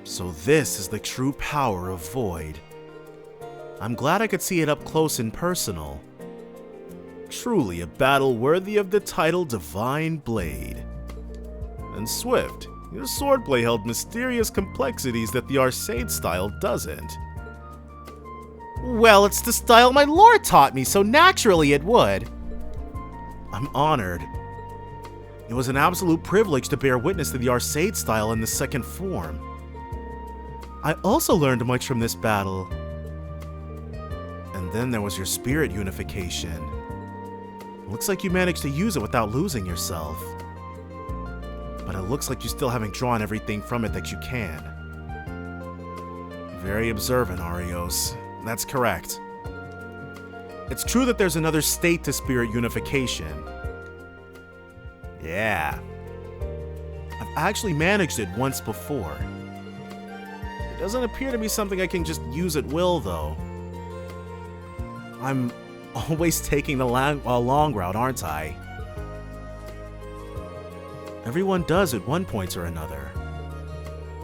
So this is the true power of Void. I'm glad I could see it up close and personal. Truly a battle worthy of the title Divine Blade. And Swift, your swordplay held mysterious complexities that the Arcade style doesn't. Well, it's the style my lore taught me, so naturally it would. I'm honored. It was an absolute privilege to bear witness to the Arcade style in the second form. I also learned much from this battle. And then there was your spirit unification. Looks like you managed to use it without losing yourself. But it looks like you still haven't drawn everything from it that you can. Very observant, Arios. That's correct. It's true that there's another state to spirit unification. Yeah. I've actually managed it once before. It doesn't appear to be something I can just use at will, though. I'm always taking the long route, aren't I? Everyone does at one point or another.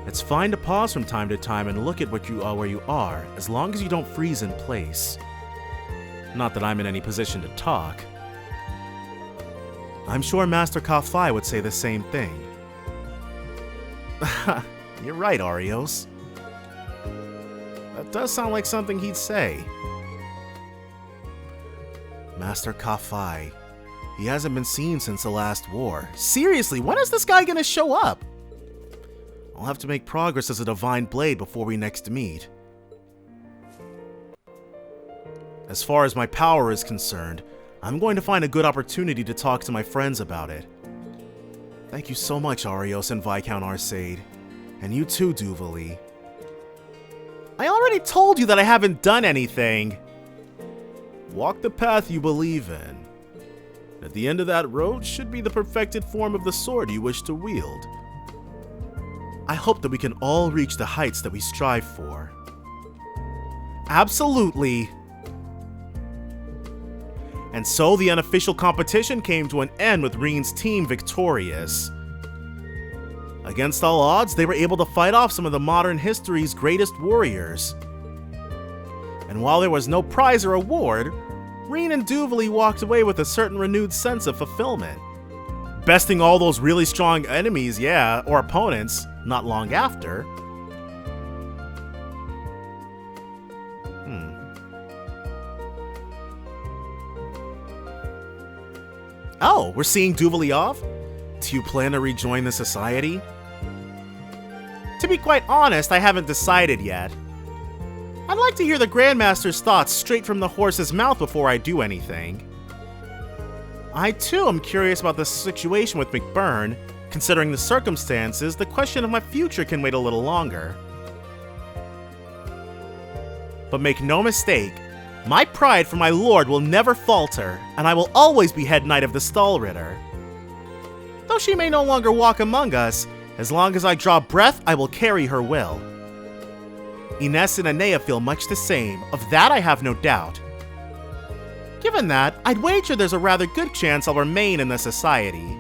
It's fine to pause from time to time and look at what you are where you are, as long as you don't freeze in place. Not that I'm in any position to talk. I'm sure Master Ka-Fi would say the same thing. You're right, Arios. That does sound like something he'd say. Master Ka-Fi. He hasn't been seen since the last war. Seriously, when is this guy gonna show up? I'll have to make progress as a Divine Blade before we next meet. As far as my power is concerned, I'm going to find a good opportunity to talk to my friends about it. Thank you so much, Arios and Viscount Arcade. And you too, Duvie. I already told you that I haven't done anything. Walk the path you believe in. At the end of that road should be the perfected form of the sword you wish to wield. I hope that we can all reach the heights that we strive for. Absolutely. And so the unofficial competition came to an end with Reen's team victorious. Against all odds, they were able to fight off some of the modern history's greatest warriors. And while there was no prize or award, Reen and Duvie walked away with a certain renewed sense of fulfillment. Besting all those really strong enemies, yeah, or opponents, not long after. Oh, we're seeing Duvie off? Do you plan to rejoin the society? To be quite honest, I haven't decided yet. I'd like to hear the Grandmaster's thoughts straight from the horse's mouth before I do anything. I too am curious about the situation with McBurn. Considering the circumstances, the question of my future can wait a little longer. But make no mistake, my pride for my lord will never falter, and I will always be head knight of the Stallritter. Though she may no longer walk among us, as long as I draw breath, I will carry her will. Ines and Anea feel much the same, of that I have no doubt. Given that, I'd wager there's a rather good chance I'll remain in the society.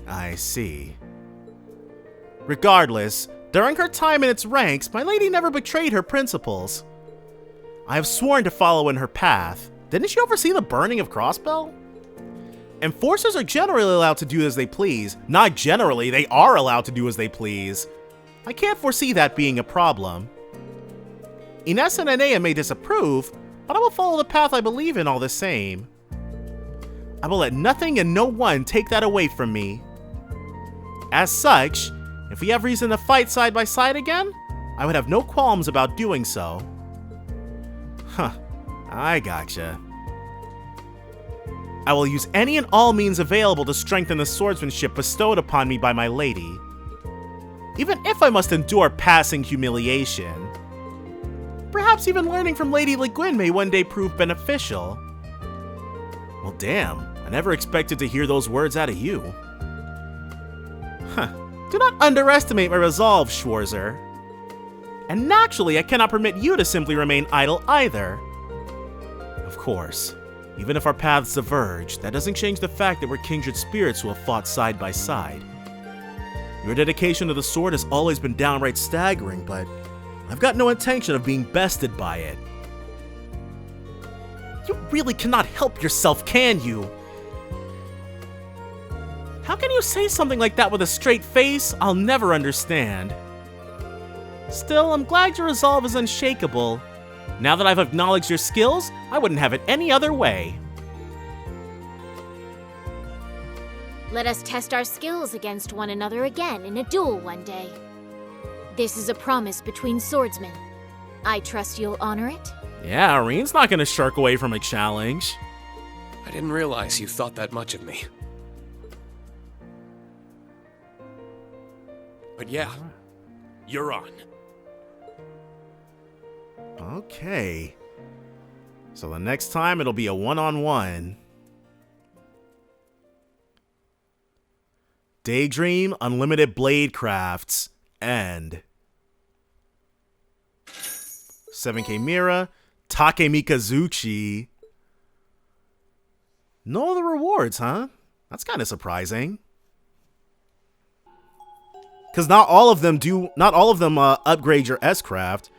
I see. Regardless, during her time in its ranks, my lady never betrayed her principles. I have sworn to follow in her path. Didn't she oversee the burning of Crossbell? Enforcers are generally allowed to do as they please. Not generally, they are allowed to do as they please. I can't foresee that being a problem. Ines and Anea may disapprove, but I will follow the path I believe in all the same. I will let nothing and no one take that away from me. As such, if we have reason to fight side by side again, I would have no qualms about doing so. Huh, I gotcha. I will use any and all means available to strengthen the swordsmanship bestowed upon me by my lady. Even if I must endure passing humiliation. Perhaps even learning from Lady Le Guin may one day prove beneficial. Well damn, I never expected to hear those words out of you. Huh, do not underestimate my resolve, Schwarzer. And naturally, I cannot permit you to simply remain idle either. Of course, even if our paths diverge, that doesn't change the fact that we're kindred spirits who have fought side by side. Your dedication to the sword has always been downright staggering, but I've got no intention of being bested by it. You really cannot help yourself, can you? How can you say something like that with a straight face? I'll never understand. Still, I'm glad your resolve is unshakable. Now that I've acknowledged your skills, I wouldn't have it any other way. Let us test our skills against one another again in a duel one day. This is a promise between swordsmen. I trust you'll honor it? Yeah, Reen's not gonna shirk away from a challenge. I didn't realize you thought that much of me. But yeah, you're on. Okay. So the next time it'll be a one-on-one. Daydream Unlimited Blade Crafts End. 7K Mira, Take Mikazuchi. No other rewards, huh? That's kind of surprising. Because not all of them upgrade your S-Craft.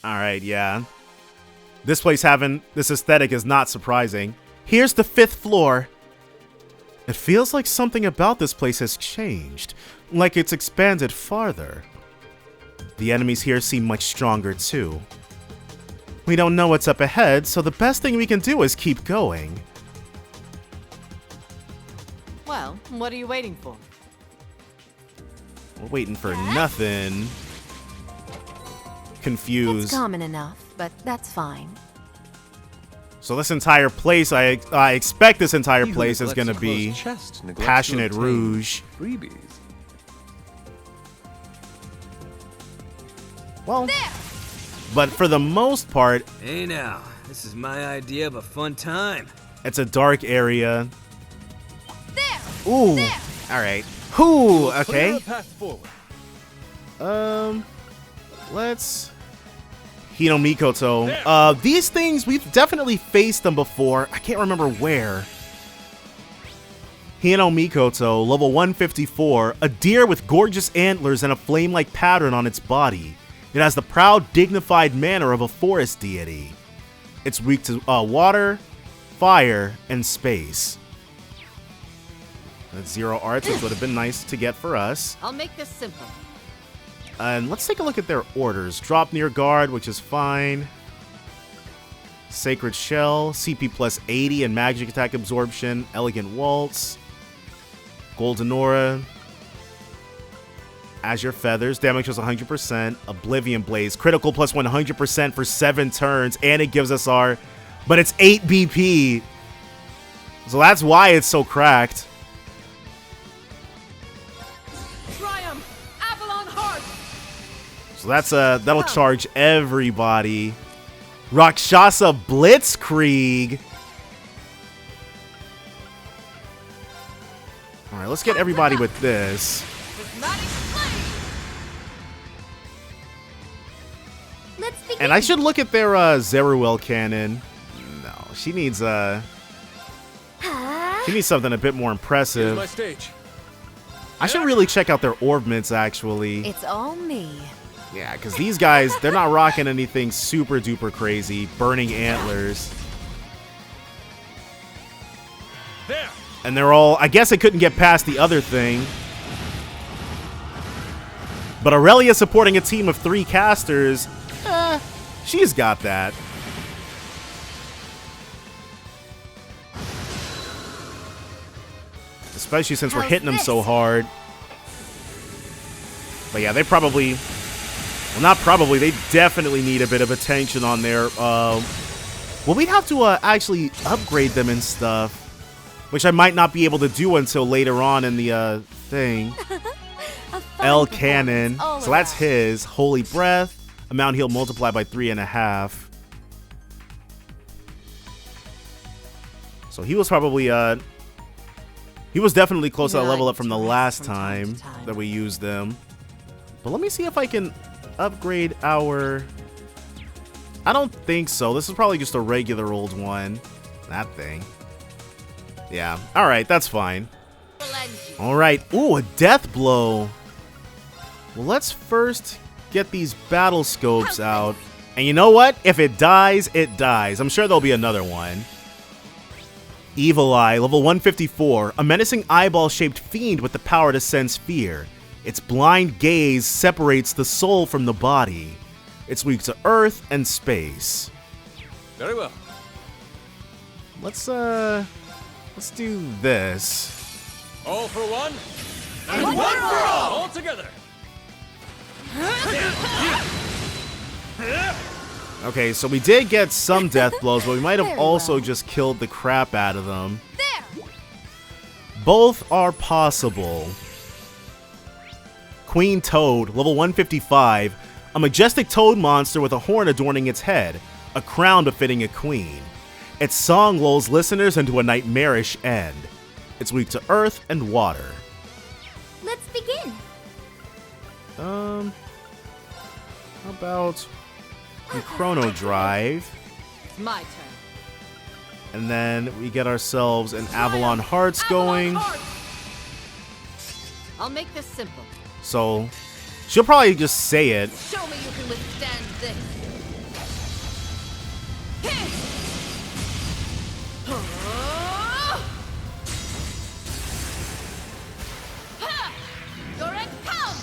Alright, yeah. This aesthetic is not surprising. Here's the 5th floor. It feels like something about this place has changed. Like it's expanded farther. The enemies here seem much stronger too. We don't know what's up ahead, so the best thing we can do is keep going. Well, what are you waiting for? We're waiting for nothing. Confused. It's common enough, but that's fine. So this entire place, I expect this entire place is going to be Passionate Rouge. Freebies. Well, but for the most part... Hey now, this is my idea of a fun time. It's a dark area. Ooh, alright. Ooh, okay. Let's... Hino Mikoto. These things, we've definitely faced them before. I can't remember where. Hino Mikoto, level 154. A deer with gorgeous antlers and a flame-like pattern on its body. It has the proud, dignified manner of a forest deity. It's weak to water, fire, and space. That's 0 arts, which would have been nice to get for us. I'll make this simple. And let's take a look at their orders. Drop near guard, which is fine. Sacred Shell, CP plus 80 and magic attack absorption. Elegant Waltz. Golden Aura. Azure Feathers, damage was 100%. Oblivion Blaze, critical plus 100% for 7 turns, and it gives us our... But it's 8 BP. So that's why it's so cracked. So that's that'll charge everybody. Rakshasa Blitzkrieg. All right, let's get everybody with this. Let's begin. And I should look at their Zeruel cannon. No, she needs something a bit more impressive. Here's my stage. I should really check out their orbments, actually. It's all me. Yeah, because these guys, they're not rocking anything super duper crazy. Burning antlers. There. And they're all, I guess I couldn't get past the other thing. But Aurelia supporting a team of 3 casters, she's got that. Especially since we're hitting them so hard. But yeah, they probably... Well, not probably. They definitely need a bit of attention on there. Well, we'd have to actually upgrade them and stuff. Which I might not be able to do until later on in the thing. L Cannon. So that's his. Holy Breath. Amount healed multiplied by 3.5. So he was probably... he was definitely close to that level up from the last time that we used them. But let me see if I can... upgrade our... I don't think so. This is probably just a regular old one. That thing. Yeah. Alright, that's fine. Alright. Ooh, a death blow. Well, let's first get these battle scopes out. And you know what? If it dies, it dies. I'm sure there'll be another one. Evil Eye, level 154. A menacing eyeball-shaped fiend with the power to sense fear. Its blind gaze separates the soul from the body. It's weak to earth and space. Very well. Let's do this. All for one, and one for all! All together! Okay, so we did get some death blows, but we might have also just killed the crap out of them. Both are possible. Queen Toad, level 155. A majestic toad monster with a horn adorning its head, a crown befitting a queen. Its song lulls listeners into a nightmarish end. It's weak to earth and water. Let's begin. How about a Chrono Drive? It's my turn. And then we get ourselves an Avalon Hearts going. I'll make this simple. So, she'll probably just say it. Show me you can withstand this. You're in come.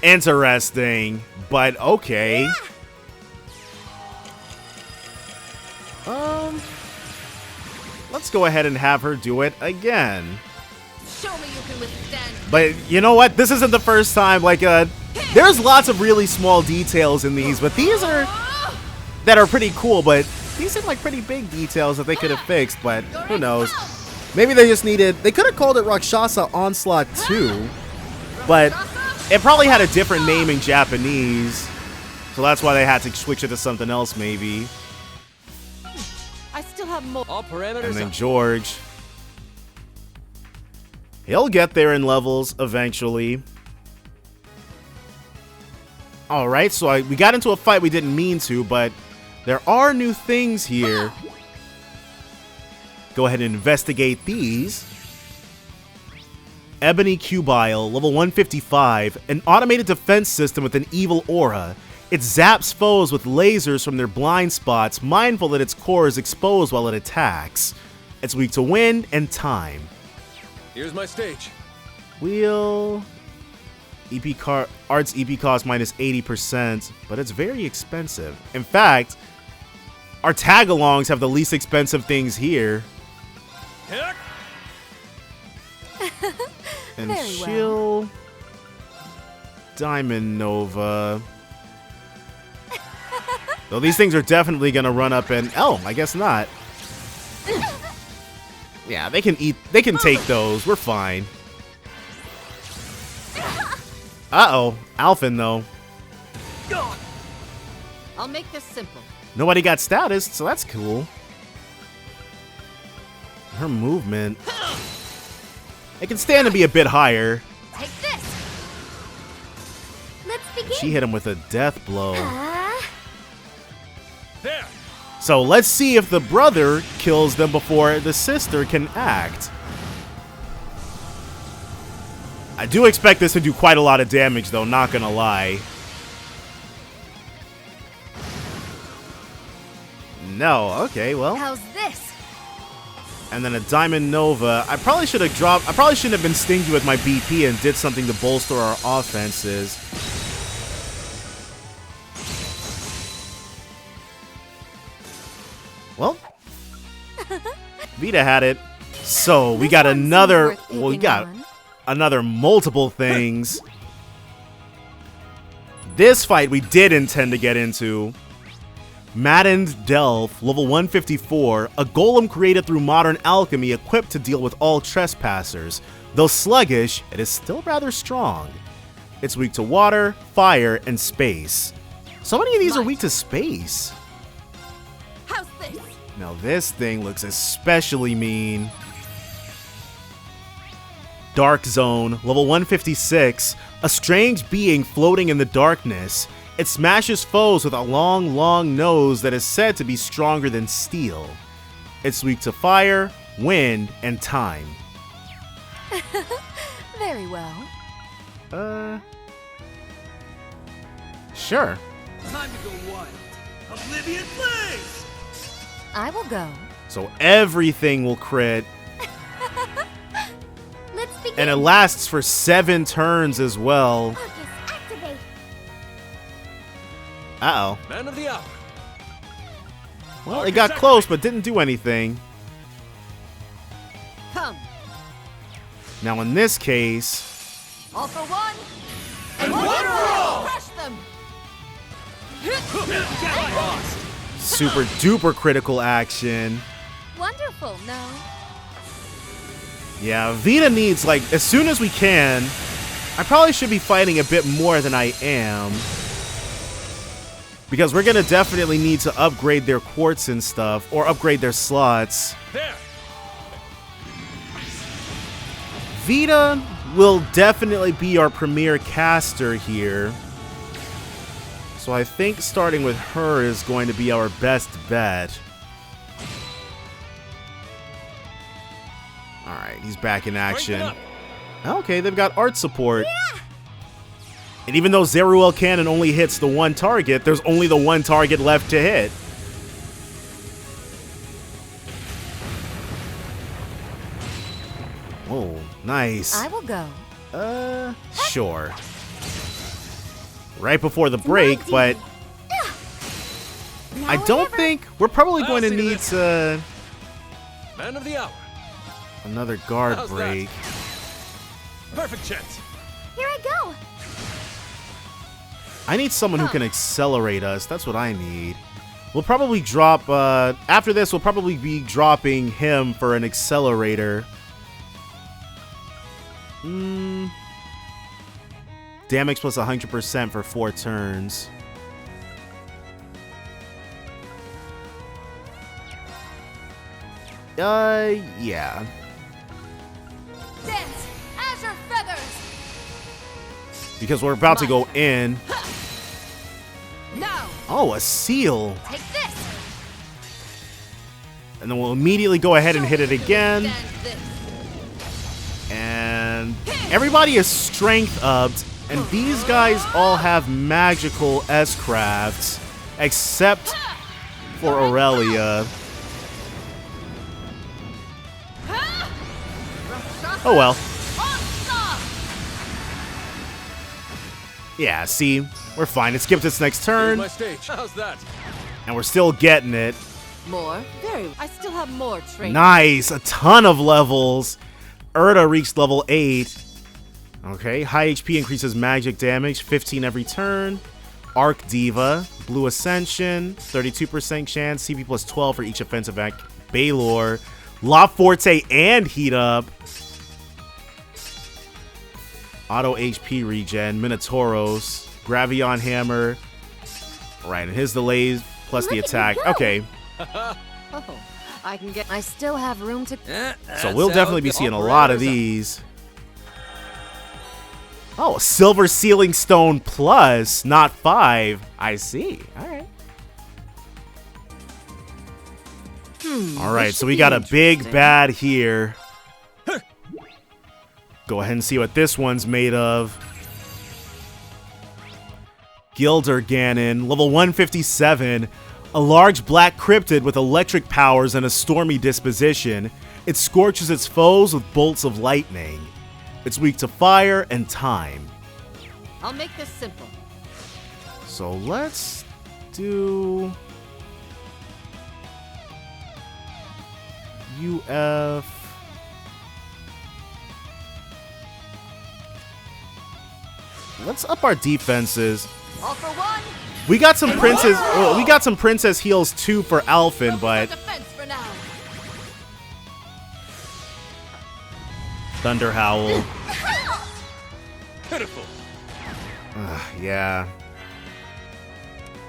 Interesting, but okay. Let's go ahead and have her do it again. Show me you can withstand. But you know what? This isn't the first time. Like, there's lots of really small details in these, but these are that are pretty cool. But these seem like pretty big details that they could have fixed. But who knows? Maybe they just needed. They could have called it Rakshasa Onslaught 2, but it probably had a different name in Japanese, so that's why they had to switch it to something else, maybe. I still have more. All parameters. And then George. He'll get there in levels eventually. Alright, so we got into a fight we didn't mean to, but there are new things here. Go ahead and investigate these. Ebony Cubile, level 155, an automated defense system with an evil aura. It zaps foes with lasers from their blind spots, mindful that its core is exposed while it attacks. It's weak to wind and time. Here's my stage. Wheel. Art's EP cost minus 80%, but it's very expensive. In fact, our tag-alongs have the least expensive things here. And Very Chill. Well. Diamond Nova. Though these things are definitely gonna run up and I guess not. Yeah, they can take those. We're fine. Uh-oh. Alphin, though. I'll make this simple. Nobody got status, so that's cool. Her movement. It can stand to be a bit higher. Take this. Let's begin. She hit him with a death blow. There. So let's see if the brother kills them before the sister can act. I do expect this to do quite a lot of damage, though, not gonna lie. No, okay, well. How's this? And then a Diamond Nova. I probably should have dropped. I probably shouldn't have been stingy with my BP and did something to bolster our offenses. Well, Vita had it. So we got another. Well, we got another multiple things. This fight we did intend to get into. Maddened Delph, level 154, a golem created through modern alchemy equipped to deal with all trespassers. Though sluggish, it is still rather strong. It's weak to water, fire, and space. So many of these are weak to space. How's this? Now this thing looks especially mean. Dark Zone, level 156, a strange being floating in the darkness. It smashes foes with a long, long nose that is said to be stronger than steel. It's weak to fire, wind, and time. Very well. Sure. Time to go wild. Oblivion Blaze! I will go. So everything will crit. Let's begin. And it lasts for 7 turns as well. Activate. Uh-oh. Man of the hour. Well, it got close, but didn't do anything. Come. Now, in this case... All for one. And one for all! Crush them. Super duper critical action. Wonderful, no? Yeah, Vita needs, like, as soon as we can... I probably should be fighting a bit more than I am. Because we're gonna definitely need to upgrade their quartz and stuff, or upgrade their slots. There. Vita will definitely be our premier caster here. So I think starting with her is going to be our best bet. Alright, he's back in action. Okay, they've got art support. Yeah. And even though Zeruel Cannon only hits the one target, there's only the one target left to hit. Oh, nice. I will go. Sure. Right before the break, but I don't think we're probably going to need to Man of the hour. another guard How's that? break. Perfect chance. Here I go. I need someone who can accelerate us. That's what I need. We'll probably drop, after this, we'll probably be dropping him for an accelerator. Damage plus 100% for 4 turns. Yeah. Dance. because we're about to go in. No. Oh, a seal. Take this. And then we'll immediately go ahead and hit it again. And everybody is strength upped, and these guys all have magical S-crafts, except for Aurelia. Oh well. Yeah, see, we're fine. It skipped its next turn. My stage. How's that? And we're still getting it. More? Very. I still have more training. Nice, a ton of levels. Urda reached level 8. Okay, high HP increases magic damage, 15 every turn. Arc Diva, Blue Ascension, 32% chance, CP plus 12 for each offensive act. Baylor, La Forte and Heat Up. Auto HP regen, Minotauros, Gravion Hammer. Right, and his delays plus the attack. Okay. Oh, I can get. I still have room to. So we'll definitely be seeing a lot of these. Oh, Silver Sealing Stone plus, not 5. I see. All right. All right, so we got a big bad here. Go ahead and see what this one's made of. Gilder Ganon, level 157. A large black cryptid with electric powers and a stormy disposition. It scorches its foes with bolts of lightning. It's weak to fire and time. I'll make this simple. So let's do UF. Let's up our defenses. All for one. We got some princess. Well, we got some princess heals too for Alphen, but For now. Thunder Howl. Pitiful. Yeah.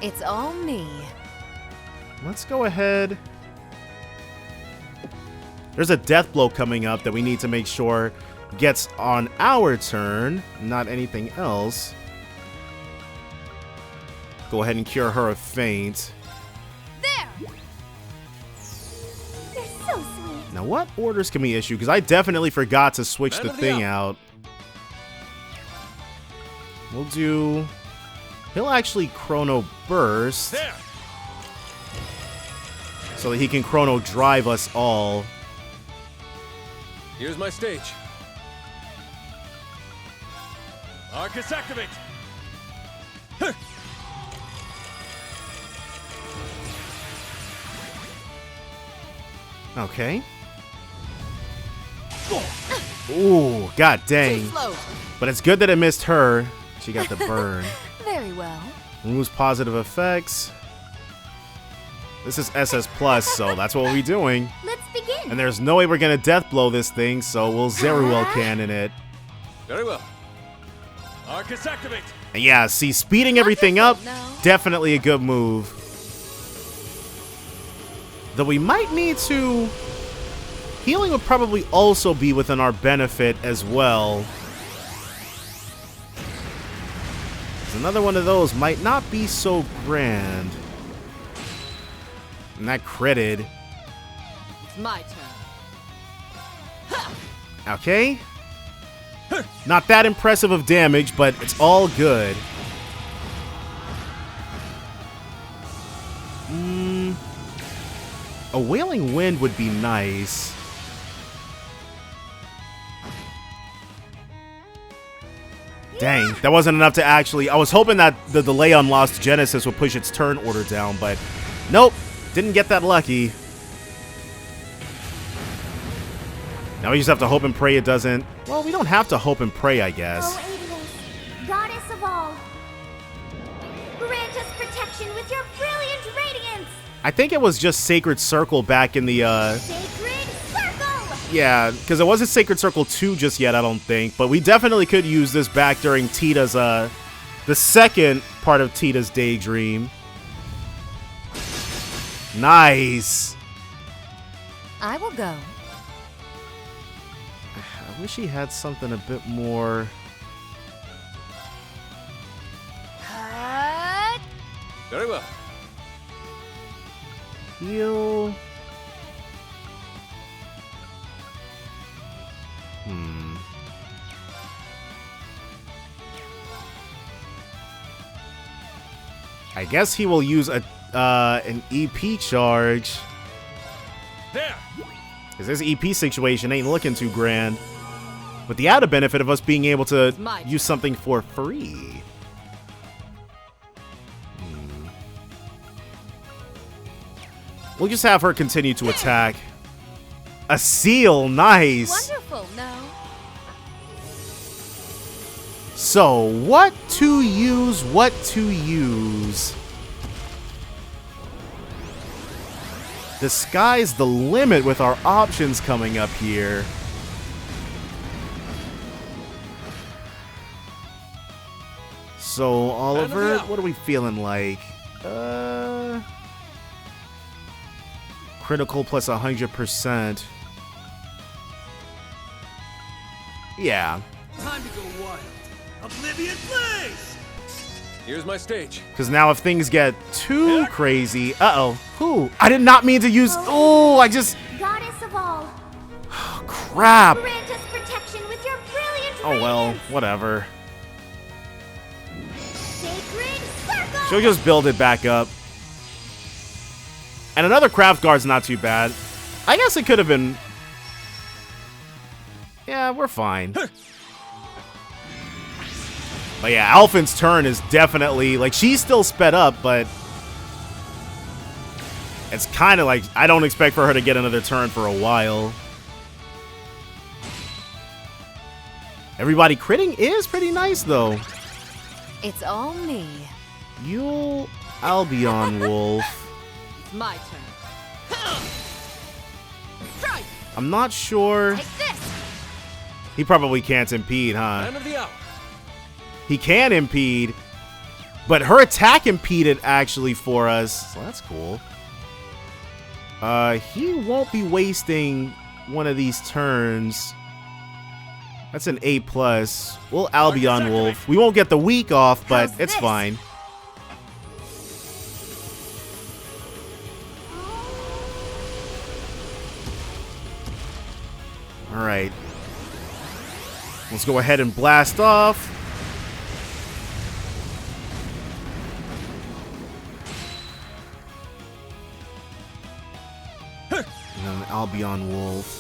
It's all me. Let's go ahead. There's a death blow coming up that we need to make sure gets on our turn, not anything else. Go ahead and cure her of faint. There. You're so sweet. Now, what orders can we issue? Because I definitely forgot to switch the thing out. We'll do... He'll actually Chrono Burst. There. So that he can Chrono Drive us all. Here's my stage. Arcus activate. Huh. Okay. Ooh, god dang. But it's good that it missed her. She got the burn. Very well. Removes positive effects. This is SS Plus, so that's what we'll be doing. Let's begin. And there's no way we're gonna death blow this thing, so we'll Zeruel cannon it. Very well. Arcus activate. And yeah, see, speeding everything up, definitely a good move. Though we might need to... Healing would probably also be within our benefit as well. Another one of those might not be so grand. And that critted. It's my turn. Okay. Not that impressive of damage, but it's all good. A Wailing Wind would be nice. Dang, that wasn't enough to actually... I was hoping that the delay on Lost Genesis would push its turn order down, but nope, didn't get that lucky. Now we just have to hope and pray it doesn't... Well, we don't have to hope and pray, I guess. Oh, Adios, goddess of all. Grant us protection with your brilliant radiance. I think it was just Sacred Circle back in the... Sacred Circle! Yeah, because it wasn't Sacred Circle 2 just yet, I don't think. But we definitely could use this back during Tita's, the second part of Tita's Daydream. Nice! I will go. I wish he had something a bit more... Very well. Heal. I guess he will use a an EP charge. There. Because this EP situation ain't looking too grand. With the added benefit of us being able to use something for free. We'll just have her continue to attack. A seal, nice. Wonderful, no? So, what to use, what to use? The sky's the limit with our options coming up here. So, Oliver, what are we feeling like? Critical plus 100%. Yeah. Time to go wild. Oblivion Blaze! Here's my stage. Because now if things get too crazy... Uh-oh. Who? I did not mean to use... Oh, I just... Goddess of all. Crap. Grant us protection with your brilliant Oh, well. radiance. Whatever. Sacred circle. She'll just build it back up. And another craft guard's not too bad. I guess it could have been... Yeah, we're fine. But yeah, Alphen's turn is definitely... Like, she's still sped up, but... It's kind of like... I don't expect for her to get another turn for a while. Everybody critting is pretty nice, though. It's all me. You'll Albion Wolf. It's my turn. Strike. I'm not sure. Take this. He probably can't impede, huh? Man of the hour. He can impede, but her attack impeded actually for us, so that's cool. He won't be wasting one of these turns. That's an A+. We'll Albion Wolf. We won't get the weak off, but it's fine. Alright. Let's go ahead and blast off. And then Albion Wolf.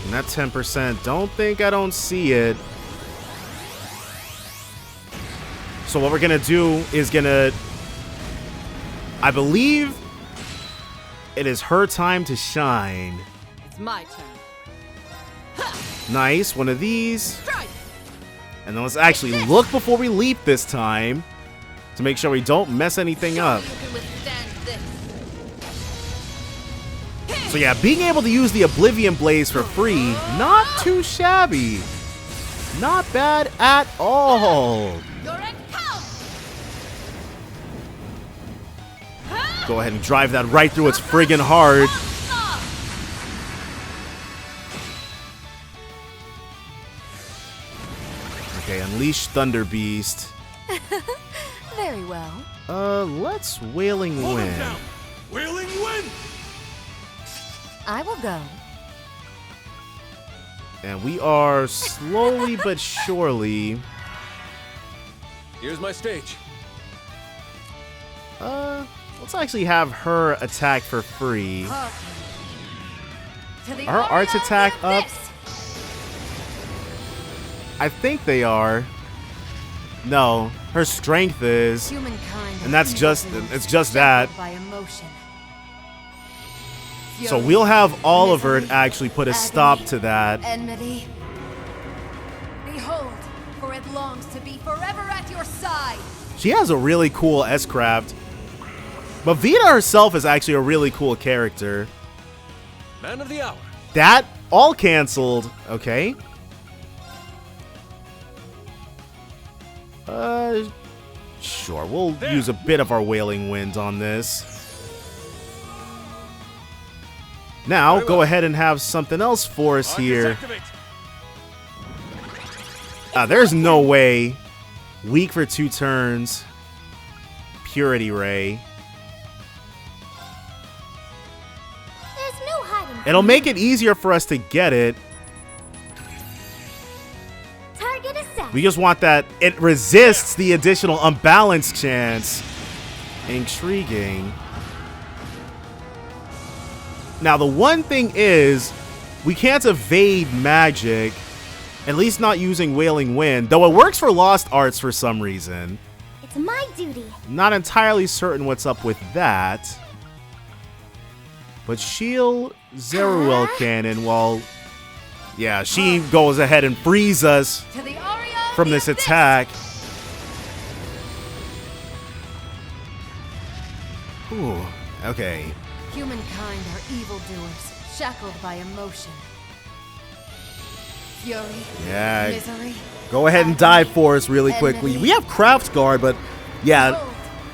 And that 10%, don't think I don't see it. So what we're gonna do is I believe it is her time to shine. It's my turn. Nice, one of these. Strike. And then let's actually look before we leap this time to make sure we don't mess anything up. You can withstand this. So yeah, being able to use the Oblivion Blaze for free, not too shabby. Not bad at all. You're at count. Go ahead and drive that right through its friggin' heart. Okay, unleash Thunder Beast. Very well. Let's Wailing Wind. Wailing Wind! I will go. And we are slowly but surely... Here's my stage. Let's actually have her attack for free. To the Are arts attack up? this. I think they are. No, her strength is. Humankind And that's just, it's just that. by emotion. So we'll have Oliver actually put a stop to that. Enmity. Behold, for it longs to be forever at your side. She has a really cool S-Craft. But Vita herself is actually a really cool character. Man of the hour. That all canceled. Okay. Sure. We'll use a bit of our Wailing Wind on this. Now, go ahead and have something else for us here. There's no way. Weak for 2 turns. Purity Ray. There's no hiding. It'll make it easier for us to get it. Target assessed. We just want that. It resists the additional unbalance chance. Intriguing. Now, the one thing is, we can't evade magic. At least not using Wailing Wind. Though it works for Lost Arts for some reason. It's my duty. Not entirely certain what's up with that. But Shield Zeruel Cannon, well, yeah, she goes ahead and frees us from this attack. Ooh, okay. Humankind are evildoers, shackled by emotion. Fury, Yeah. misery. Go ahead and dive for us really quickly. We have Craft Guard, but yeah,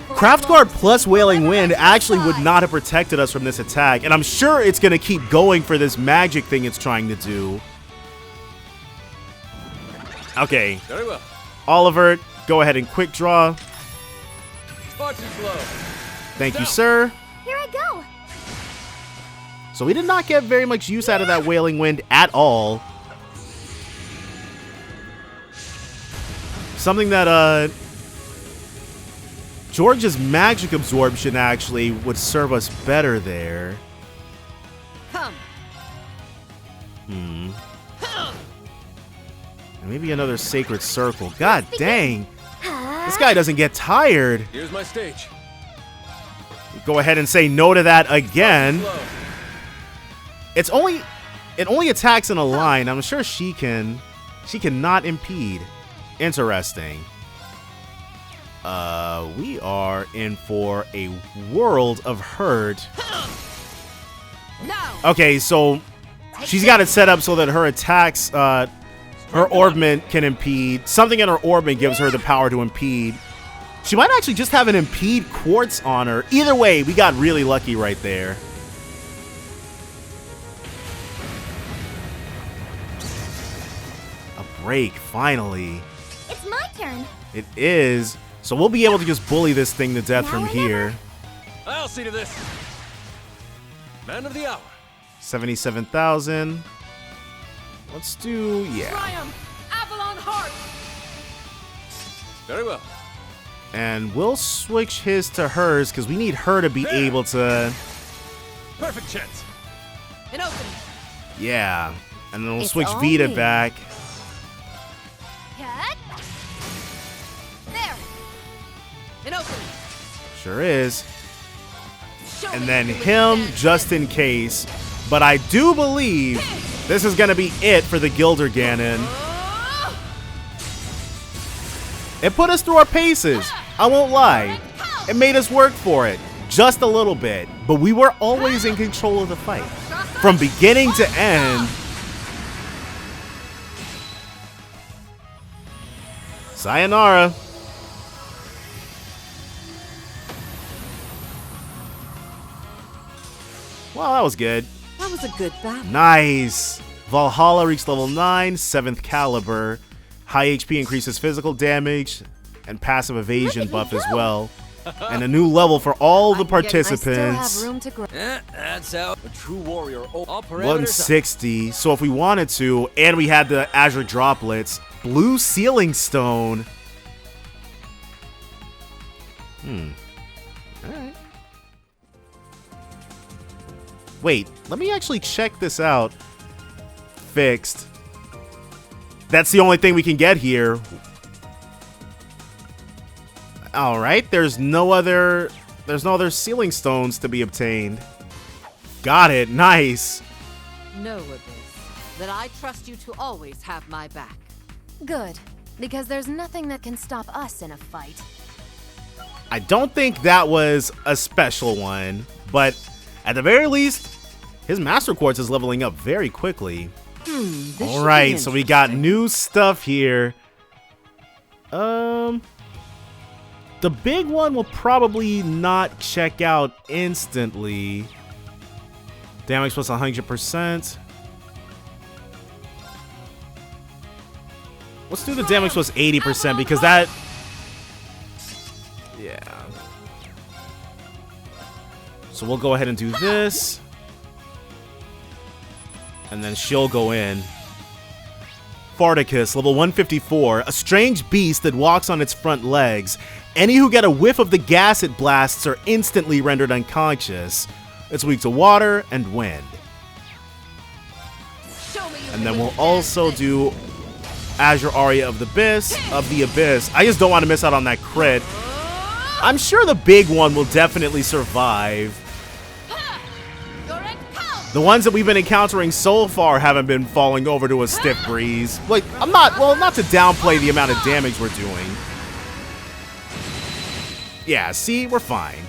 Craft Guard plus Wailing Wind actually would not have protected us from this attack. And I'm sure it's going to keep going for this magic thing it's trying to do. Okay. Very well. Oliver, go ahead and quick draw. Far too slow. Thank you, sir. Here I go. So we did not get very much use out of that Wailing Wind at all. Something that George's magic absorption actually would serve us better there. Come. And maybe another Sacred Circle. God dang. This guy doesn't get tired. Here's my stage. Go ahead and say no to that again. It only attacks in a line. I'm sure she cannot impede. Interesting. We are in for a world of hurt. Okay, so she's got it set up so that her attacks, her orbment can impede. Something in her orbment gives her the power to impede. She might actually just have an impede quartz on her. Either way, we got really lucky right there. A break, finally. It's my turn. It is. So we'll be able to just bully this thing to death from here. I'll see to this. Man of the hour. 77,000. Let's do, yeah. Triumph, Avalon Heart. Very well. And we'll switch his to hers because we need her to be able to. Perfect chance. An opening. Yeah. And then we'll It's switch all Vita me. back. Cut. There. An opening. Sure is. Show And me then who is him dead. just in case. But I do believe this is going to be it for the Gilder Ganon. It put us through our paces. I won't lie. It made us work for it. Just a little bit. But we were always in control of the fight. From beginning to end. Sayonara. Well, that was good. That was a good battle. Nice. Valhalla reached level 9, 7th caliber. High HP increases physical damage and passive evasion buff as well. And a new level for all the participants. That's how a true warrior. All parameters. 160. So if we wanted to, and we had the Azure Droplets, Blue Sealing Stone. Alright. Wait, let me actually check this out. Fixed. That's the only thing we can get here. Alright, there's no other sealing stones to be obtained. Got it, nice. Know, Abyss, that I trust you to always have my back. Good, because there's nothing that can stop us in a fight. I don't think that was a special one, but at the very least, his Master Quartz is leveling up very quickly. Alright, so we got new stuff here. The big one will probably not check out instantly. Damage plus 100%. Let's do the damage plus 80% because that... Yeah. So we'll go ahead and do this. And then she'll go in. Farticus, level 154. A strange beast that walks on its front legs. Any who get a whiff of the gas it blasts are instantly rendered unconscious. It's weak to water and wind. And then we'll also do Azure Aria of the Abyss. I just don't want to miss out on that crit. I'm sure the big one will definitely survive. The ones that we've been encountering so far haven't been falling over to a stiff breeze. Like, not to downplay the amount of damage we're doing. Yeah, see, we're fine.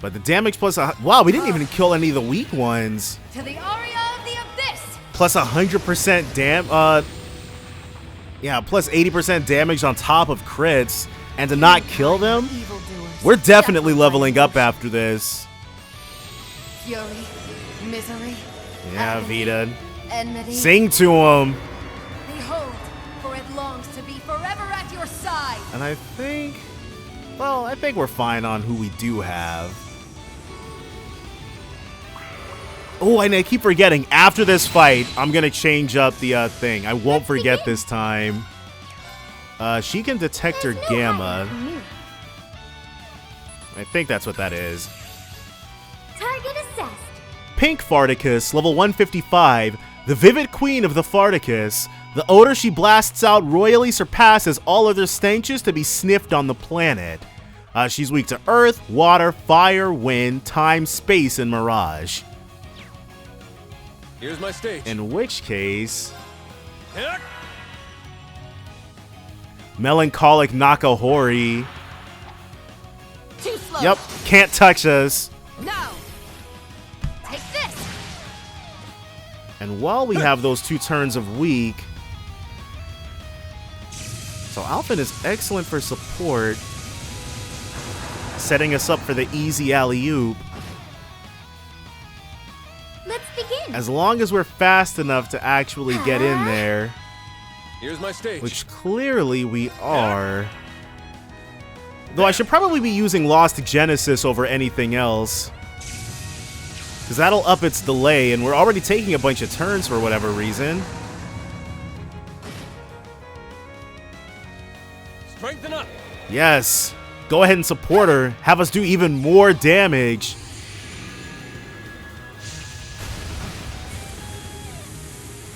But the damage plus wow, we didn't even kill any of the weak ones. To the Aria of the Abyss. Plus 100% yeah, plus 80% damage on top of crits, and to not kill them. We're definitely leveling up after this. Fury, misery. Yeah, Vita. Enmity. Sing to him. Behold, for it longs to be forever at your side. And I think, well, I think we're fine on who we do have. Oh, and I keep forgetting, after this fight, I'm going to change up the thing. I won't forget this time. She can detect her gamma. I think that's what that is. Target assessed. Pink Farticus, level 155. The vivid queen of the Farticus. The odor she blasts out royally surpasses all other stenches to be sniffed on the planet. She's weak to earth, water, fire, wind, time, space, and mirage. Here's my stage. In which case... Melancholic Nakahori. Too slow. Yep, can't touch us. No. Take this. And while we have those 2 turns of weak... So Alphen is excellent for support. Setting us up for the easy alley-oop. Let's begin. As long as we're fast enough to actually get in there. Here's my stage. Which clearly we are. Though I should probably be using Lost Genesis over anything else. Because that'll up its delay, and we're already taking a bunch of turns for whatever reason. Strengthen up. Yes. Go ahead and support her. Have us do even more damage.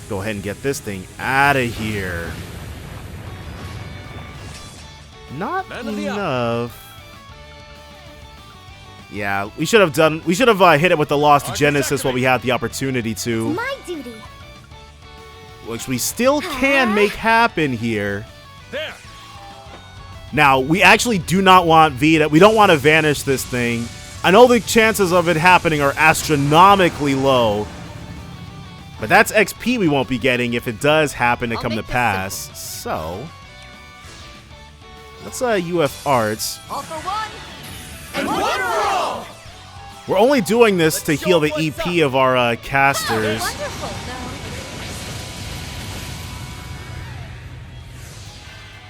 Go ahead and get this thing out of here. Not enough. Yeah, we should have hit it with the Lost Genesis while we had the opportunity to. It's my duty. Which we still can make happen here. There. Now, we actually do not want Vita. We don't want to vanish this thing. I know the chances of it happening are astronomically low. But that's XP we won't be getting if it does happen to come to pass. So, let's UF Arts. All for one, and one for all. We're only doing this to heal the EP of our casters.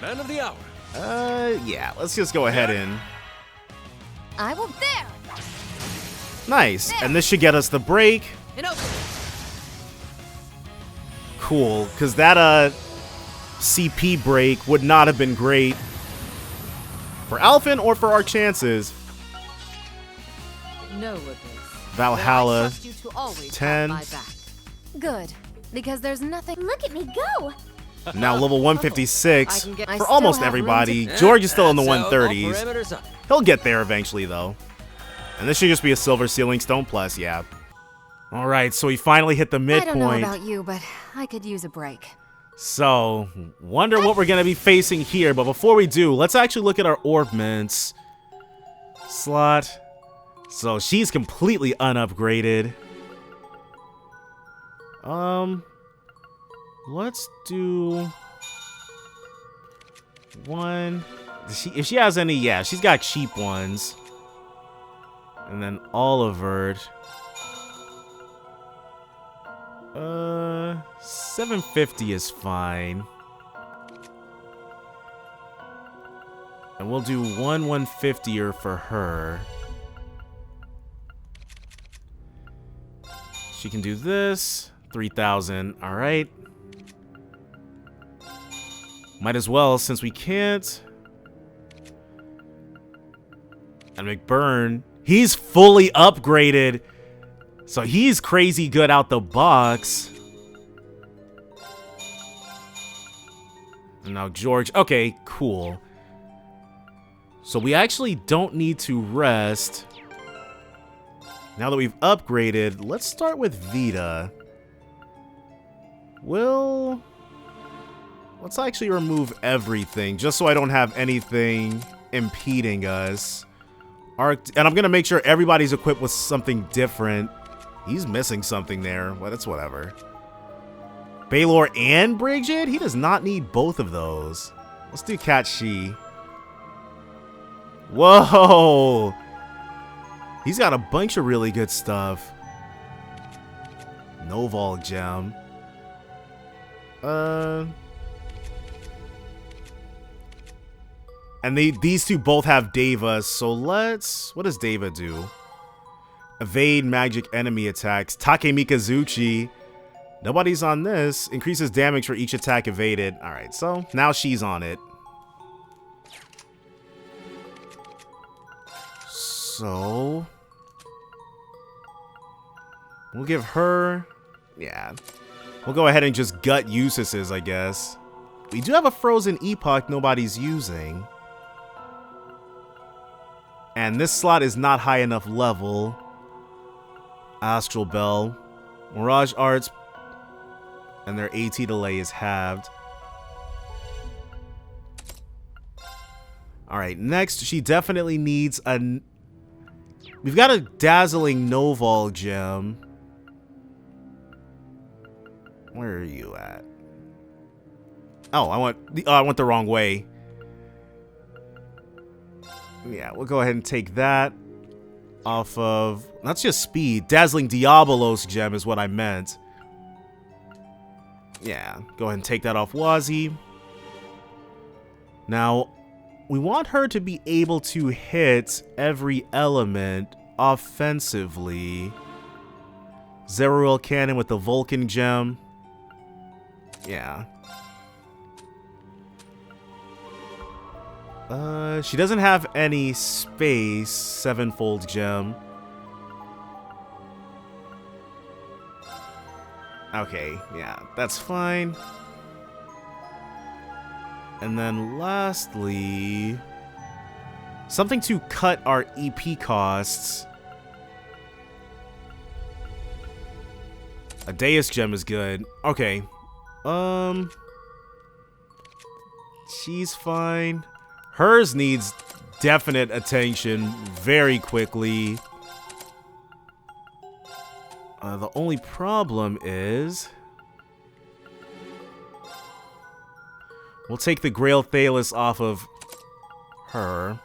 Man of the hour. Yeah, let's just go ahead and... I will there. Nice, and this should get us the break. Cool, because that CP break would not have been great for Alphen or for our chances. No, Valhalla, 10. Good, because there's nothing. Look at me go. Now level 156 for almost everybody. George is still in the 130s. He'll get there eventually, though. And this should just be a Silver Sealing Stone Plus, yeah. Alright, so we finally hit the midpoint. I don't know about you, but I could use a break. So, wonder what we're going to be facing here. But before we do, let's actually look at our orb mints. Slot. So, she's completely unupgraded. Let's do... one... If she has any, yeah, she's got cheap ones. And then Olivert. 750 is fine. And we'll do 150er for her. She can do this. 3,000. All right. Might as well, since we can't. And McBurn, he's fully upgraded. So he's crazy good out the box. And now George. Okay, cool. So we actually don't need to rest. Now that we've upgraded, let's start with Vita. Let's actually remove everything, just so I don't have anything impeding us. And I'm going to make sure everybody's equipped with something different. He's missing something there. Well, that's whatever. Baylor and Brigid? He does not need both of those. Let's do Cat She. Whoa! He's got a bunch of really good stuff. Noval Gem. And these two both have Deva, so let's... What does Deva do? Evade magic enemy attacks. Takemikazuchi. Nobody's on this. Increases damage for each attack evaded. Alright, so now she's on it. So... We'll give her... Yeah. We'll go ahead and just gut Eustace's, I guess. We do have a Frozen Epoch nobody's using. And this slot is not high enough level. Astral Bell. Mirage Arts. And their AT delay is halved. Alright, next she definitely needs a... We've got a Dazzling Noval Gem. Where are you at? Oh, I went the wrong way. Yeah, we'll go ahead and take that off of... That's just speed. Dazzling Diabolos Gem is what I meant. Yeah, go ahead and take that off Wazi. Now, we want her to be able to hit every element offensively. Zeruel Cannon with the Vulcan Gem. Yeah. She doesn't have any space. Sevenfold Gem. Okay, yeah, that's fine. And then lastly, something to cut our EP costs. A Deus Gem is good. Okay. She's fine. Hers needs definite attention very quickly. The only problem is... We'll take the Grail Thalis off of her.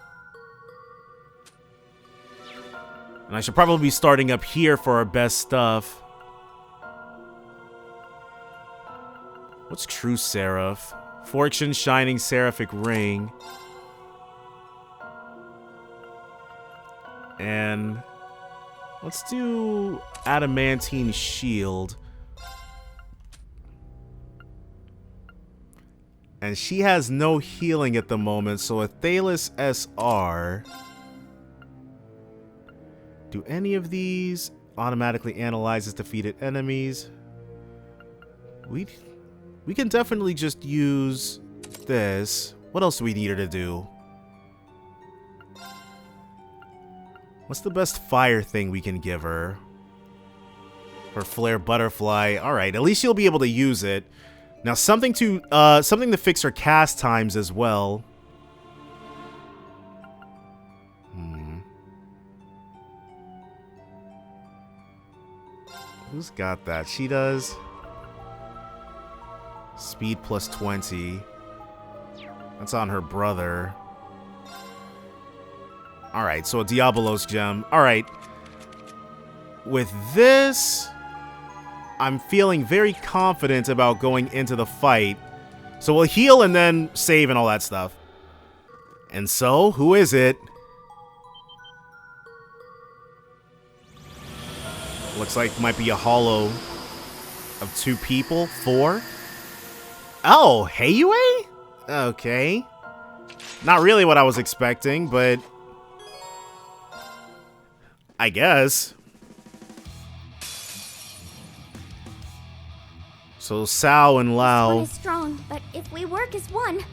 And I should probably be starting up here for our best stuff. What's True Seraph? Fortune Shining Seraphic Ring. And let's do Adamantine Shield. And she has no healing at the moment, so a Thalis SR. Do any of these automatically analyzes defeated enemies? We can definitely just use this. What else do we need her to do? What's the best fire thing we can give her? Her Flare Butterfly. Alright, at least she'll be able to use it. Now something to fix her cast times as well. Who's got that? She does. Speed plus 20. That's on her brother. Alright, so a Diabolos Gem. Alright. With this, I'm feeling very confident about going into the fight. So we'll heal and then save and all that stuff. And so, who is it? Looks like might be a hollow of 2 people. 4? Oh, Heiyue? Okay. Not really what I was expecting, but I guess. So Sao and Lao. One is strong, but if we work as one.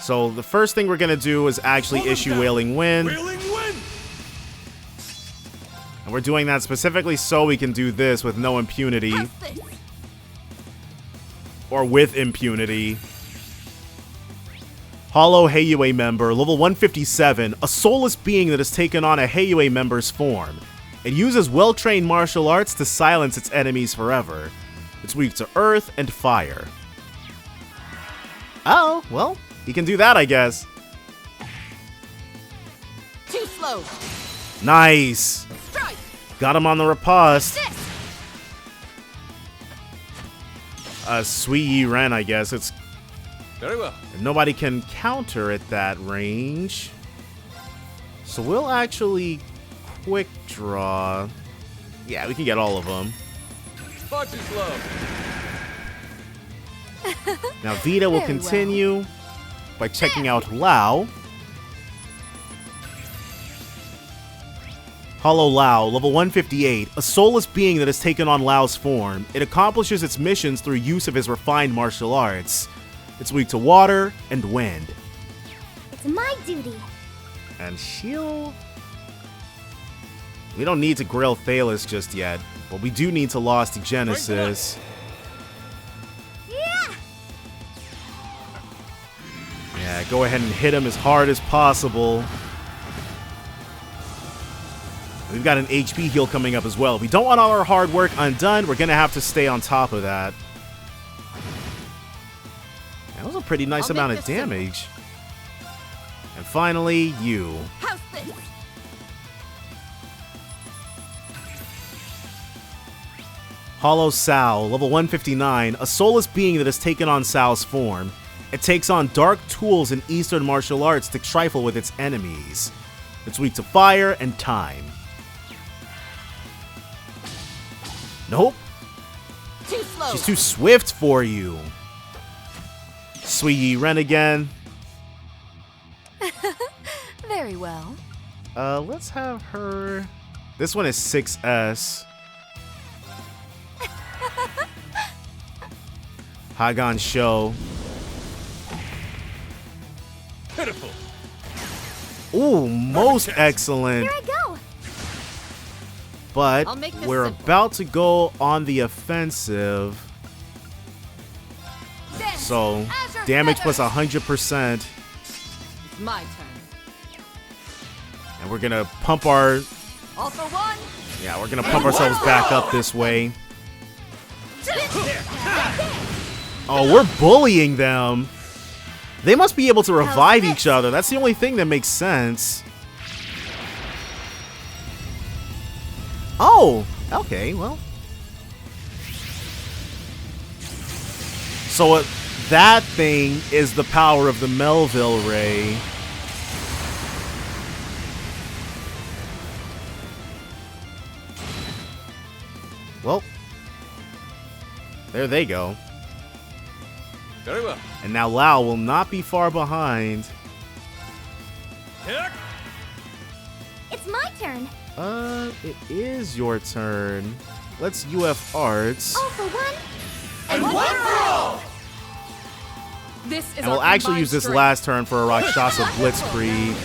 So the first thing we're gonna do is actually issue Wailing Wind. Wailing Wind! And we're doing that specifically so we can do this with no impunity. Or with impunity. Hollow Heiyue member, level 157, a soulless being that has taken on a Heiyue member's form. It uses well-trained martial arts to silence its enemies forever. It's weak to earth and fire. Oh, well, he can do that, I guess. Too slow. Nice. Strike. Got him on the riposte. Sui Yi Ren, I guess. It's very well. Nobody can counter at that range. So we'll actually quick draw. Yeah, we can get all of them. Far too slow. Now Vita will continue by checking out Lao. Hollow Lao, level 158, a soulless being that has taken on Lao's form. It accomplishes its missions through use of his refined martial arts. It's weak to water and wind. It's my duty. And she'll... We don't need to grill Thalos just yet, but we do need to Lost to Genesis. Yeah! Yeah, go ahead and hit him as hard as possible. We've got an HP heal coming up as well. If we don't want all our hard work undone, we're going to have to stay on top of that. That was a pretty nice amount of damage. And finally, you. How's this? Hollow Sao, level 159, a soulless being that has taken on Sao's form. It takes on dark tools and Eastern martial arts to trifle with its enemies. It's weak to fire and time. Nope. Too slow. She's too swift for you. Sui Yi Ren again. Very well. Let's have her... This one is 6S. Hagan Show. Pitiful. Ooh, most excellent. Here I go. But we're simple. about to go on the offensive. So, damage plus 100%. It's my turn. And we're gonna pump our... All for one. Yeah, we're gonna pump ourselves back up this way. Oh, we're bullying them. They must be able to revive each other. That's the only thing that makes sense. Oh, okay, well. So that thing is the power of the Melville Ray. Well, there they go. Very well. And now Lao will not be far behind. It's my turn. It is your turn. Let's UF Arts. All for one. And one for all. This is And we'll actually use this last turn for a Rakshasa Blitzkrieg.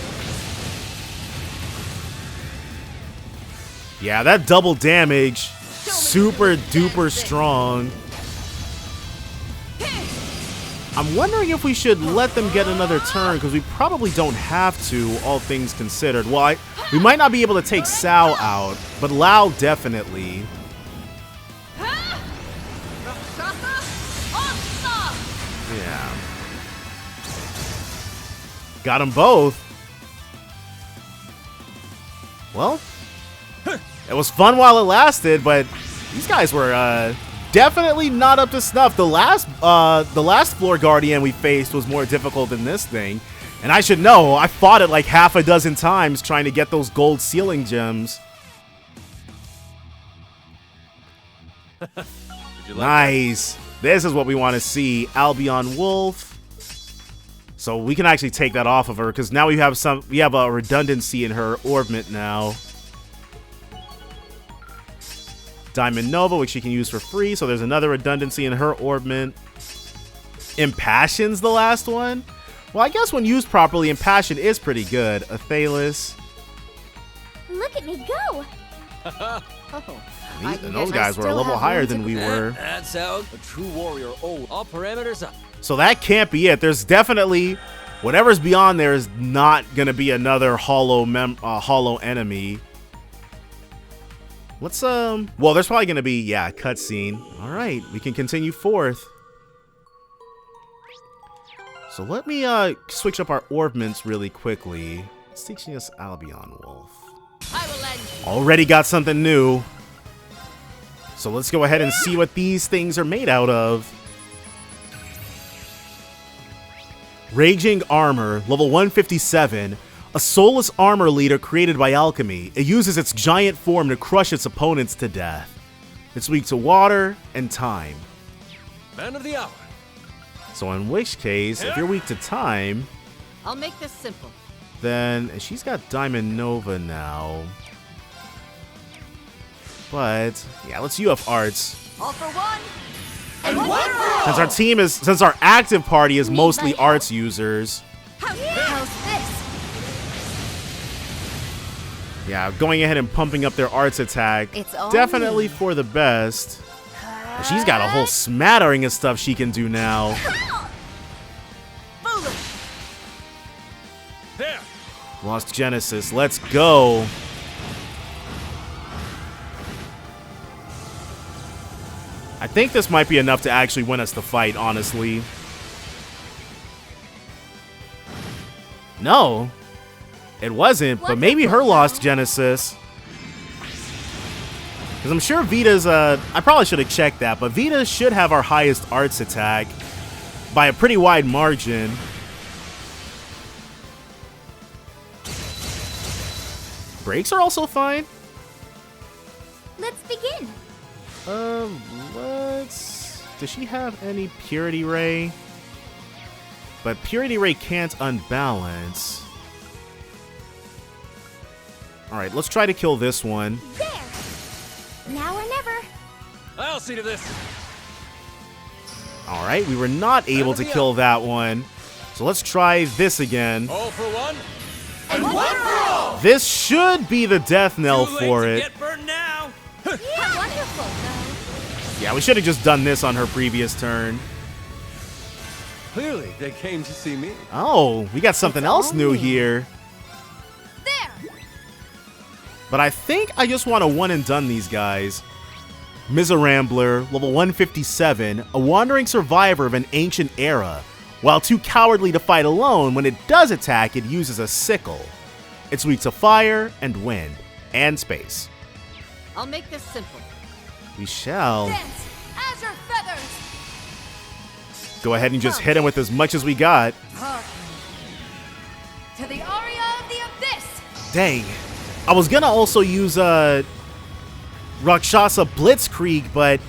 Yeah, that double damage. Super duper strong. I'm wondering if we should let them get another turn, because we probably don't have to, all things considered. Well, we might not be able to take Sao out, but Lao definitely. Yeah. Got them both. Well, it was fun while it lasted, but These guys were definitely not up to snuff. The last floor guardian we faced was more difficult than this thing. And I should know, I fought it like half a dozen times trying to get those gold ceiling gems. Nice. This is what we want to see. Albion Wolf. So we can actually take that off of her because now we have a redundancy in her orbment now. Diamond Nova, which she can use for free. So there's another redundancy in her orbment. Impassion's the last one. Well, I guess when used properly, Impassion is pretty good. Athelis. Look at me go! And those guys were a level higher than we were. That's how a true warrior. Oh, all parameters up. So that can't be it. There's definitely whatever's beyond there is not gonna be another hollow enemy. Let's well, there's probably gonna be a cutscene. All right, we can continue forth. So let me switch up our orbments really quickly. It's teaching us Albion Wolf. I will end. Already got something new. So let's go ahead and see what these things are made out of. Raging Armor, level 157. A soulless armor leader created by alchemy. It uses its giant form to crush its opponents to death. It's weak to water and time. Man of the hour. So in which case, if you're weak to time, I'll make this simple. then she's got Diamond Nova now. But yeah, let's UF Arts. All for one, and one for all. Since our active party is mostly Arts users. How's this? Yeah, going ahead and pumping up their Arts attack. It's all Definitely for the best. And she's got a whole smattering of stuff she can do now. There. Lost Genesis, let's go. I think this might be enough to actually win us the fight, honestly. No, it wasn't, but maybe her Lost Genesis. Because I'm sure Vita's, I probably should have checked that, but Vita should have our highest Arts attack by a pretty wide margin. Breaks are also fine. Let's begin. Does she have any Purity Ray? But Purity Ray can't unbalance. Alright, let's try to kill this one. There! Now or never. I'll see to this. Alright, we were not able to kill that one. So let's try this again. All for one, and one for all. This should be the death knell for it. Get burned now. How wonderful, though. Yeah, we should have just done this on her previous turn. Clearly, they came to see me. Oh, we got something else new here. There! But I think I just want to one and done these guys. Miserambler, level 157, a wandering survivor of an ancient era. While too cowardly to fight alone, when it does attack, it uses a sickle. It's weak to fire and wind and space. I'll make this simple. We shall. Dance, azure feathers. Go ahead and just hit him with as much as we got. To the aria of the abyss. Dang. I was gonna also use Rakshasa Blitzkrieg, but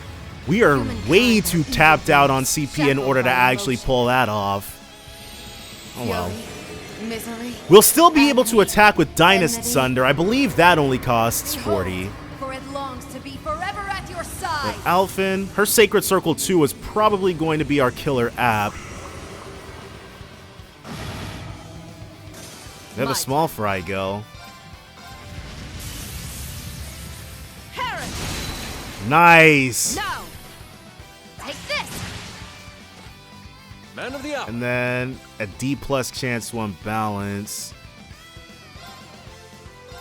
we are way too tapped out on CP in order to actually pull that off. Oh well. Misery. We'll still be able to attack with Dynast Sunder. I believe that only costs 40. For it longs to be forever at your side. But Alphen, her Sacred Circle 2 is probably going to be our killer app. There the small fry go. Nice. Now, take this. Man of the hour. And then a D+ chance to unbalance.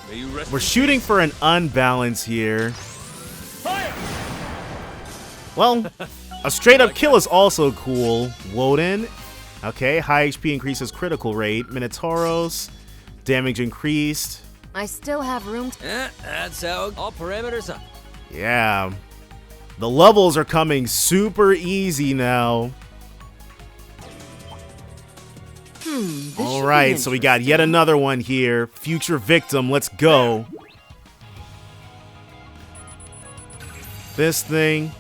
May you rest We're shooting for an unbalance here. Fire! Well, a straight up kill is also cool. Woden. Okay, high HP increases critical rate. Minotauros. Damage increased. I still have room to... That's how all parameters up. Yeah. The levels are coming super easy now. All right, so we got yet another one here. Future victim, let's go. This thing.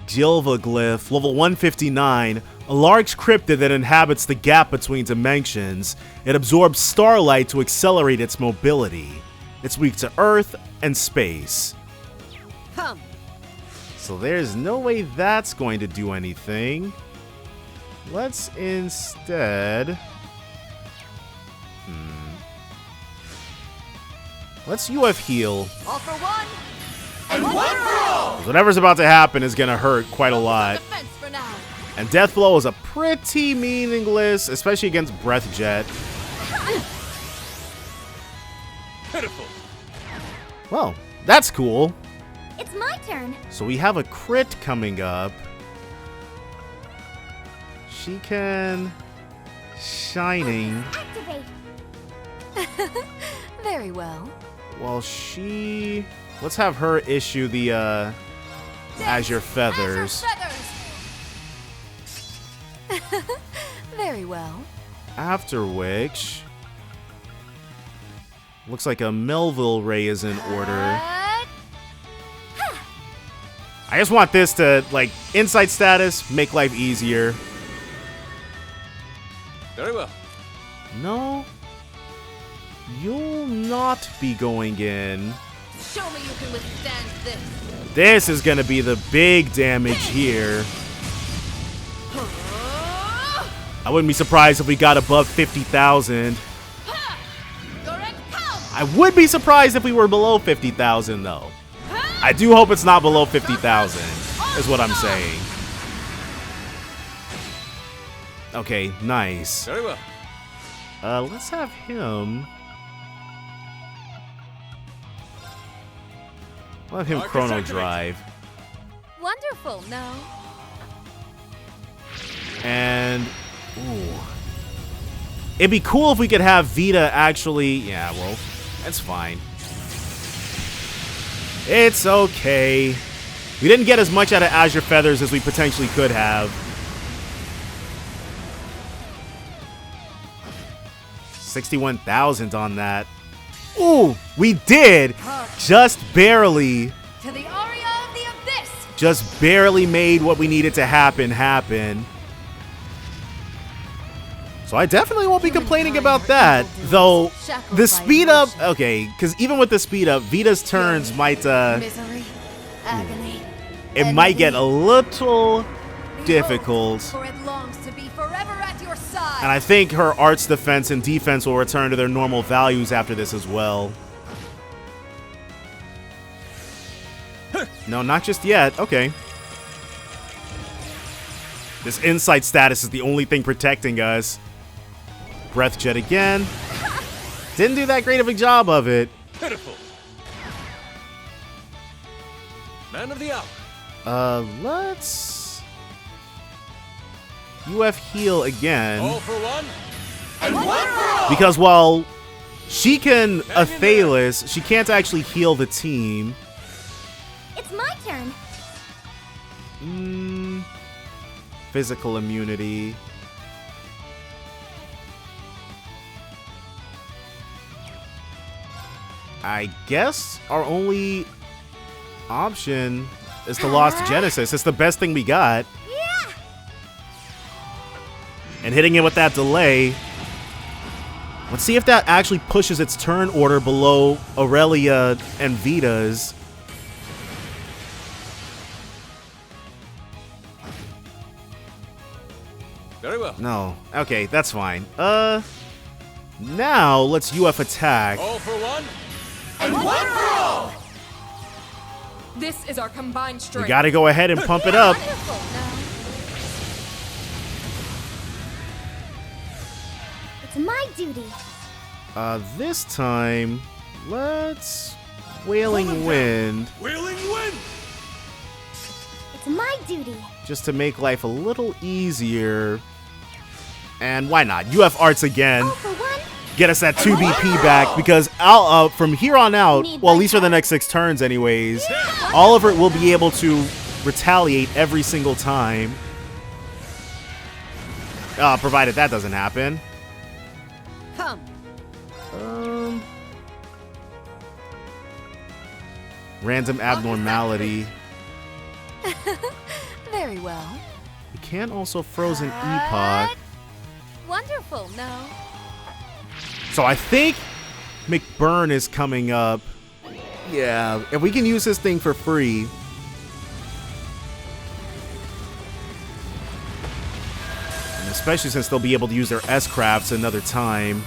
Gilva glyph, level 159. A large cryptid that inhabits the gap between dimensions. It absorbs starlight to accelerate its mobility. It's weak to Earth and space. Come. So there's no way that's going to do anything. Let's instead... Let's UF heal. All for one. And one for all! Whatever's about to happen is going to hurt quite a lot. And Death Blow is a pretty meaningless, especially against Breath Jet. Pitiful. Well, that's cool. It's my turn. So we have a crit coming up. She can... Shining. Activate. Very well. Well, she... Let's have her issue the, Azure Feathers. Very well. After which... Looks like a Melville Ray is in order. I just want this to, like, insight status, make life easier. Very well. No. You'll not be going in. Show me you can withstand this. This is gonna be the big damage here. I wouldn't be surprised if we got above 50,000. I would be surprised if we were below 50,000 though. I do hope it's not below 50,000 is what I'm saying. Okay, nice. Very well. Let's have him. We'll have him Chrono Drive. Wonderful, no? And, ooh. It'd be cool if we could have Vita actually, yeah, well, that's fine. It's okay. We didn't get as much out of Azure Feathers as we potentially could have. 61,000 on that. Ooh, we did! Just barely. To the aria of the abyss. Just barely made what we needed to happen. So I definitely won't be complaining about that. Though, the speed up... Okay, because even with the speed up, Vita's turns might... Misery, agony, it might get a little difficult. for it longs to be forever at your side. And I think her arts defense and defense will return to their normal values after this as well. No, not just yet. Okay. This insight status is the only thing protecting us. Breath Jet again. Didn't do that great of a job of it. Pitiful. Man of the hour. Let's... UF heal again. All for one. And one for all! Because while she can Athelis, she can't actually heal the team. It's my turn. Physical immunity. I guess our only option is the Lost Genesis. It's the best thing we got. Yeah. And hitting it with that delay. Let's see if that actually pushes its turn order below Aurelia and Vita's. Very well. No. Okay, that's fine. Now let's UF attack. All for one. And one for all! This is our combined strength. We gotta go ahead and pump it up. It's my duty. This time, let's Wailing Wind. Wailing Wind! It's my duty. Just to make life a little easier. And why not? UF Arts again. All for one. get us that 2 BP back, because from here on out, well, at least for the next 6 turns anyways, Oliver will be able to retaliate every single time. Provided that doesn't happen. Come. Random abnormality. Very well. We can also Frozen Epoch. Wonderful, no. So I think McBurn is coming up. Yeah, if we can use this thing for free. And especially since they'll be able to use their S-Crafts another time.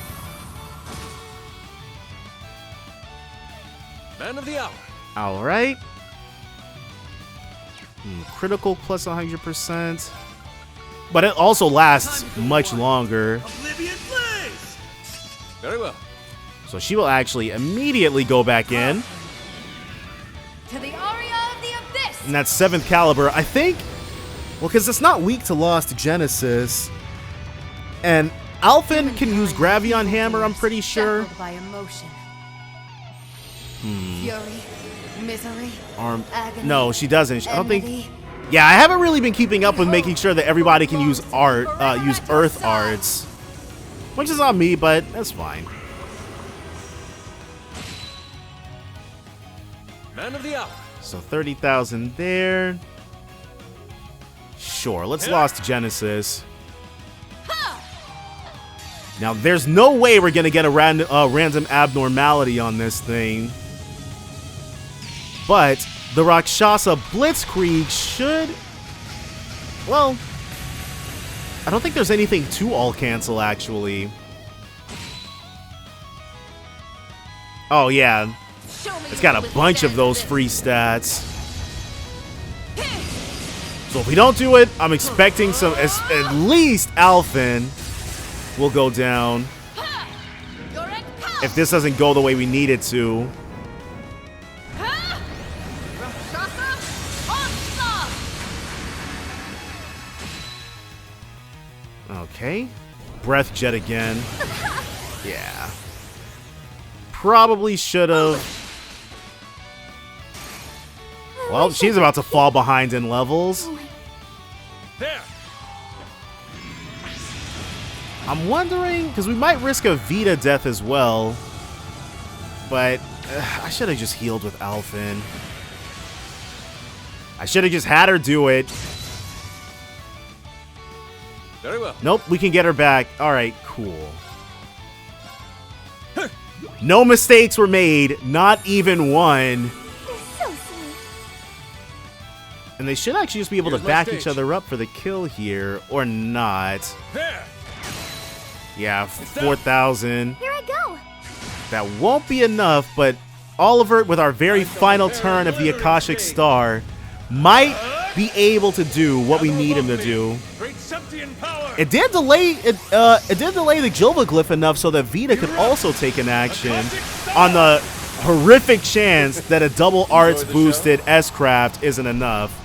Man of the hour. Alright. Critical plus 100%. But it also lasts much longer. Very well. So she will actually immediately go back in. To the aria of the abyss. And that's 7th caliber. I think, well, because it's not weak to Lost Genesis. And Alphen can use Gravion Hammer, I'm pretty sure. By emotion. Fury, misery, agony, no, she doesn't. I don't think. enmity. Yeah, I haven't really been keeping up with making sure that everybody can use use Earth arts, which is on me, but that's fine. Man of the hour. So 30,000 there. Sure, let's Lost Genesis. Now, there's no way we're gonna get a random abnormality on this thing. But the Rakshasa Blitzkrieg should... Well, I don't think there's anything to all cancel, actually. Oh, yeah. It's got a bunch of those free stats. So if we don't do it, I'm expecting some... At least Alphen will go down. If this doesn't go the way we need it to. Okay. Breath Jet again. Yeah. Probably should have. Well, she's about to fall behind in levels. There. I'm wondering, because we might risk a Vita death as well. But I should have just healed with Alphen. I should have just had her do it. Very well. Nope, we can get her back. All right, cool. No mistakes were made, not even one. So sweet. And they should actually just be able to back each other up for the kill here, or not. There. Yeah, 4,000. Here I go. That won't be enough, but Oliver, with our very final turn of the Akashic Star, might be able to do what we need him to do. It did delay the Jilva Glyph enough so that Vita could also take an action on the horrific chance that a double arts boosted S-Craft isn't enough.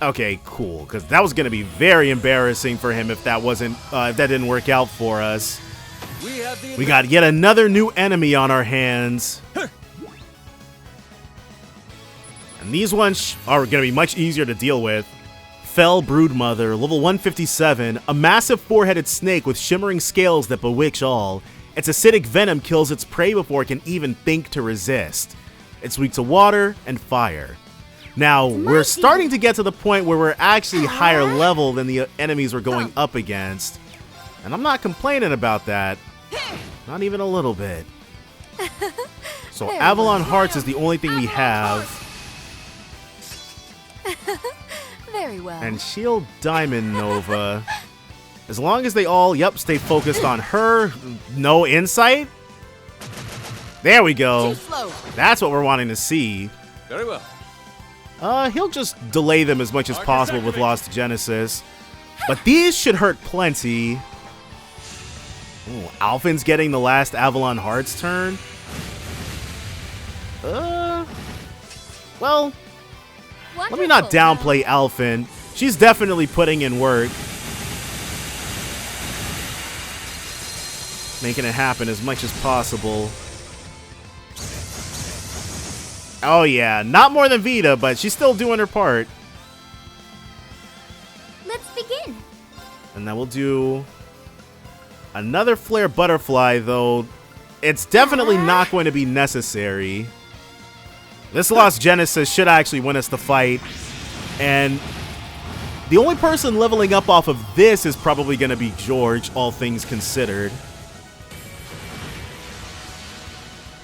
Okay, cool, because that was going to be very embarrassing for him if that wasn't if that didn't work out for us. We got yet another new enemy on our hands. And these ones are going to be much easier to deal with. Fell Broodmother, level 157, a massive four-headed snake with shimmering scales that bewitch all. Its acidic venom kills its prey before it can even think to resist. It's weak to water and fire. Now, we're starting to get to the point where we're actually higher level than the enemies we're going up against. And I'm not complaining about that. Not even a little bit. So Avalon Hearts is the only thing we have. Very well. And Shield Diamond Nova. As long as they all, stay focused on her. No insight. There we go. That's what we're wanting to see. Very well. He'll just delay them as much as possible with Lost Genesis. But these should hurt plenty. Ooh, Alphen's getting the last Avalon Hearts turn. Well, let me not downplay Alphen. She's definitely putting in work. making it happen as much as possible. Oh yeah, not more than Vita, but she's still doing her part. Let's begin. And then we'll do another Flare Butterfly, though it's definitely not going to be necessary. This Lost Genesis should actually win us the fight. And the only person leveling up off of this is probably going to be George, all things considered.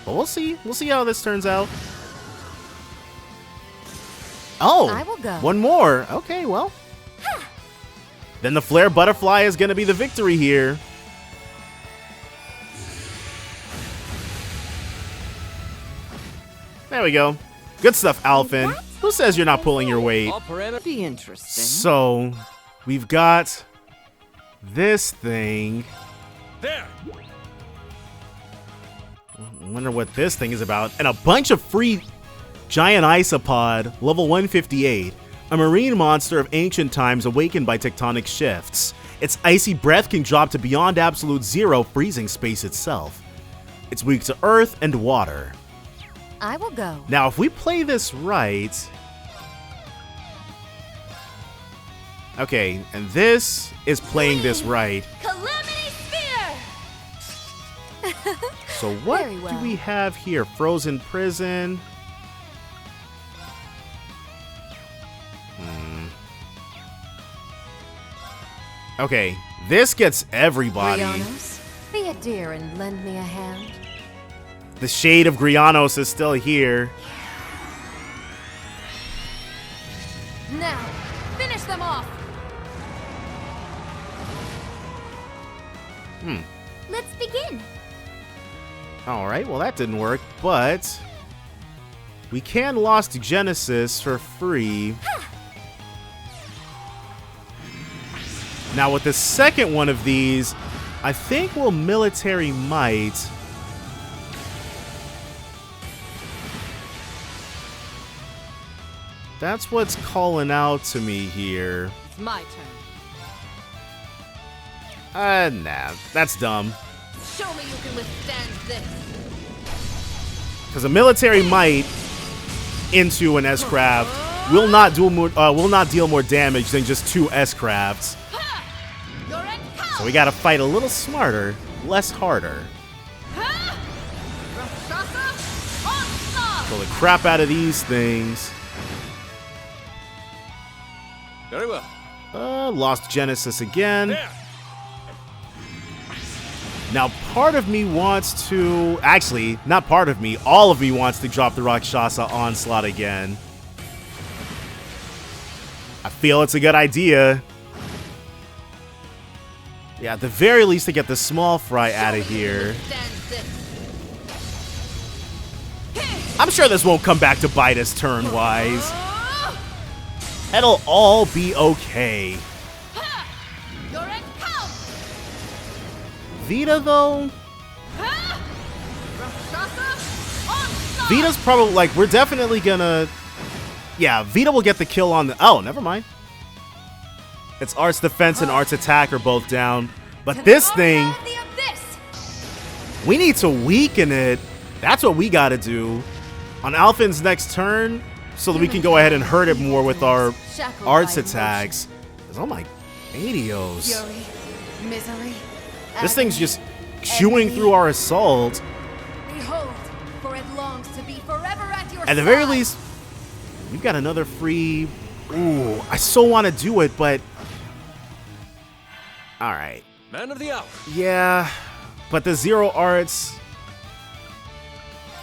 But we'll see. We'll see how this turns out. Oh, I will go. One more. Okay, well. Then the Flare Butterfly is going to be the victory here. There we go. Good stuff, Alphen. Who says you're not pulling your weight? Be interesting. So, we've got this thing. There. I wonder what this thing is about. And a bunch of free giant isopod, level 158. A marine monster of ancient times awakened by tectonic shifts. Its icy breath can drop to beyond absolute zero, freezing space itself. It's weak to earth and water. I will go. Now, if we play this right... Okay, and this is playing this right. Calamity Sphere! So what do we have here? Frozen Prison. Okay, this gets everybody. Grianos, be a dear and lend me a hand. The shade of Grianos is still here. Now, finish them off. Let's begin. Alright, well that didn't work, but we can Lost Genesis for free. Now with the second one of these, I think we'll Military Might. That's what's calling out to me here. It's my turn. Nah, that's dumb. Show me you can withstand this. Because a Military Might into an S-Craft will not deal more damage than just 2 S-Crafts. So we gotta fight a little smarter, less harder. Pull the crap out of these things. Very well. Lost Genesis again. Now, part of me wants to... Actually, not part of me. All of me wants to drop the Rakshasa Onslaught again. I feel it's a good idea. Yeah, at the very least to get the small fry out of here. I'm sure this won't come back to bite us turn-wise. It'll all be okay. Vita, though? Vita's probably, like, we're definitely gonna... Yeah, Vita will get the kill on the... Oh, never mind. Its Art's Defense and Art's Attack are both down. But this thing... We need to weaken it. That's what we gotta do. On Alphen's next turn, so that we can go ahead and hurt it more with our Art's Attacks. Oh my... Adios. Fury, misery, this thing's just chewing through our assault. behold, for it longs to be forever at your At the very least, we've got another free... Ooh, I so want to do it, but... Alright. Man of the hour. Yeah, but the 0 Arts...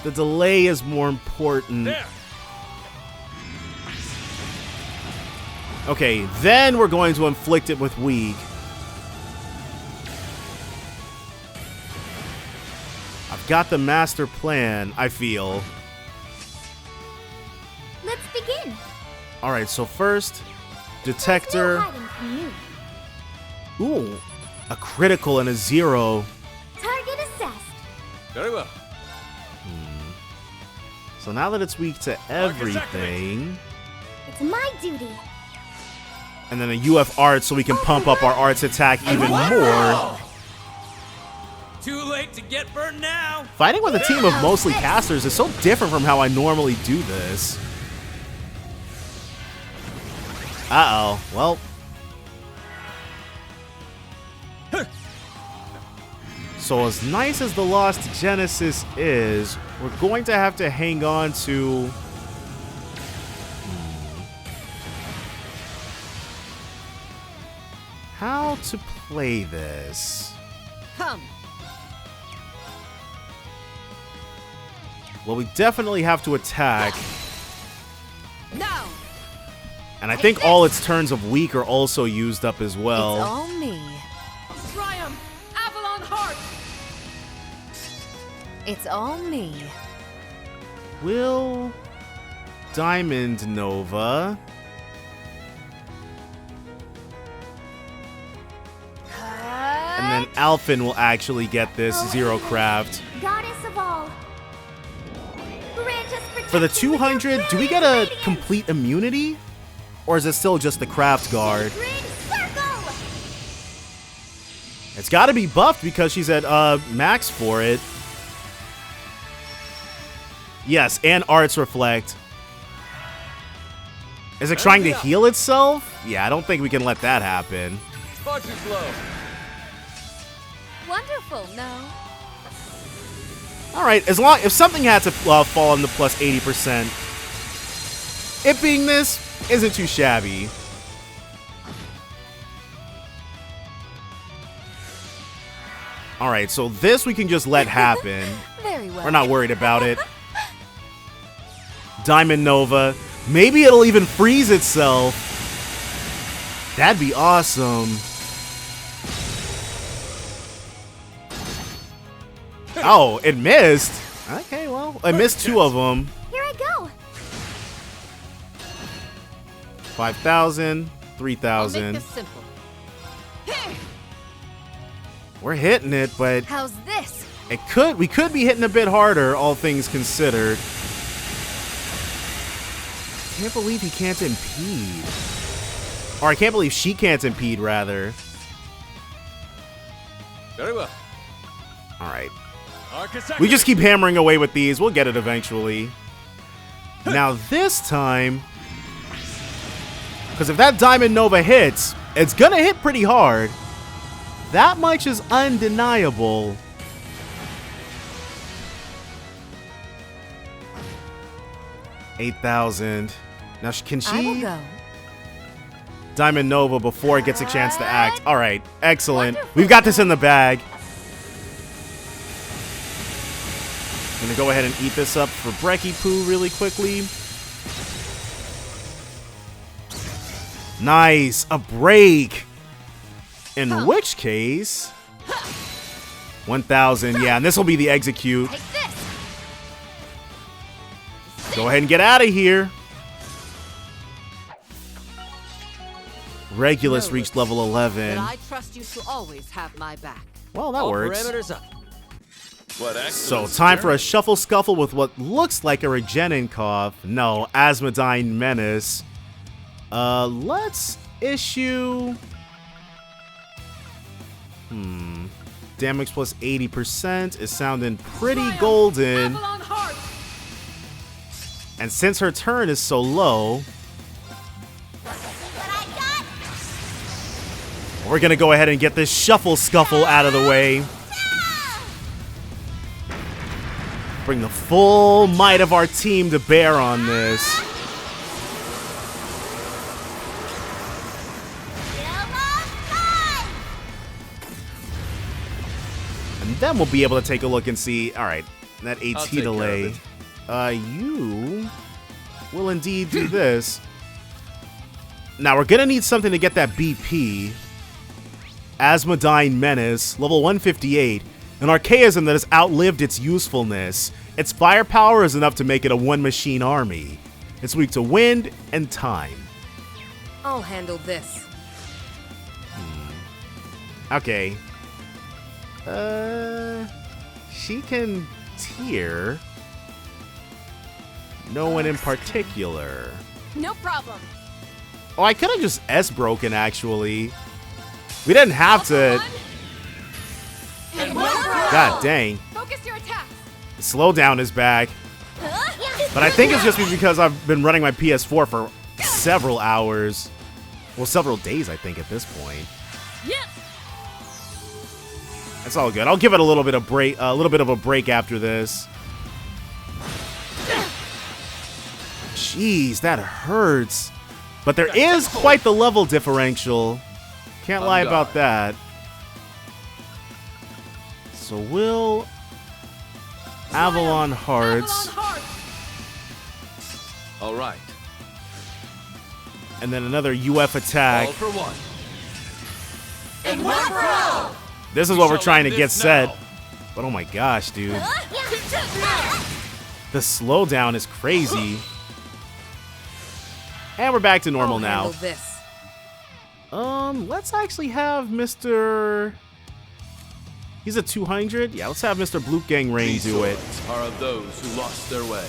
The delay is more important. There. Okay, then we're going to inflict it with weak. I've got the master plan, I feel. Let's begin. Alright, so first, Detector. No hiding from you. Ooh, a critical and a 0. Target assessed. Very well. So now that it's weak to everything, It's my duty. and then a UF Art so we can pump up our Art's Attack even more. Too late. to get burnt now. Fighting with a team of mostly casters is so different from how I normally do this. Uh-oh. Well. So as nice as the Lost Genesis is, we're going to have to hang on to... How to play this? Come. Well, we definitely have to attack. No. And I think all its turns of weak are also used up as well. It's all me. Triumph! Avalon Heart! It's all me. Will Diamond Nova... And then Alphen will actually get this Zero Craft. Goddess of all. Grant us For the protection with your 200, do we get a radiance. complete immunity? Or is it still just the Craft Guard? Sacred circle. It's got to be buffed because she's at max for it. Yes, and Arts Reflect. Is it trying to heal itself? Yeah, I don't think we can let that happen. Spark is low. Wonderful, no? Alright, if something had to fall on the plus 80%, it being this isn't too shabby. Alright, so this we can just let happen. Very well. We're not worried about it. Diamond Nova. Maybe it'll even freeze itself. That'd be awesome. Oh, it missed. Okay, well, I missed 2 of them. Here I go. 5,000, I'll make 3,000. this simple. We're hitting it, but How's this? we could be hitting a bit harder, all things considered. Can't believe he can't impede. Or I can't believe she can't impede, rather. Very well. All right. Architect. We just keep hammering away with these. We'll get it eventually. Now this time, because if that Diamond Nova hits, it's going to hit pretty hard. That much is undeniable. $8,000. Now, can I will she go. Diamond Nova before it gets a chance to act? All right, excellent. We've got this in the bag. I'm gonna go ahead and eat this up for Brekkie Poo really quickly. Nice, a break. In which case, 1,000. Yeah, and this will be the execute. Go ahead and get out of here. Regulus reached level 11. But I trust you to always have my back. Well, that works. Parameters up. So, time for a shuffle scuffle with what looks like a Regenenkopf. No, Asmodyne Menace. Let's issue... Damage plus 80% is sounding pretty golden. And since her turn is so low, we're gonna go ahead and get this shuffle scuffle out of the way. Bring the full might of our team to bear on this. And then we'll be able to take a look and see, alright, that AT take delay. You will indeed do this. Now we're gonna need something to get that BP. Asmodyne Menace, level 158. An archaism that has outlived its usefulness. Its firepower is enough to make it a one-machine army. It's weak to wind and time. I'll handle this. Okay. She can tier. No one in particular. No problem. Oh, I could have just S-broken, actually. We didn't have to... And one for God dang. Focus your attacks. The slowdown is back. But I think it's just because I've been running my PS4 for several hours. Well, several days, I think, at this point. Yes. That's all good. I'll give it a little bit of a break after this. Jeez, that hurts. But there is quite the level differential. Can't lie about that. So we'll Avalon Hearts. All right. And then another UF attack. All for one. And one for all. This is what we're trying to get set. But oh my gosh, dude. The slowdown is crazy. And we're back to normal now. This. Let's actually have Mr. He's a 200. Yeah, let's have Mr. Blutgang Rain do it. Are of those who lost their way.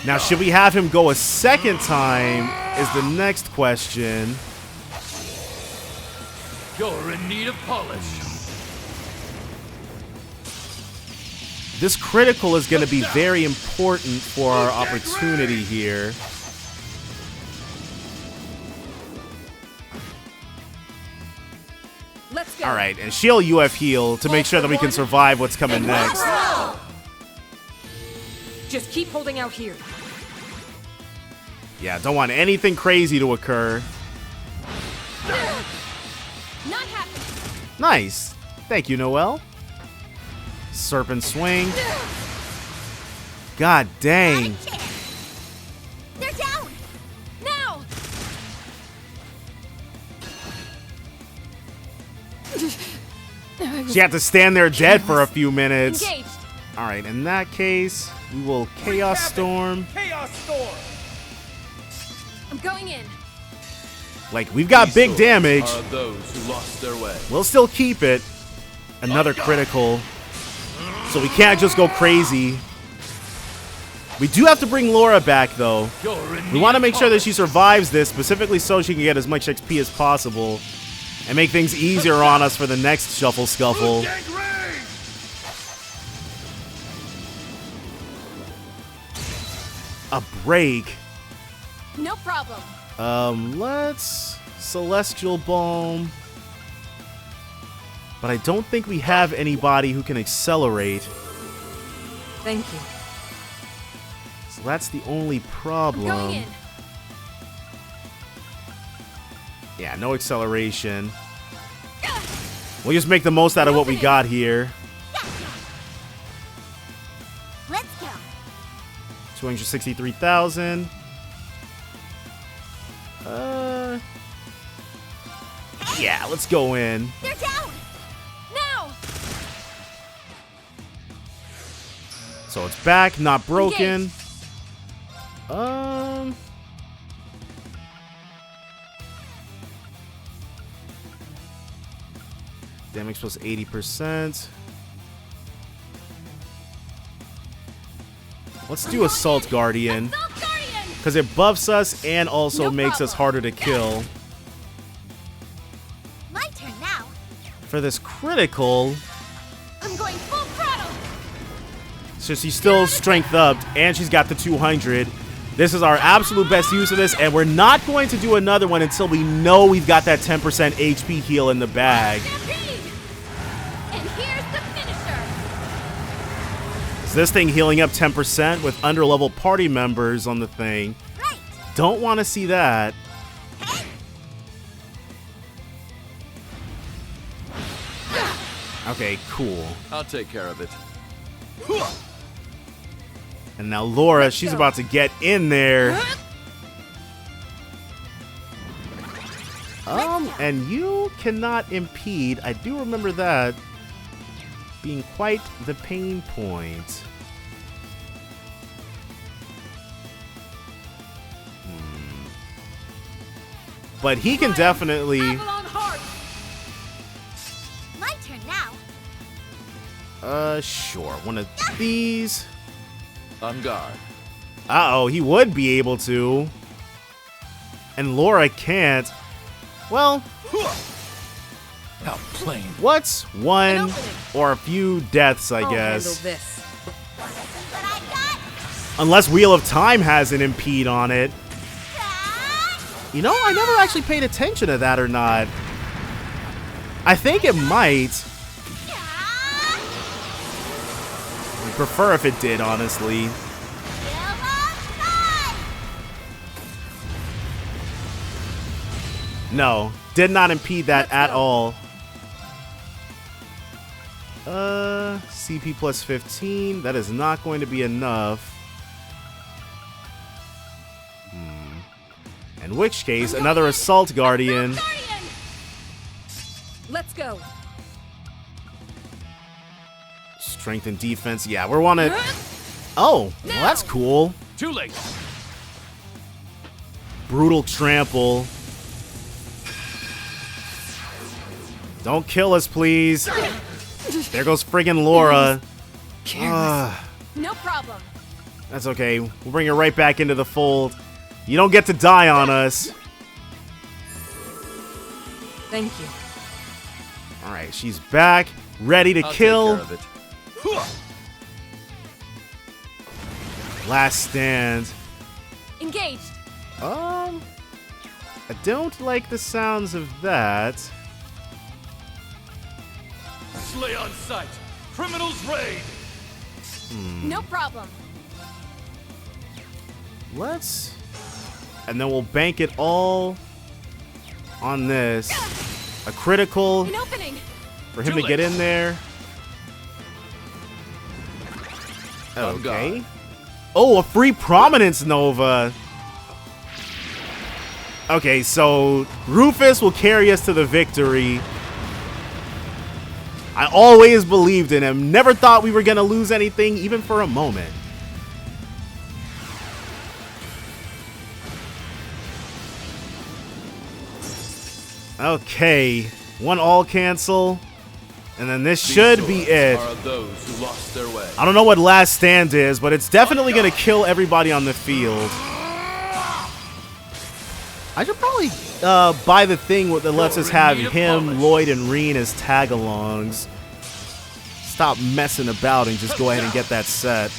Now, should we have him go a second time is the next question. You're in need of polish. This critical is going to be very important for our opportunity here. Let's go. All right, and shield UF heal to make sure that we can survive what's coming next. Just keep holding out here. Yeah, don't want anything crazy to occur. Not happening. Nice. Thank you, Noelle. Serpent swing. God dang. They're down. Now. She had to stand there dead for a few minutes. Engaged. All right, in that case, we will Chaos Storm. Chaos Storm. I'm going in. Like, we've got big damage. Are of those who lost their way. We'll still keep it. Another critical. So we can't just go crazy. We do have to bring Laura back, though. We want to make sure that she survives this, specifically so she can get as much XP as possible and make things easier on us for the next Shuffle Scuffle. A break. No problem. Let's Celestial Balm. But I don't think we have anybody who can accelerate. Thank you. So that's the only problem. I'm going in. Yeah, no acceleration. We'll just make the most out of what we got here. Let's go. 263,000. Yeah, let's go in. They're down. Now. So it's back, not broken. Damage plus 80%. Let's do Assault Guardian. Because it buffs us and also makes us harder to kill. My turn now. For this critical, I'm going full throttle. so she's still strength up and she's got the 200. This is our absolute best use of this, and we're not going to do another one until we know we've got that 10% HP heal in the bag. And here's the finisher. Is this thing healing up 10% with underlevel party members on the thing? Right. Don't want to see that. Okay, cool. I'll take care of it. And now Laura, she's about to get in there. And you cannot impede. I do remember that being quite the pain point. But he can definitely... My turn now. Sure. One of these. On guard. Uh-oh, he would be able to. And Laura can't. Well, How plain. What's one or a few deaths, I guess. This. Unless Wheel of Time has an impede on it. You know, I never actually paid attention to that or not. I think it might. I prefer if it did, honestly. No, did not impede that at all. CP plus 15. That is not going to be enough. In which case, another Assault Guardian. Let's go. Strength and defense. Yeah, we're on it. Oh, well, that's cool. Too late. Brutal trample. Don't kill us, please. There goes friggin' Laura. No problem. That's okay. We'll bring her right back into the fold. You don't get to die on us. Thank you. Alright, she's back. Ready to kill. Take care of it. Last stand. Engaged. I don't like the sounds of that. Slay on sight. Criminals raid. No problem. Let's... And then we'll bank it all on this. A critical An opening. for him to get in there. Okay. Oh, a free Prominence Nova. Okay, so Rufus will carry us to the victory. I always believed in him. Never thought we were going to lose anything, even for a moment. Okay, one all cancel, and then this should be it. Are those who lost their way. I don't know what last stand is, but it's definitely going to kill everybody on the field. I should probably buy the thing that lets us have him, Lloyd, and Reen as tag-alongs. Stop messing about and just go ahead and get that set.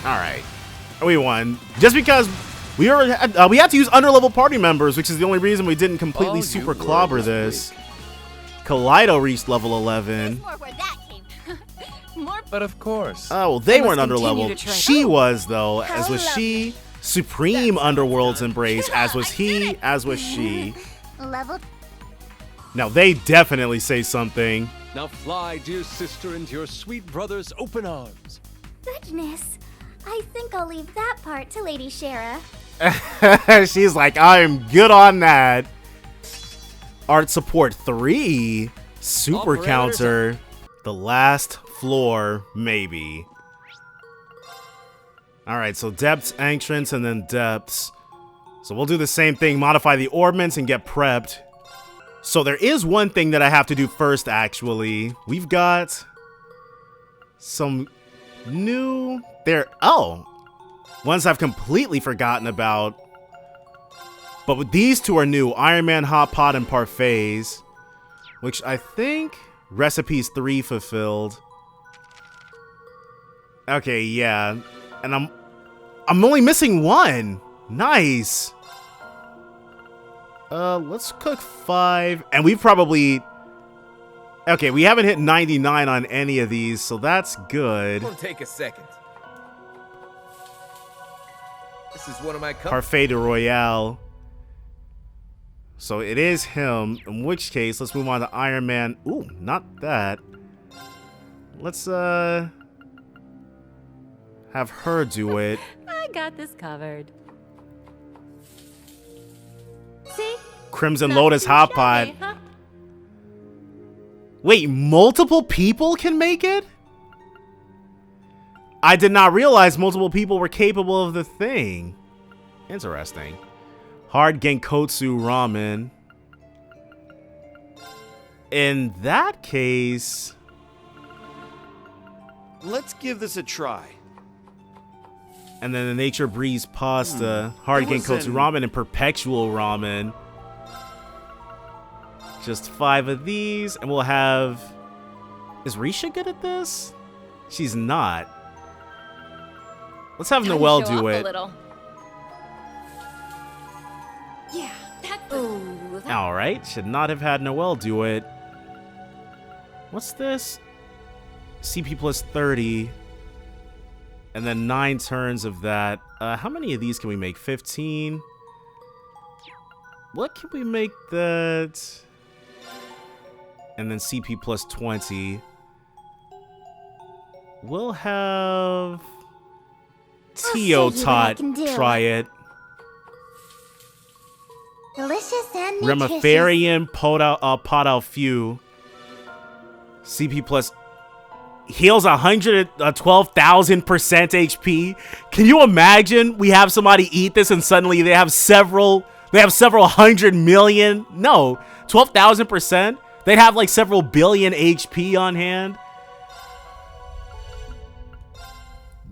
Alright. We won. Just because we had to use underlevel party members, which is the only reason we didn't completely super clobber this. Kaleido reached level 11. But of course. Oh, well, they weren't underleveled. She was, though, as was she. Supreme Underworld's Embrace, as was he, as was she. Level. Now, they definitely say something. Now fly, dear sister, into your sweet brother's open arms. Goodness. I think I'll leave that part to Lady Shara. She's like, I'm good on that. Art support 3. Super counter. The last floor, maybe. Alright, so depths, entrance, and then depths. So we'll do the same thing, modify the orbments and get prepped. So there is one thing that I have to do first, actually. We've got some new... ones I've completely forgotten about. But with these two are new, Iron Man, Hot Pot, and Parfaits. Which I think Recipes 3 fulfilled. Okay, yeah. And I'm only missing one. Nice. Let's cook 5. And we've probably... Okay, we haven't hit 99 on any of these, so that's good. Won't take a second. This is one of my Parfait de Royale. So it is him. In which case, let's move on to Iron Man. Ooh, not that. Let's have her do it. I got this covered. See? Crimson Lotus Hot Pot. Huh? Wait, multiple people can make it? I did not realize multiple people were capable of the thing. Interesting. Hard Genkotsu Ramen. In that case... Let's give this a try. And then the Nature Breeze Pasta, Hard Genkotsu Ramen, and Perpetual Ramen. Just 5 of these, and we'll have... Is Risha good at this? She's not. Let's have Noelle do it. Yeah, that's... Alright, should not have had Noelle do it. What's this? CP plus 30. And then 9 turns of that. How many of these can we make? 15? What can we make that? And then CP plus 20. We'll have Teotot try it. Delicious and nutritious. Remiferian Podal Few. CP plus heals 112,000% HP. Can you imagine we have somebody eat this and suddenly they have several 100 million? No, 12,000%. They'd have like several billion HP on hand.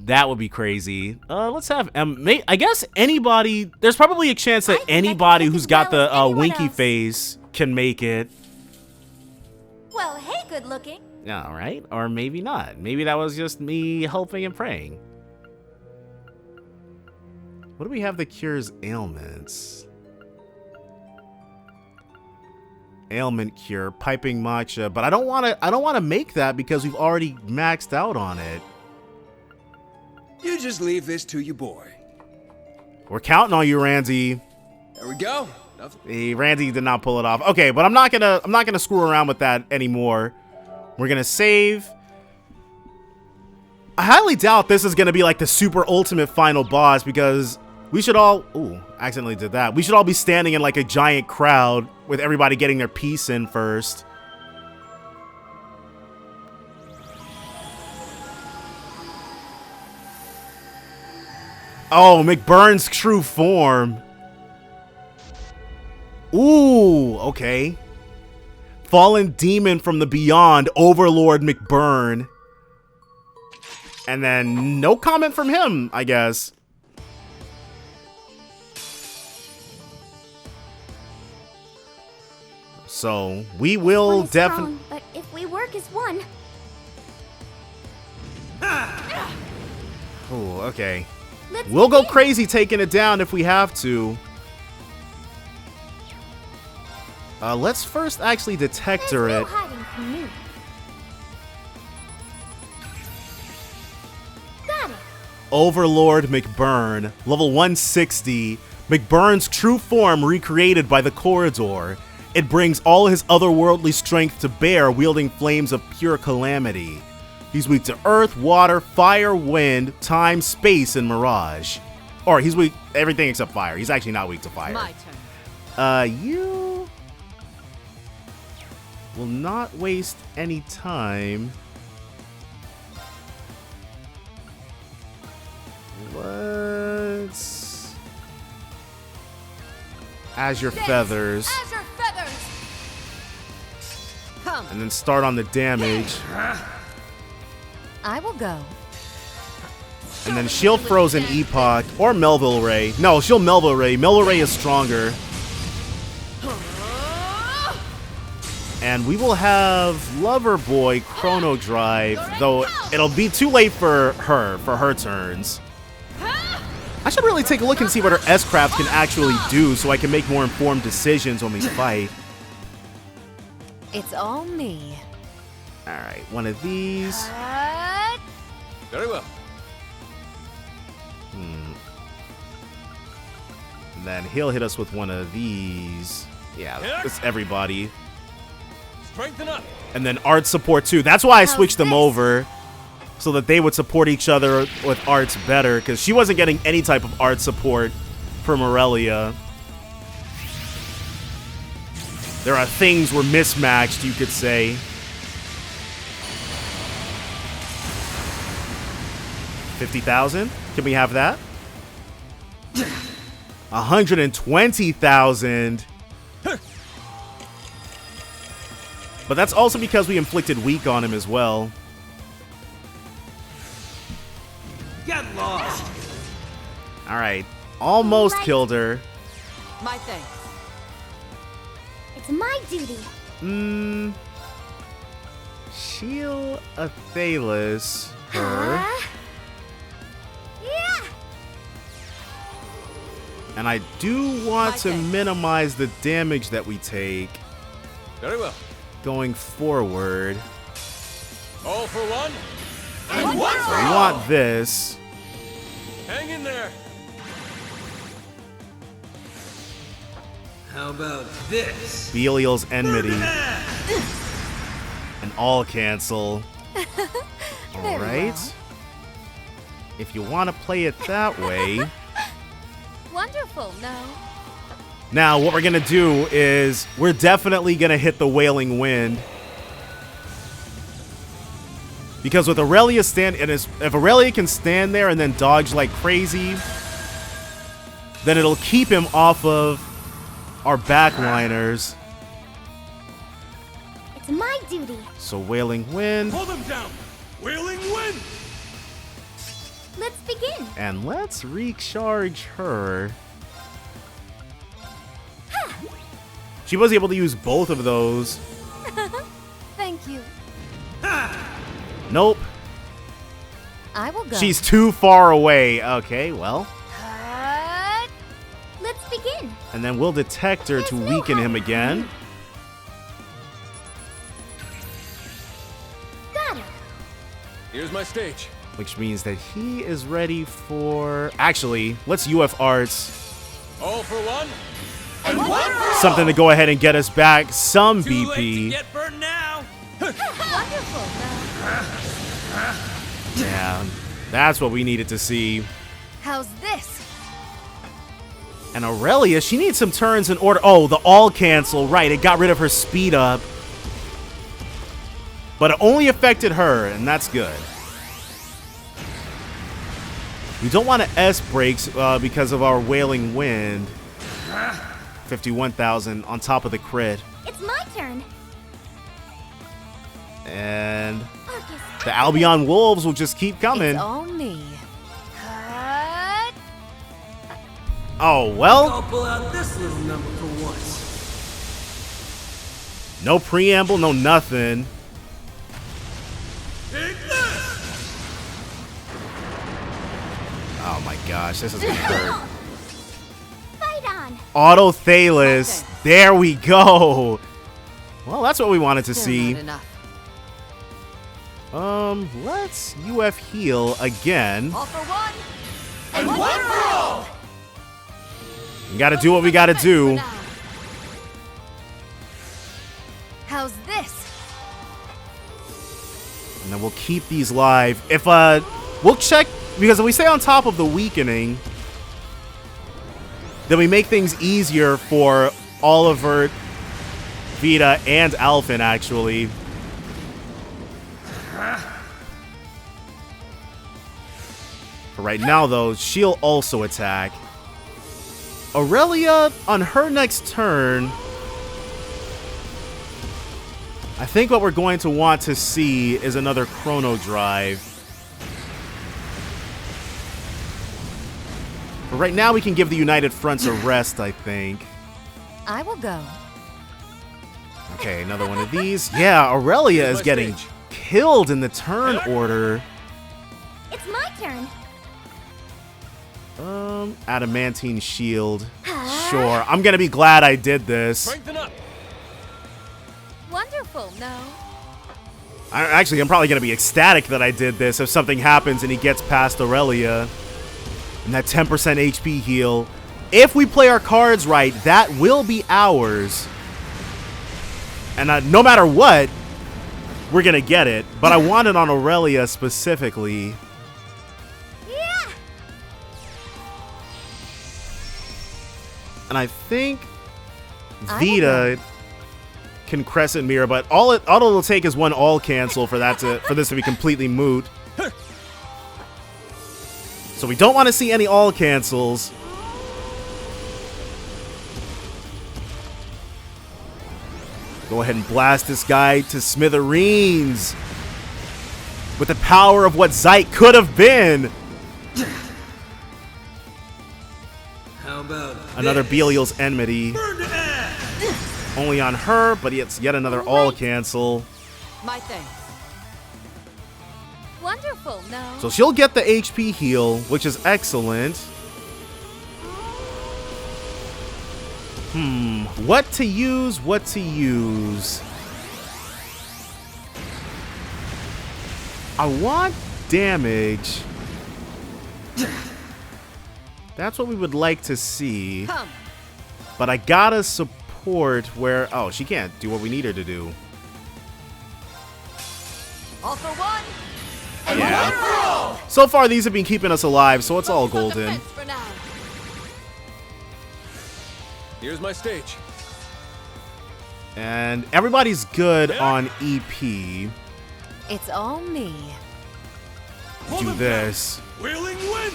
That would be crazy. Let's have I guess anybody. There's probably a chance that anybody who's got the winky face can make it. Well, hey, good looking. Yeah, all right. Or maybe not. Maybe that was just me hoping and praying. What do we have that cures ailments? Ailment cure, piping matcha, but I don't want to make that because we've already maxed out on it. You just leave this to your boy. We're counting on you, Randy. There we go. Hey, Randy did not pull it off. Okay, but I'm not gonna screw around with that anymore. We're gonna save. I highly doubt this is gonna be like the super ultimate final boss because we should all... Ooh, accidentally did that. We should all be standing in like a giant crowd with everybody getting their piece in first. Oh, McBurn's true form. Ooh, okay. Fallen demon from the beyond, Overlord McBurn. And then no comment from him, I guess. So we will definitely... But if we work as one... Oh, okay. We'll go crazy taking it down if we have to. Let's first actually detector it. Got it. Overlord McBurn, level 160. McBurn's true form recreated by the Corridor. It brings all his otherworldly strength to bear, wielding flames of pure calamity. He's weak to earth, water, fire, wind, time, space, and mirage. Or he's weak everything except fire. He's actually not weak to fire. My turn. You will not waste any time. Let's Azure Feathers. Azure Feathers. Come. And then start on the damage. I will go. And then she'll Frozen Epoch or Melville Ray. No, she'll Melville Ray. Melville Ray is stronger. And we will have Lover Boy Chrono Drive, though it'll be too late for her turns. I should really take a look and see what her S-Craft can actually do so I can make more informed decisions when we fight. It's all me. Alright, one of these. Very well. And then he'll hit us with one of these. Yeah, that's everybody. Strengthen up. And then art support too. That's why I switched them over. So that they would support each other with arts better. Because she wasn't getting any type of art support from Aurelia. There are things were mismatched, you could say. $50,000? Can we have that? 120,000. But that's also because we inflicted weak on him as well. Get lost. All right. Almost Right. killed her. My thanks. It's my duty. She'll Athelis her. Yeah. And I do want to minimize the damage that we take. Very well. Going forward. All for one. And one for all. We want this. Hang in there. How about this? Belial's enmity. And all cancel. Alright. If you want to play it that way. Wonderful, no? Now, what we're going to do is we're definitely going to hit the Wailing Wind. Because with Aurelia if Aurelia can stand there and then dodge like crazy, then it'll keep him off of our backliners. It's my duty. So Wailing Wind. Hold him down! Wailing Wind! Let's begin. And let's recharge her. She was able to use both of those. Thank you. Nope. I will go. She's too far away. Okay, well. Let's begin. And then we'll detect her to weaken him again. Got her. Here's my stage. Which means that he is ready for... Actually, let's UF Arts. All for one. And one for all. Something to go ahead and get us back some Too late to BP. get burned now. Wonderful, Yeah, that's what we needed to see. How's this? And Aurelia, she needs some turns in order. Oh, the all cancel. Right, it got rid of her speed up. But it only affected her, and that's good. We don't want to S breaks because of our Wailing Wind. 51,000 on top of the crit. It's my turn. And Arcus. the Albion Wolves will just keep coming. It's all me. Oh, well. I'll pull out this little number for once. No preamble, no nothing. Take this! Oh my gosh, this is gonna hurt. Fight on. Auto Thalis. There we go. Well, that's what we wanted to see. Let's UF heal again. All for one. And one for all. We gotta do what we gotta do. How's this? And then we'll keep these live. If we'll check, because if we stay on top of the weakening, then we make things easier for Oliver, Vita, and Alphen, actually. For right now, though, she'll also attack. Aurelia, on her next turn, I think what we're going to want to see is another Chrono Drive. But right now, we can give the United Fronts a rest, I think. I will go. Okay, another one of these. Yeah, Aurelia is getting killed in the turn order. It's my turn. Adamantine Shield. Sure, I'm gonna be glad I did this. Strengthen up. Wonderful, no? I'm probably gonna be ecstatic that I did this if something happens and he gets past Aurelia. And that 10% HP heal. If we play our cards right, that will be ours. And no matter what, we're gonna get it. But I want it on Aurelia specifically. Yeah. And I think Vita can Crescent Mirror, but all it'll take is one all cancel for this to be completely moot. So we don't want to see any all cancels. Go ahead and blast this guy to smithereens with the power of what Zeit could have been. Another Belial's Enmity. Burn to ash. Only on her, but it's yet another all cancel. My thanks. Wonderful, no? So she'll get the HP heal, which is excellent. What to use? What to use? I want damage. That's what we would like to see. Come. But I gotta support where... Oh, she can't do what we need her to do. All for one. And Yeah. one for all. So far, these have been keeping us alive, so it's all golden. For now. Here's my stage. And everybody's good on EP. It's all me. Do this. Wheeling wind.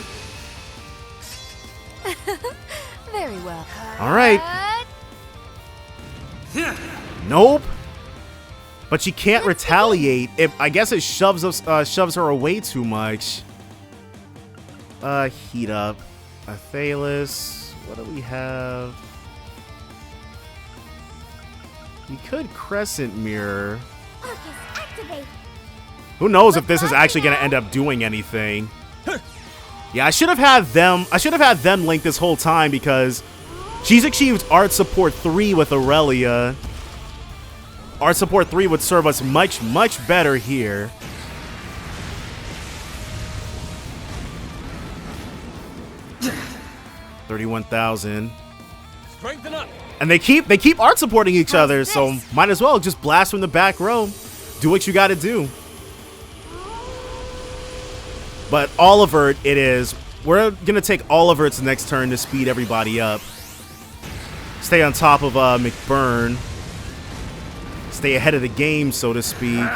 Very well. All right. Nope. But she can't retaliate. I guess it shoves her away too much. Heat up. Athelis. What do we have? We could Crescent Mirror. Arcus, activate. Who knows if this is actually going to end up doing anything. Yeah, I should have had them link this whole time because she's achieved Art Support 3 with Aurelia. Art Support 3 would serve us much, much better here. $31,000. Strengthen up. And they keep art supporting each other, so might as well just blast from the back row. Do what you got to do. But Oliver, it is. We're gonna take Oliver's next turn to speed everybody up. Stay on top of McBurn. Stay ahead of the game, so to speak.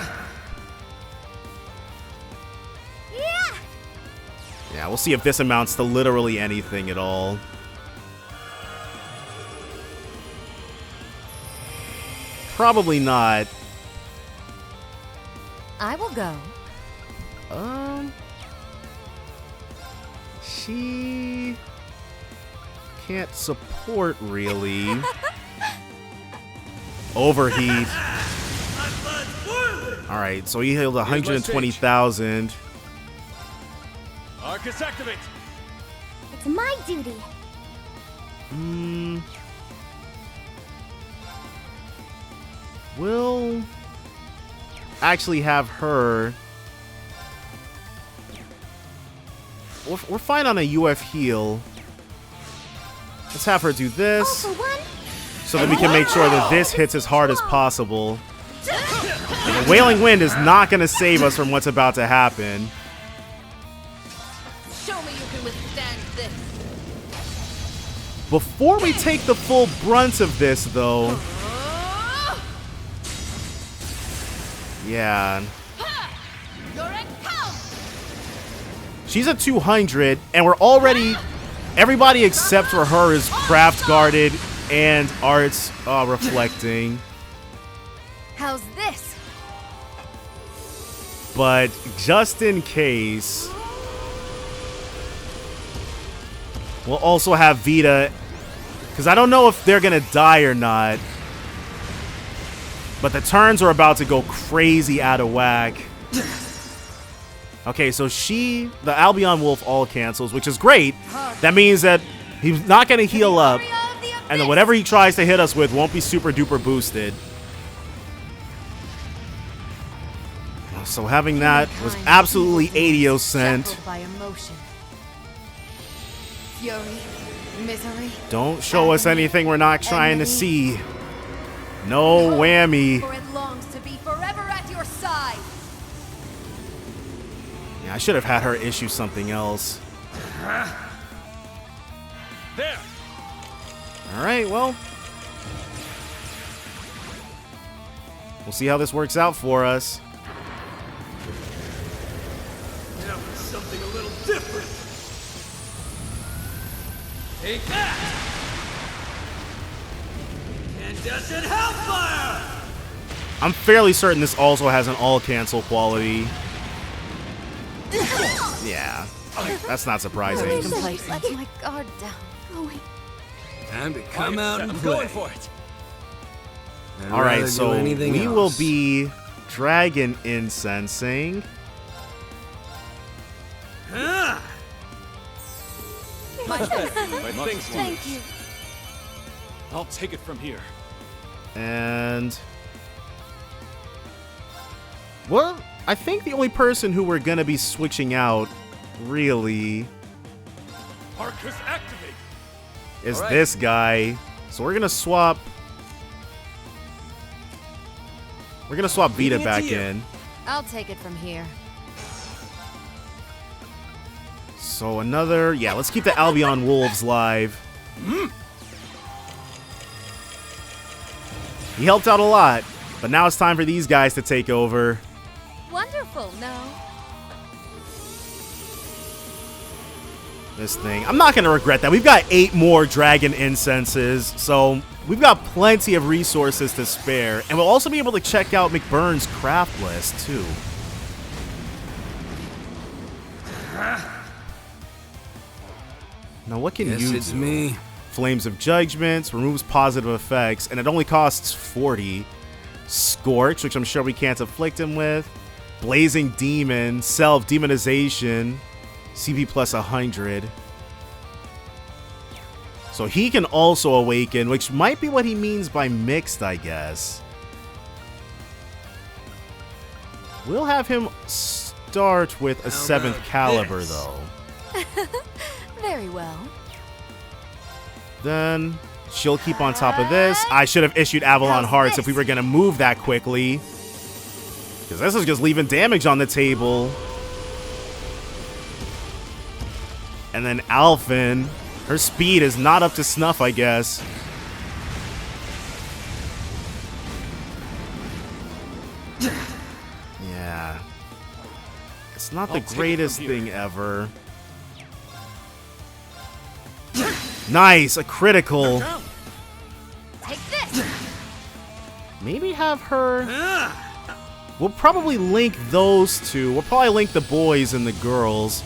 Yeah, we'll see if this amounts to literally anything at all. Probably not. I will go. She can't support really. Overheat. All right, so he healed 120,000. Arcus activate. It's my duty. We'll actually have her. We're fine on a UF heal. Let's have her do this, so that we can make sure that this hits as hard as possible. The Wailing Wind is not going to save us from what's about to happen. Show me you can withstand this. Before we take the full brunt of this, though... Yeah. She's at 200, and we're already... Everybody except for her is craft guarded and arts reflecting. How's this? But just in case... We'll also have Vita, because I don't know if they're going to die or not. But the turns are about to go crazy out of whack. Okay, so the Albion Wolf all cancels, which is great. That means that he's not going to heal up, and then whatever he tries to hit us with won't be super duper boosted. So having that was absolutely 80%. By emotion. Fury, misery. Don't show us anything we're not trying to see. No whammy. For it longs to be forever at your side. Yeah, I should have had her issue something else. There. All right, well. We'll see how this works out for us. Now for something a little different. Take that! Incandescent Hellfire! I'm fairly certain this also has an all cancel quality. Yeah, that's not surprising. Let my guard down. Time to come out and play. Going for it. All right, so we will be dragon incensing. Thank you. I'll take it from here. And well, I think the only person who we're gonna be switching out, really, Arcus activate. is this guy. So we're gonna swap. We're gonna swap Vita back in. I'll take it from here. So another, yeah, let's keep the Albion Wolves live. He helped out a lot, but now it's time for these guys to take over. Wonderful, no? This thing, I'm not gonna regret that. We've got 8 more Dragon Incenses, so we've got plenty of resources to spare, and we'll also be able to check out McBurn's craft list too. Now what can you do? It's me. Flames of Judgments, removes positive effects, and it only costs 40. Scorch, which I'm sure we can't afflict him with. Blazing Demon, Self-Demonization, CP plus 100. So he can also awaken, which might be what he means by mixed, I guess. We'll have him start with a 7th caliber, though. Very well. Then she'll keep on top of this. I should have issued Avalon Hearts if we were going to move that quickly, because this is just leaving damage on the table. And then Alphen, her speed is not up to snuff, I guess. Yeah. It's not the greatest thing ever. Nice, a critical. Take this. Maybe have her. We'll probably link those two. We'll probably link the boys and the girls,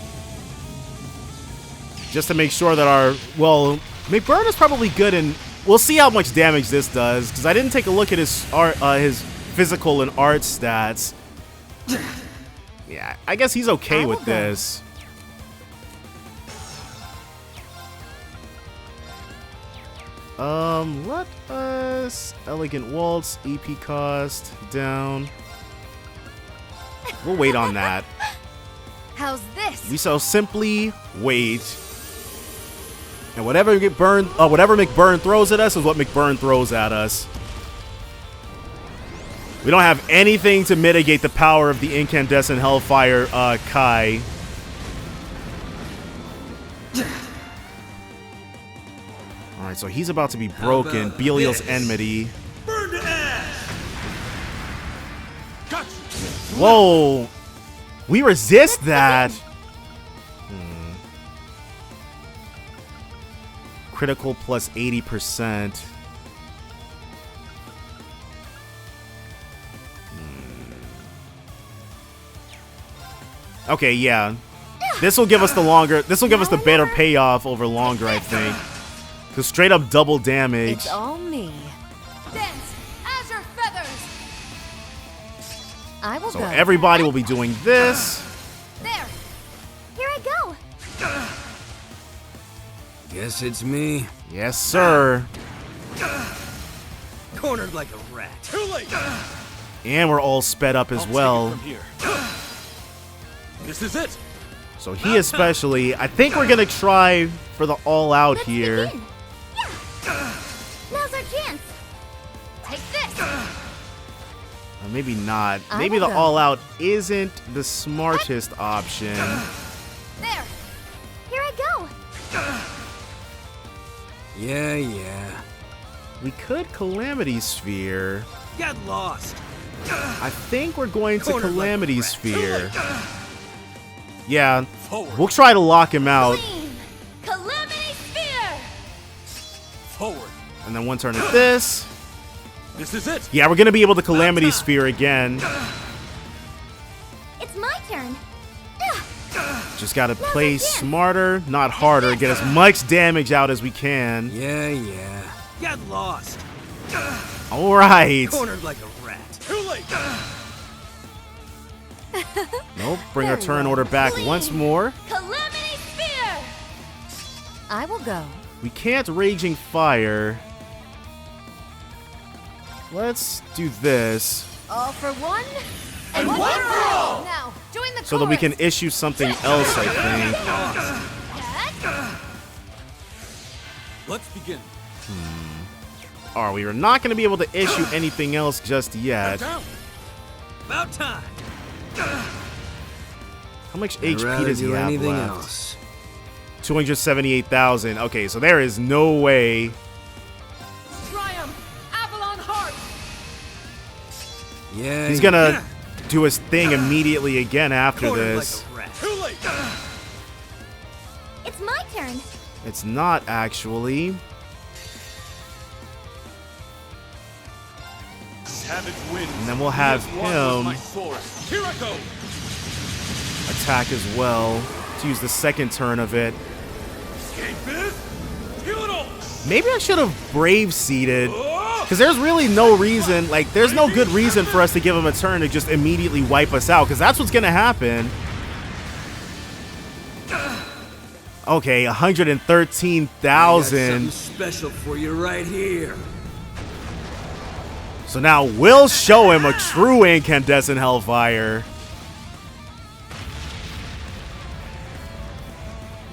just to make sure that our, well, McBurn is probably good, and we'll see how much damage this does, because I didn't take a look at his art, his physical and art stats. Yeah, I guess he's okay with this. Let us Elegant Waltz, EP cost down. We'll wait on that. How's this? We shall simply wait. And whatever McBurn throws at us is what McBurn throws at us. We don't have anything to mitigate the power of the Incandescent Hellfire Kai. Alright, so he's about to be broken. Belial's Enmity. Burn to ash! Gotcha. Whoa! We resist that! Critical plus 80%. Okay, yeah. This will give us the longer. This will give us the better payoff over longer, I think. Because straight up double damage. It's all me. Dance, azure feathers. I will So go. everybody will be doing this. There. Here I go. Guess it's me. Yes, sir. Cornered like a rat. Too late. And we're all sped up as well. From here. This is it. So he especially. I think we're gonna try for the all-out here. Begin. Yeah. Now's our chance. Take this. Or maybe not. I Maybe will the go. all-out isn't the smartest option. There. Here I go. Yeah. We could Calamity Sphere. Get lost. I think we're going to Cornered like Calamity a rat. Sphere. Yeah, Forward. we'll try to lock him out. Clean. Calamity Sphere. Forward. And then one turn at this. This is it. Yeah, we're going to be able to Calamity Sphere again. It's my turn. Just gotta play smarter, not harder. Get as much damage out as we can. Yeah. Get lost. Alright. Cornered like a rat. Too late. Nope. Bring our turn order back once more. Calamity Spear! I will go. We can't Raging Fire. Let's do this. All for one, and one for all! Now, join the so that we chorus. can issue something else, I think. Let's begin. Alright, we are not going to be able to issue anything else just yet. About time. How much I'd HP rather does he do have anything left? else. 278,000. Okay, so there is no way. Triumph! Avalon Heart! Yeah. He's gonna do his thing immediately again after Cornered this. like a rat. Too late. It's my turn. It's not actually. Savage wind. And then we'll have him Here I go. attack as well to use the second turn of it. Maybe I should have brave seeded, because there's really no reason, like there's no good reason for us to give him a turn to just immediately wipe us out, because that's what's gonna happen. Okay, 113,000. Something special for you right here. So now we'll show him a true incandescent hellfire.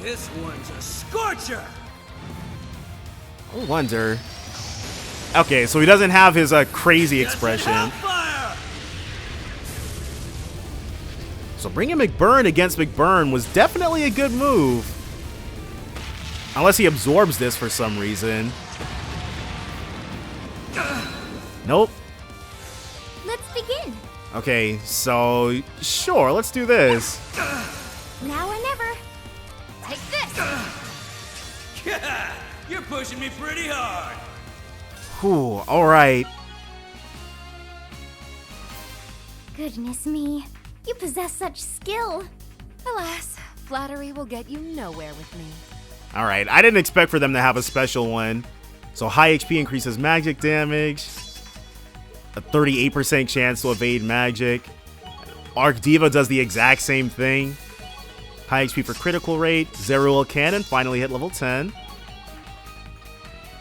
This one's a scorcher. I wonder. Okay, so he doesn't have his crazy expression. So bringing McBurn against McBurn was definitely a good move. Unless he absorbs this for some reason. Nope. Let's begin. Okay, so sure, let's do this. Now or never. Take this. You're pushing me pretty hard. Whew, alright. Goodness me. You possess such skill. Alas, flattery will get you nowhere with me. Alright, I didn't expect for them to have a special one. So high HP increases magic damage. A 38% chance to evade magic. Arc Diva does the exact same thing. High HP for critical rate. Zeruel Cannon finally hit level 10.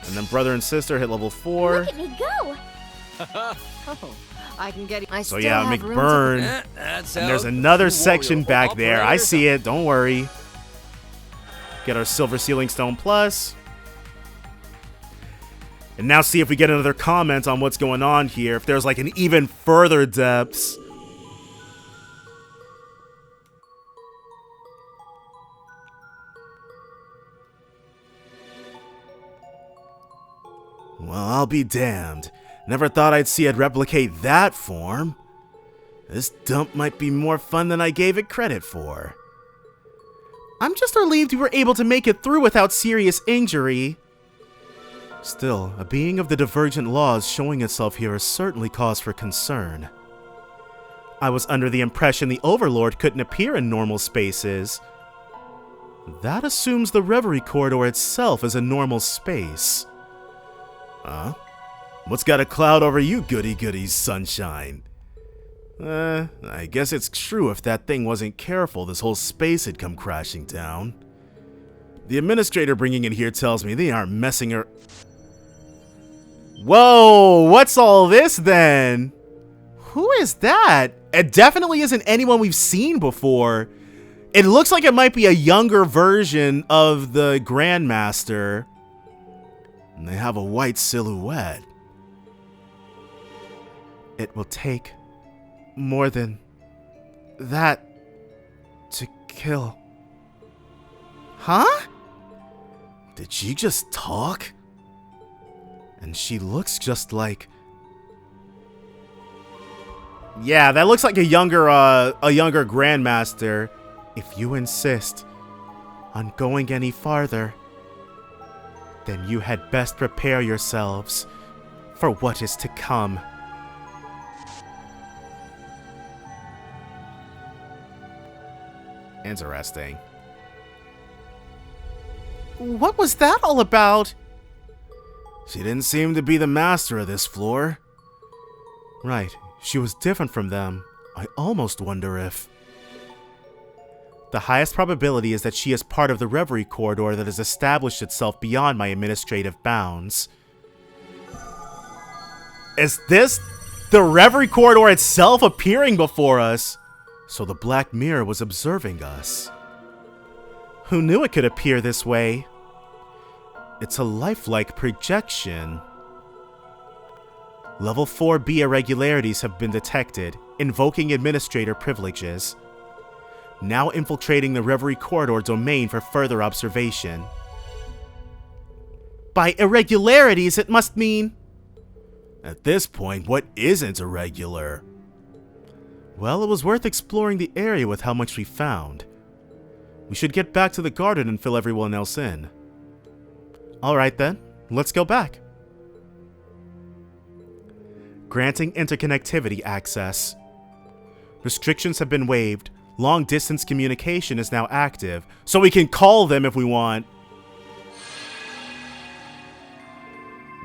And then Brother and Sister hit level 4. Look at me go. Oh, I can get it. So yeah, McBurn. And there's another section back there. I see it. Don't worry. Get our Silver Sealing Stone Plus. And now see if we get another comment on what's going on here. If there's like an even further depths. Well, I'll be damned. Never thought I'd see it replicate that form. This dump might be more fun than I gave it credit for. I'm just relieved we were able to make it through without serious injury. Still, a being of the divergent laws showing itself here is certainly cause for concern. I was under the impression the Overlord couldn't appear in normal spaces. That assumes the Reverie corridor itself is a normal space. Huh? What's got a cloud over you, goody-goodies, sunshine? I guess it's true if that thing wasn't careful, this whole space had come crashing down. The administrator bringing it here tells me they aren't messing her. Whoa, what's all this then? Who is that? It definitely isn't anyone we've seen before. It looks like it might be a younger version of the Grandmaster. And they have a white silhouette. It will take more than that to kill. Huh? Did she just talk? And she looks just like... Yeah, that looks like a younger Grandmaster. If you insist on going any farther, then you had best prepare yourselves for what is to come. Interesting. What was that all about? She didn't seem to be the master of this floor. Right, she was different from them. I almost wonder if... The highest probability is that she is part of the Reverie corridor that has established itself beyond my administrative bounds. Is this the Reverie corridor itself appearing before us? So the Black Mirror was observing us. Who knew it could appear this way? It's a lifelike projection. Level 4B irregularities have been detected, invoking administrator privileges. Now infiltrating the Reverie corridor domain for further observation. By irregularities, it must mean... At this point, what isn't irregular? Well, it was worth exploring the area with how much we found. We should get back to the garden and fill everyone else in. Alright then, let's go back. Granting interconnectivity access. Restrictions have been waived. Long-distance communication is now active, so we can call them if we want.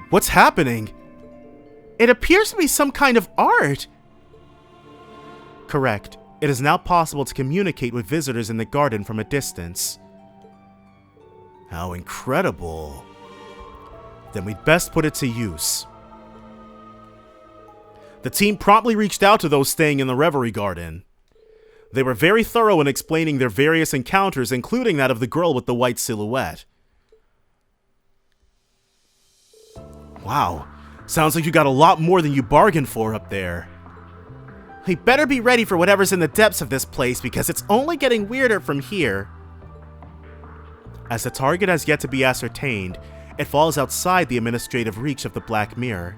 What's happening? It appears to be some kind of art. Correct. It is now possible to communicate with visitors in the garden from a distance. How incredible. Then we'd best put it to use. The team promptly reached out to those staying in the Reverie garden. They were very thorough in explaining their various encounters, including that of the girl with the white silhouette. Wow, sounds like you got a lot more than you bargained for up there. We better be ready for whatever's in the depths of this place, because it's only getting weirder from here. As the target has yet to be ascertained, it falls outside the administrative reach of the Black Mirror.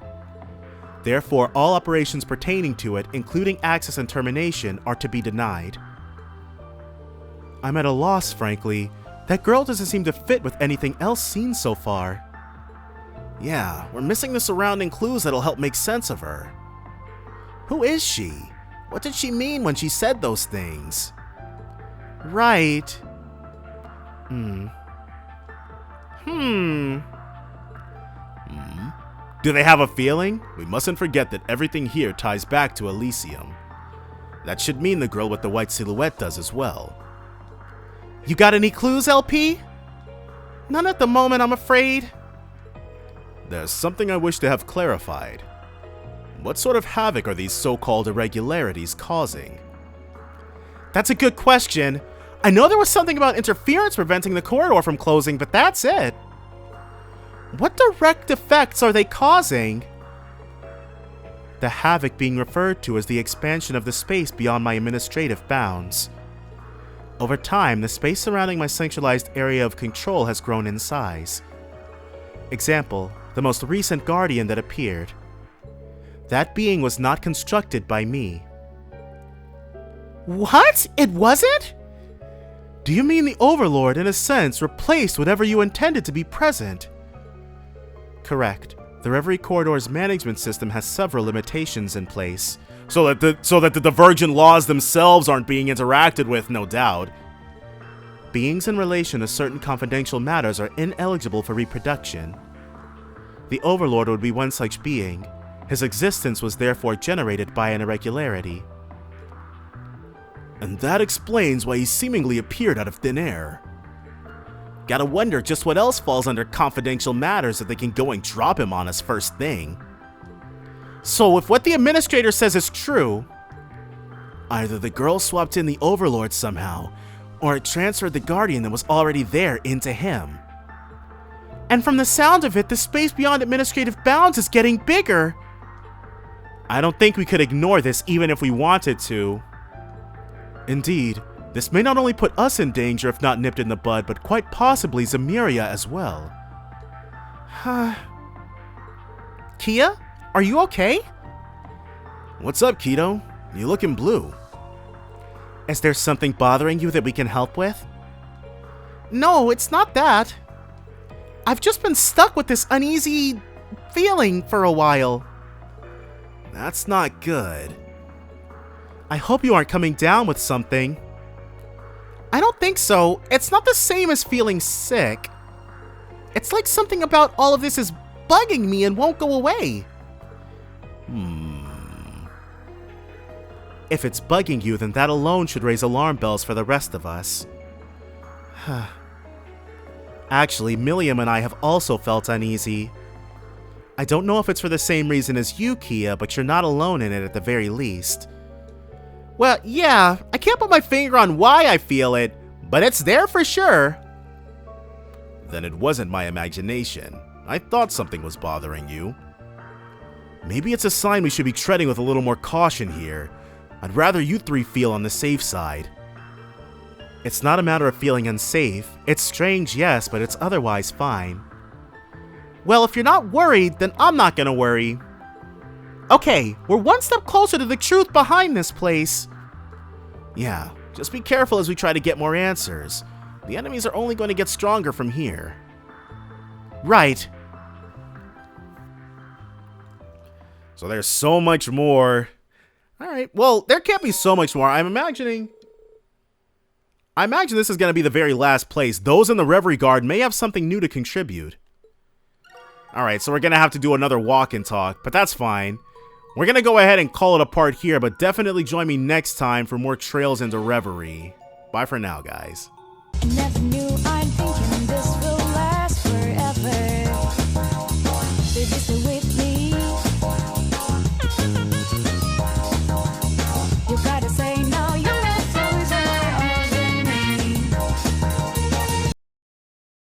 Therefore, all operations pertaining to it, including access and termination, are to be denied. I'm at a loss, frankly. That girl doesn't seem to fit with anything else seen so far. Yeah, we're missing the surrounding clues that'll help make sense of her. Who is she? What did she mean when she said those things? Right. Do they have a feeling? We mustn't forget that everything here ties back to Elysium. That should mean the girl with the white silhouette does as well. You got any clues, LP? None at the moment, I'm afraid. There's something I wish to have clarified. What sort of havoc are these so-called irregularities causing? That's a good question. I know there was something about interference preventing the corridor from closing, but that's it. What direct effects are they causing? The havoc being referred to as the expansion of the space beyond my administrative bounds. Over time, the space surrounding my centralized area of control has grown in size. Example, the most recent Guardian that appeared. That being was not constructed by me. What? It wasn't? Do you mean the Overlord, in a sense, replaced whatever you intended to be present? Correct. The Reverie Corridor's management system has several limitations in place, so that the divergent laws themselves aren't being interacted with, no doubt. Beings in relation to certain confidential matters are ineligible for reproduction. The Overlord would be one such being. His existence was therefore generated by an irregularity. And that explains why he seemingly appeared out of thin air. Gotta wonder just what else falls under confidential matters that they can go and drop him on us first thing. So if what the administrator says is true, either the girl swapped in the Overlord somehow, or it transferred the Guardian that was already there into him. And from the sound of it, the space beyond administrative bounds is getting bigger. I don't think we could ignore this even if we wanted to. Indeed, this may not only put us in danger if not nipped in the bud, but quite possibly Zamiria as well. Kia? Are you okay? What's up, Keto? You looking blue. Is there something bothering you that we can help with? No, it's not that. I've just been stuck with this uneasy feeling for a while. That's not good. I hope you aren't coming down with something. don't think so. It's not the same as feeling sick. It's like something about all of this is bugging me and won't go away. If it's bugging you, then that alone should raise alarm bells for the rest of us. Actually, Milliam and I have also felt uneasy. I don't know if it's for the same reason as you, Kia, but you're not alone in it at the very least. Well, yeah, I can't put my finger on why I feel it, but it's there for sure. Then it wasn't my imagination. I thought something was bothering you. Maybe it's a sign we should be treading with a little more caution here. I'd rather you three feel on the safe side. It's not a matter of feeling unsafe. It's strange, yes, but it's otherwise fine. Well, if you're not worried, then I'm not gonna worry. Okay, we're one step closer to the truth behind this place. Yeah, just be careful as we try to get more answers. The enemies are only going to get stronger from here. Right. So there's so much more. Alright, well, there can't be so much more. I imagine this is going to be the very last place. Those in the Reverie Guard may have something new to contribute. Alright, so we're going to have to do another walk and talk, but that's fine. We're going to go ahead and call it a part here, but definitely join me next time for more trails into Reverie. Bye for now, guys. Never knew